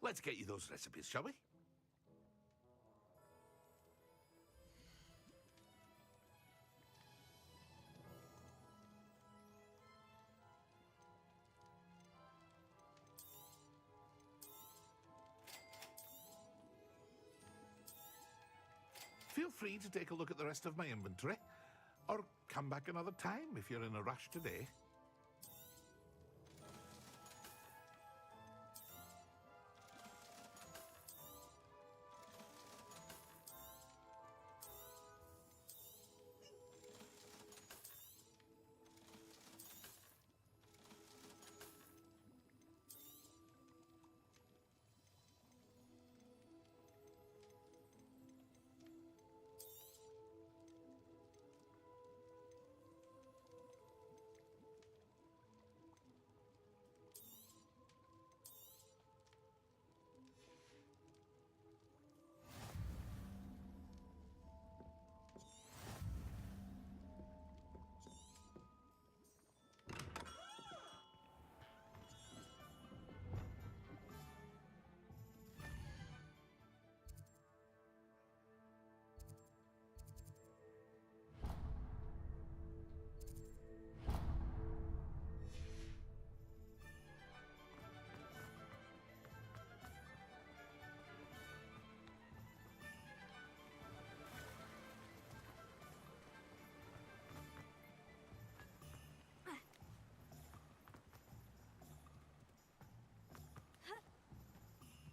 let's get you those recipes, shall we? Feel free to take a look at the rest of my inventory, or come back another time if you're in a rush today.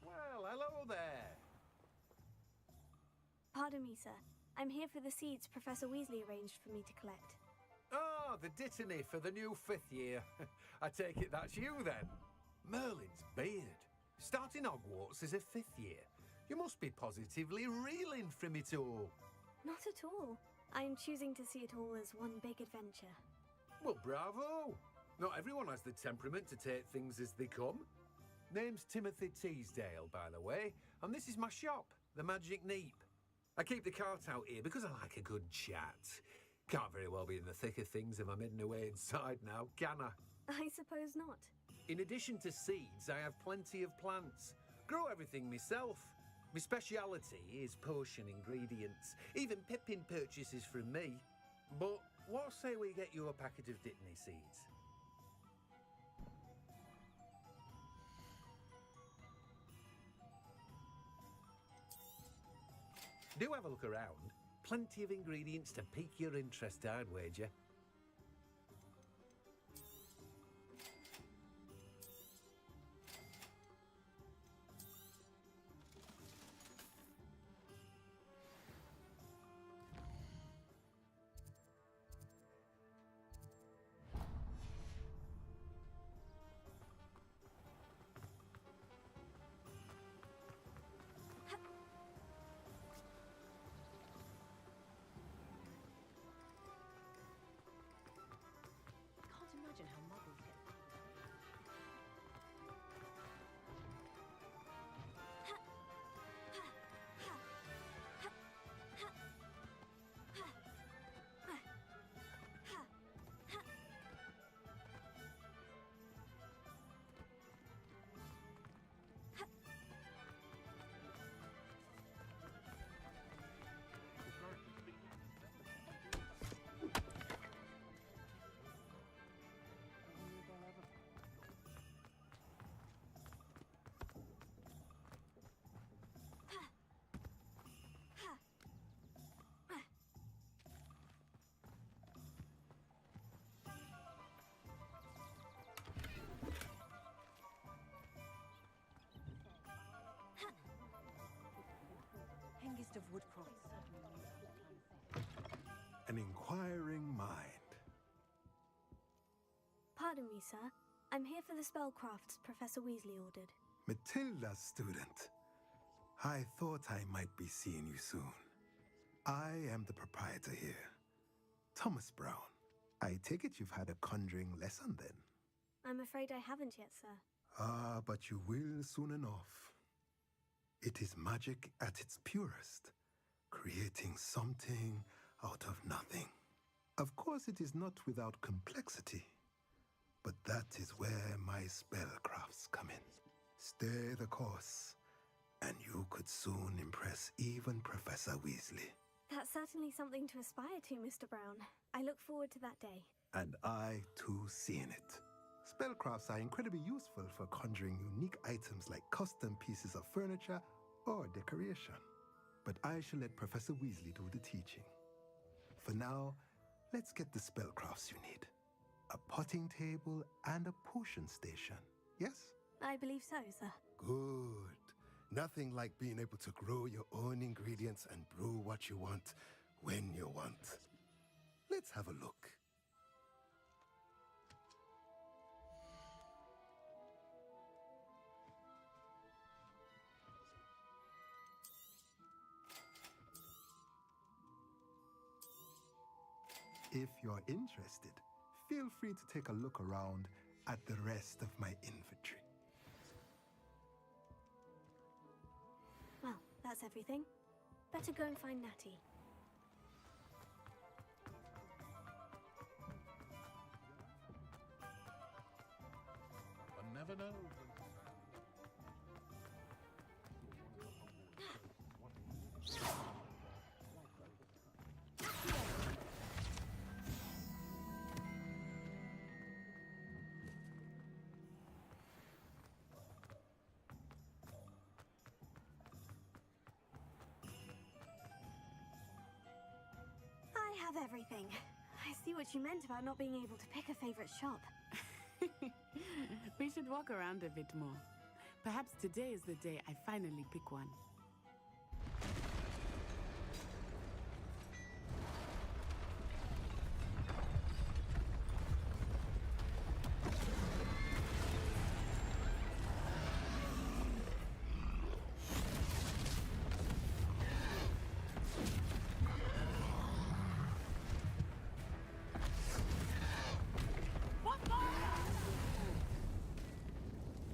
Well, hello there. Pardon me, sir. I'm here for the seeds Professor Weasley arranged for me to collect. Ah, the dittany for the new 5th year. I take it that's you then. Merlin's beard. Starting Hogwarts as a 5th year. You must be positively reeling from it all. Not at all. I'm choosing to see it all as one big adventure. Well, bravo. Not everyone has the temperament to take things as they come. Name's Timothy Teasdale, by the way, and this is my shop, the Magic Neep. I keep the cart out here because I like a good chat. Can't very well be in the thick of things if I'm hidden away inside now, can I? I suppose not. In addition to seeds, I have plenty of plants. Grow everything myself. My speciality is potion ingredients. Even Pippin purchases from me. But what say we get you a packet of dittany seeds? Do have a look around. Plenty of ingredients to pique your interest, I'd wager. Can't imagine how muggles get Hengist of Woodcroft. An inquiring mind. Pardon me, sir. I'm here for the spellcrafts Professor Weasley ordered. Matilda's student. I thought I might be seeing you soon. I am the proprietor here, Thomas Brown. I take it you've had a conjuring lesson then? I'm afraid I haven't yet, sir. Ah, but you will soon enough. It is magic at its purest, creating something out of nothing. Of course, it is not without complexity, but that is where my spellcrafts come in. Stay the course, and you could soon impress even Professor Weasley. That's certainly something to aspire to, Mr. Brown. I look forward to that day. And I, too, seeing it. Spellcrafts are incredibly useful for conjuring unique items like custom pieces of furniture or decoration. But I shall let Professor Weasley do the teaching. For now, let's get the spellcrafts you need. A potting table and a potion station, yes? I believe so, sir. Good. Nothing like being able to grow your own ingredients and brew what you want when you want. Let's have a look. If you're interested, feel free to take a look around at the rest of my inventory. Well, that's everything. Better go and find Natty. One never knows. I have everything. I see what you meant about not being able to pick a favorite shop. We should walk around a bit more. Perhaps today is the day I finally pick one.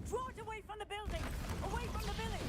Draw it away from the building! Away from the village!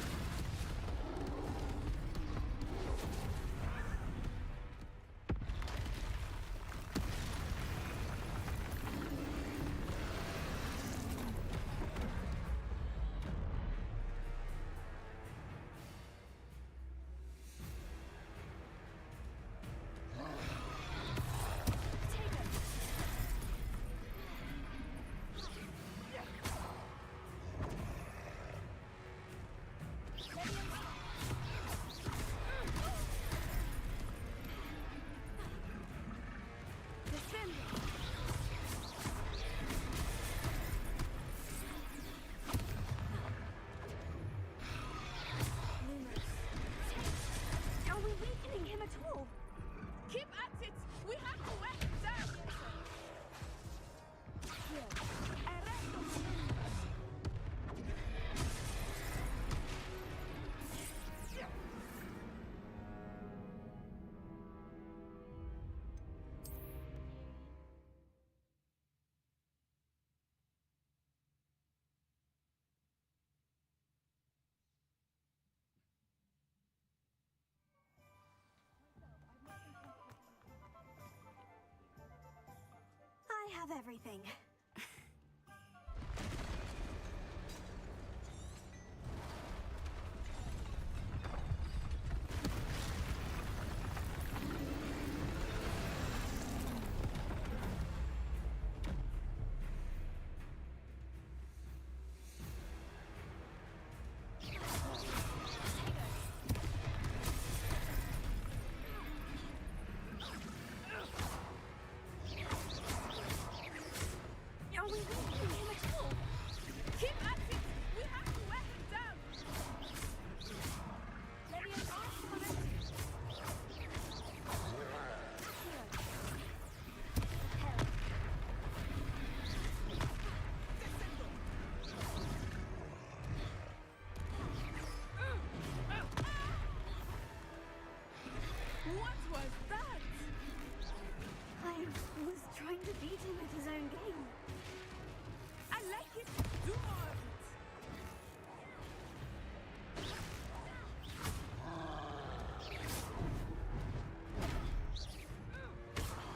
have everything. Are we weakening him at all? Keep at it! We have to wear him down! What was that? I was trying to beat him at his own game. I like it. Do more of it.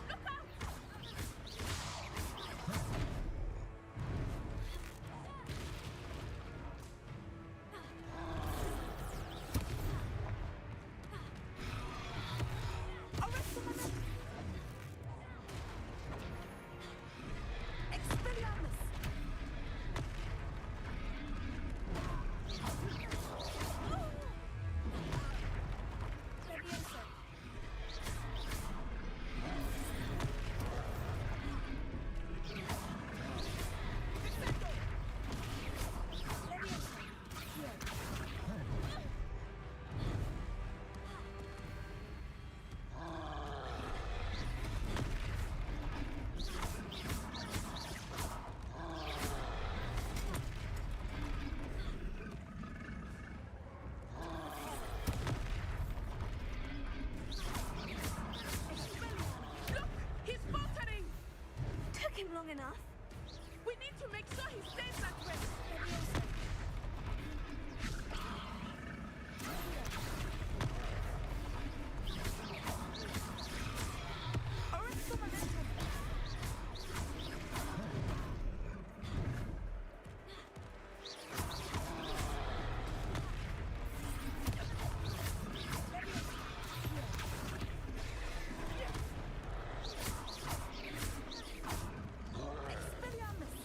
Look out! Arrest Expelliarmus! Levioso. Look! He's faltering! Took him long enough. We need to make sure he stays that way. Arrest momentum! Expelliarmus!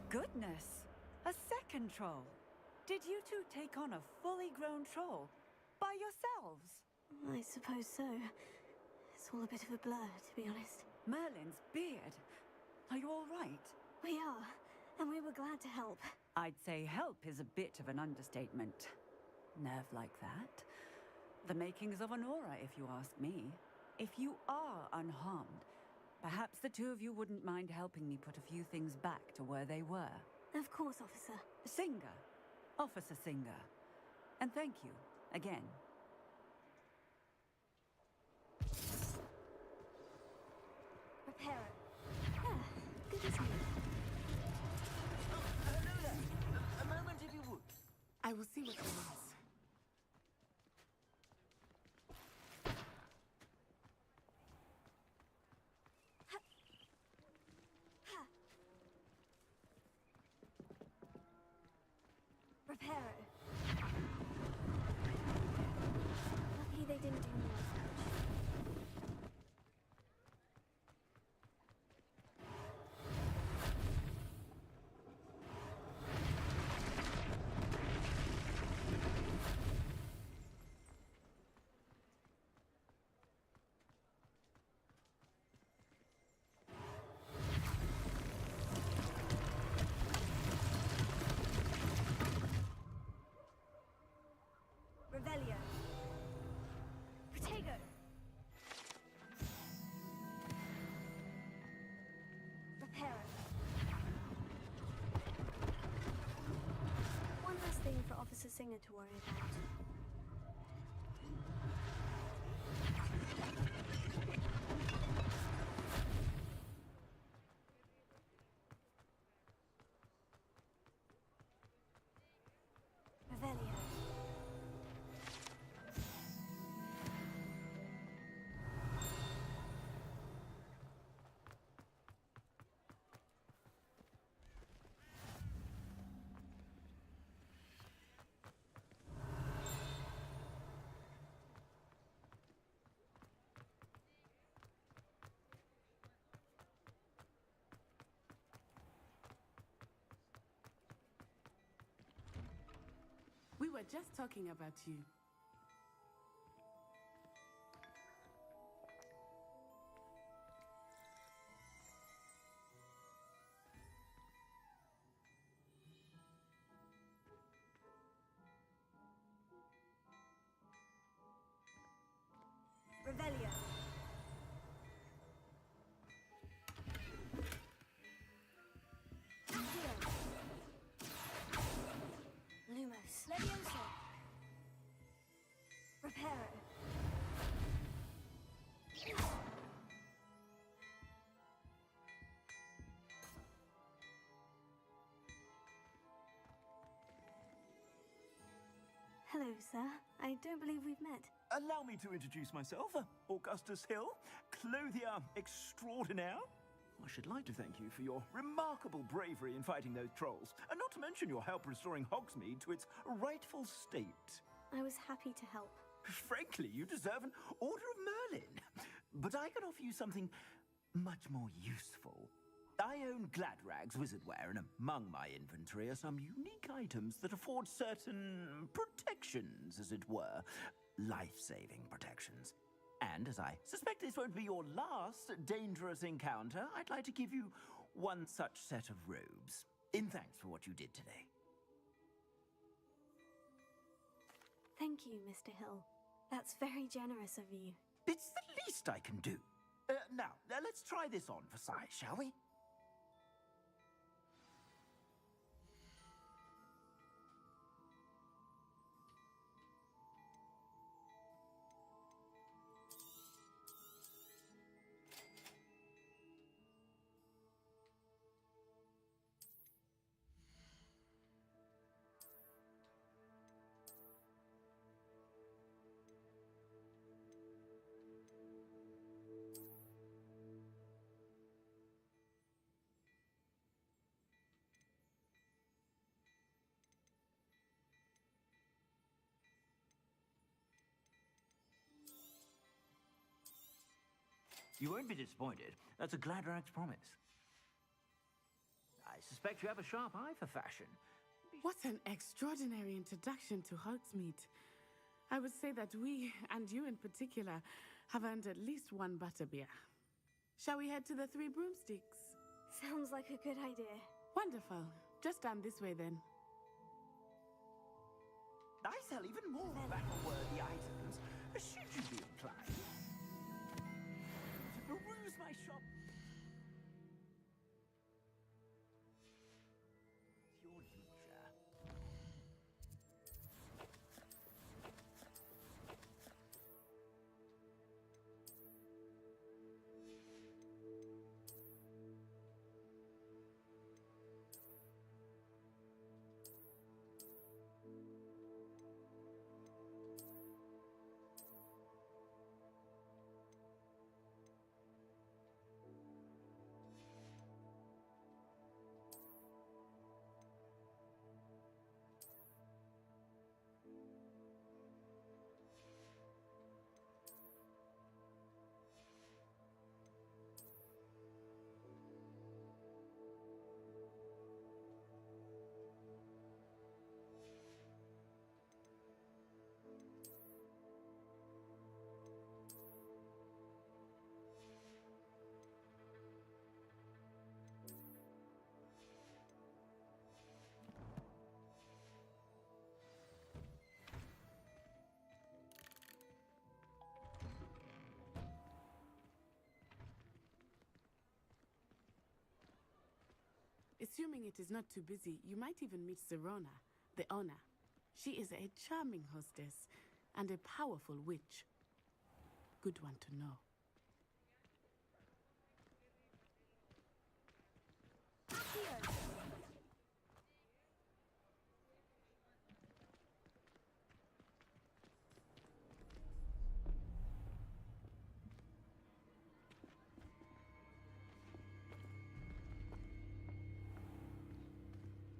Goodness! A second troll! Did you two take on a fully grown troll? By yourselves? I suppose so. It's all a bit of a blur, to be honest. Merlin's beard! Are you all right? We are, and we were glad to help. I'd say help is a bit of an understatement. Nerve like that? The makings of an aura, if you ask me. If you are unharmed, perhaps the two of you wouldn't mind helping me put a few things back to where they were. Of course, officer. Singer. Officer Singer. And thank you, again. Reparo. Good to see you. Hello there. A moment, if you would. I will see what it is. Reparo. Lucky they didn't do more damage. Revelio. Protego. Reparo. One last thing for Officer Singer to worry about. were just talking about you. Revelio. Lumos. Levioso. Reparo. Hello, sir. I don't believe we've met. Allow me to introduce myself, Augustus Hill, clothier extraordinaire. I should like to thank you for your remarkable bravery in fighting those trolls, and not to mention your help restoring Hogsmeade to its rightful state. I was happy to help. Frankly, you deserve an Order of Merlin. But I can offer you something much more useful. I own Gladrag's wizardware, and among my inventory are some unique items that afford certain protections, as it were. Life-saving protections. And as I suspect this won't be your last dangerous encounter, I'd like to give you one such set of robes, in thanks for what you did today. Thank you, Mr. Hill. That's very generous of you. It's the least I can do. Now, let's try this on for size, shall we? You won't be disappointed. That's a Gladrag's promise. I suspect you have a sharp eye for fashion. What an extraordinary introduction to Hogsmeade. I would say that we, and you in particular, have earned at least one butterbeer. Shall we head to the Three Broomsticks? Sounds like a good idea. Wonderful. Just down this way then. I sell even more battle-worthy items, should you be inclined. To peruse my shop. Your leisure. Assuming it is not too busy, you might even meet Serona, the owner. She is a charming hostess and a powerful witch. Good one to know.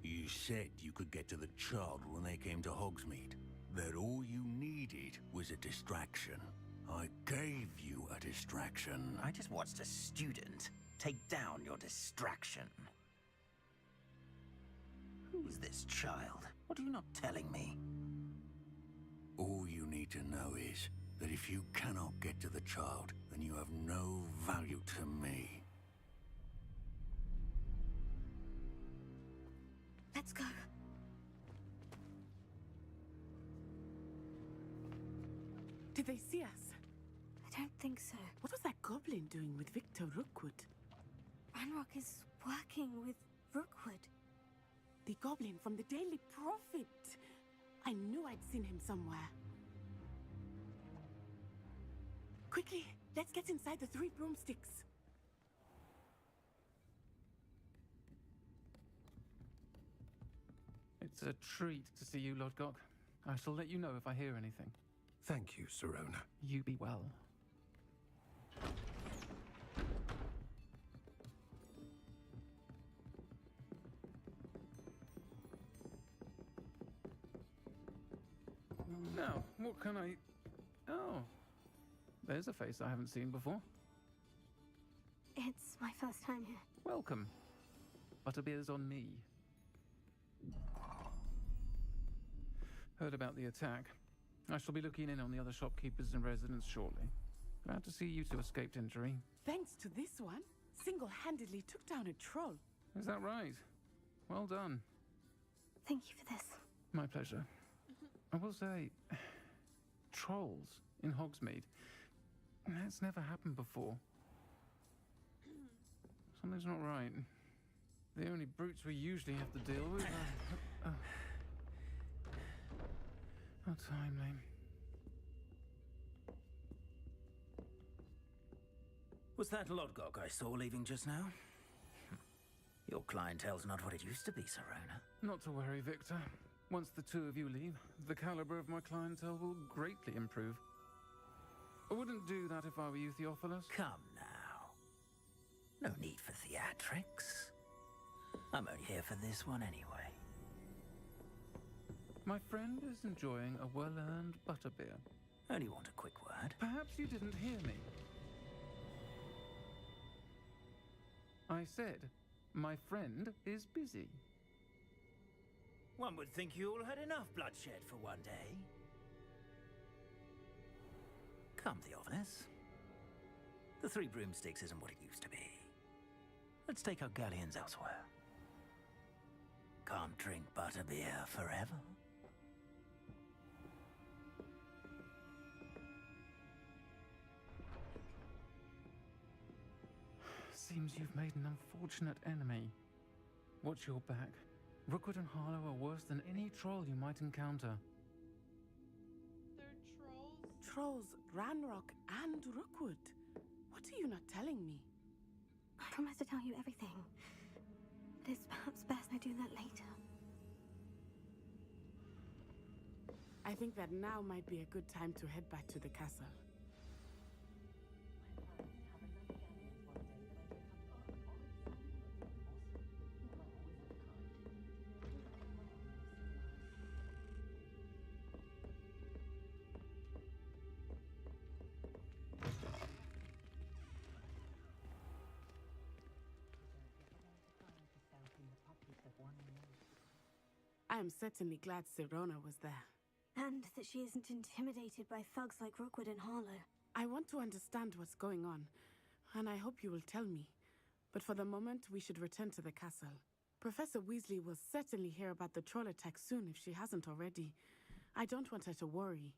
You said you could get to the child when they came to Hogsmeade. That all you needed was a distraction. I gave you a distraction. I just watched a student take down your distraction. Who is this child? What are you not telling me? All you need to know is that if you cannot get to the child, then you have no value to me. Let's go. Did they see us? I don't think so. What was that goblin doing with Victor Rookwood? Ranrock is working with Rookwood. The goblin from the Daily Prophet. I knew I'd seen him somewhere. Quickly, let's get inside the 3 broomsticks. It's a treat to see you, Lodgok. I shall let you know if I hear anything. Thank you, Sirona. You be well. Now, what can I... Oh, there's a face I haven't seen before. It's my first time here. Welcome. Butterbeer's on me. Heard about the attack. I shall be looking in on the other shopkeepers and residents shortly. Glad to see you two escaped injury. Thanks to this one, single-handedly took down a troll. Is that right? Well done. Thank you for this. My pleasure. I will say, trolls in Hogsmeade. That's never happened before. Something's not right. The only brutes we usually have to deal with are... How timely. Was that Lodgok I saw leaving just now? Your clientele's not what it used to be, Sirona. Not to worry, Victor. Once the two of you leave, the caliber of my clientele will greatly improve. I wouldn't do that if I were you, Theophilus. Come now. No need for theatrics. I'm only here for this one anyway. My friend is enjoying a well-earned butterbeer. Only want a quick word. Perhaps you didn't hear me. I said, my friend is busy. One would think you all had enough bloodshed for one day. Come, Theophilus. The 3 broomsticks isn't what it used to be. Let's take our galleons elsewhere. Can't drink butterbeer forever. Seems you've made an unfortunate enemy. Watch your back. Rookwood and Harlow are worse than any troll you might encounter. They're trolls? Trolls, Ranrock, and Rookwood. What are you not telling me? I promise to tell you everything. But it's perhaps best I do that later. I think that now might be a good time to head back to the castle. I am certainly glad Sirona was there. And that she isn't intimidated by thugs like Rookwood and Harlow. I want to understand what's going on, and I hope you will tell me. But for the moment, we should return to the castle. Professor Weasley will certainly hear about the troll attack soon if she hasn't already. I don't want her to worry.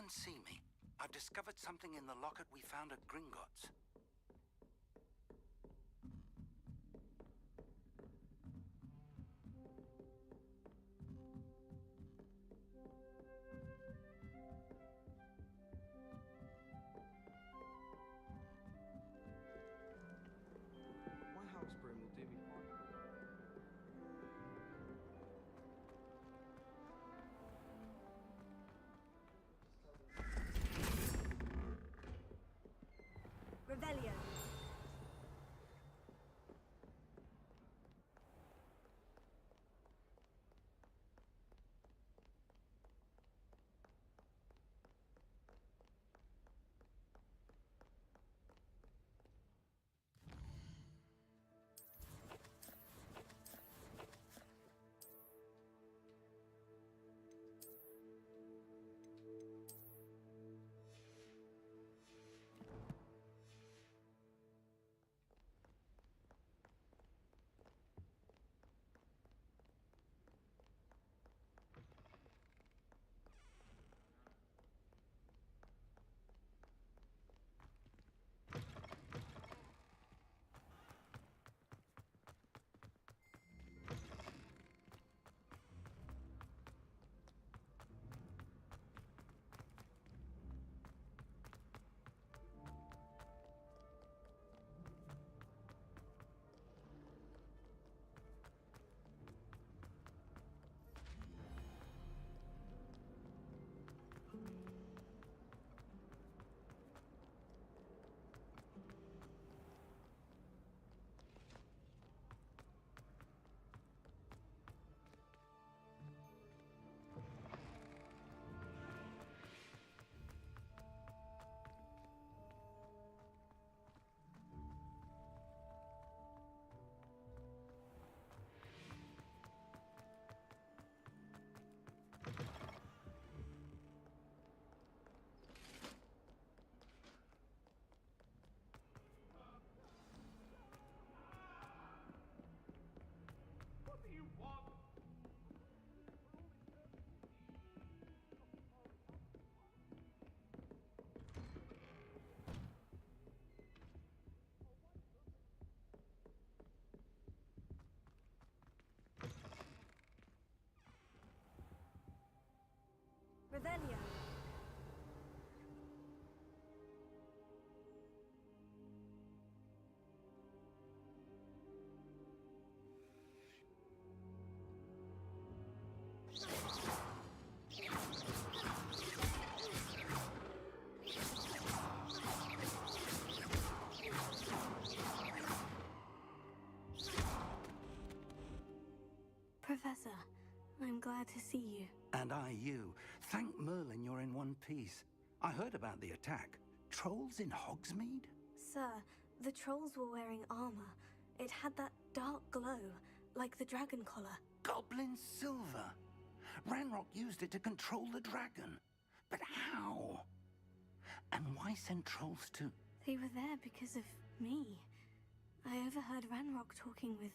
and see me. I've discovered something in the locket we found at Gringotts. My house broom will do me fine. Revelio. Revelio. Professor, I'm glad to see you. And I you. Thank Merlin you're in one piece. I heard about the attack. Trolls in Hogsmeade? Sir, the trolls were wearing armor. It had that dark glow, like the dragon collar. Goblin silver. Ranrock used it to control the dragon. But how? And why send trolls to... They were there because of me. I overheard Ranrock talking with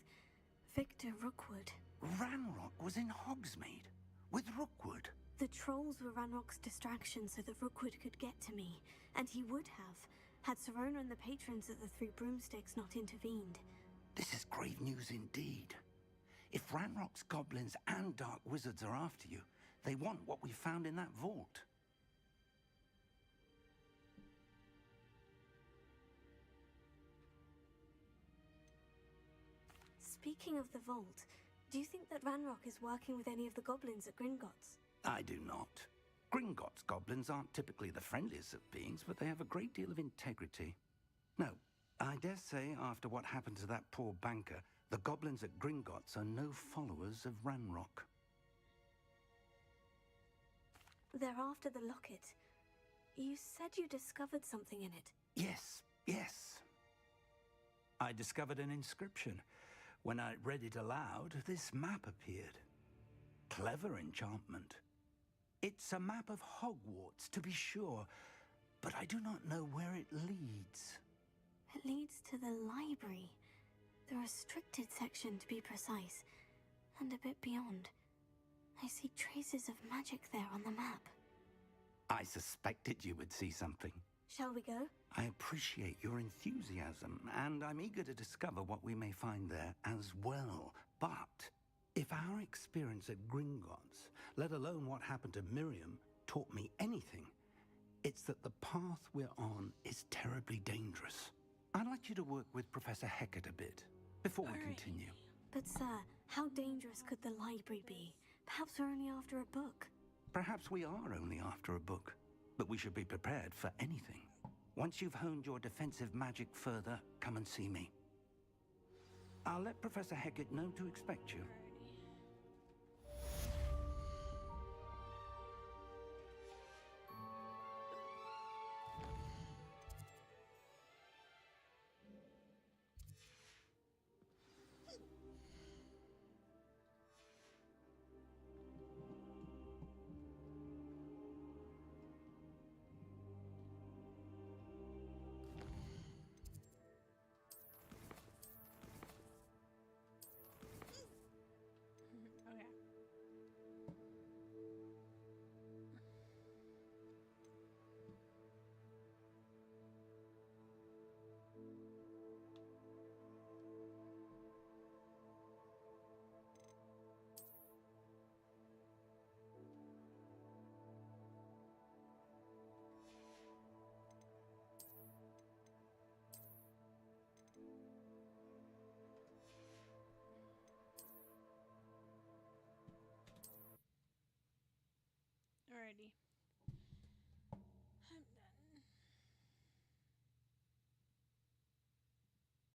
Victor Rookwood. Ranrock was in Hogsmeade? With Rookwood? The trolls were Ranrock's distraction so that Rookwood could get to me. And he would have, had Serona and the patrons at the Three Broomsticks not intervened. This is grave news indeed. If Ranrock's goblins and dark wizards are after you, they want what we found in that vault. Speaking of the vault, do you think that Ranrock is working with any of the goblins at Gringotts? I do not. Gringotts goblins aren't typically the friendliest of beings, but they have a great deal of integrity. No, I dare say after what happened to that poor banker, the goblins at Gringotts are no followers of Ranrock. They're after the locket. You said you discovered something in it. Yes. I discovered an inscription. When I read it aloud, this map appeared. Clever enchantment. It's a map of Hogwarts, to be sure, but I do not know where it leads. It leads to the library. The restricted section, to be precise, and a bit beyond. I see traces of magic there on the map. I suspected you would see something. Shall we go? I appreciate your enthusiasm, and I'm eager to discover what we may find there as well. But if our experience at Gringotts, let alone what happened to Miriam, taught me anything, it's that the path we're on is terribly dangerous. I'd like you to work with Professor Hecat a bit before we continue. But sir, how dangerous could the library be? Perhaps we're only after a book. Perhaps we are only after a book, but we should be prepared for anything. Once you've honed your defensive magic further, come and see me. I'll let Professor Hecat know to expect you.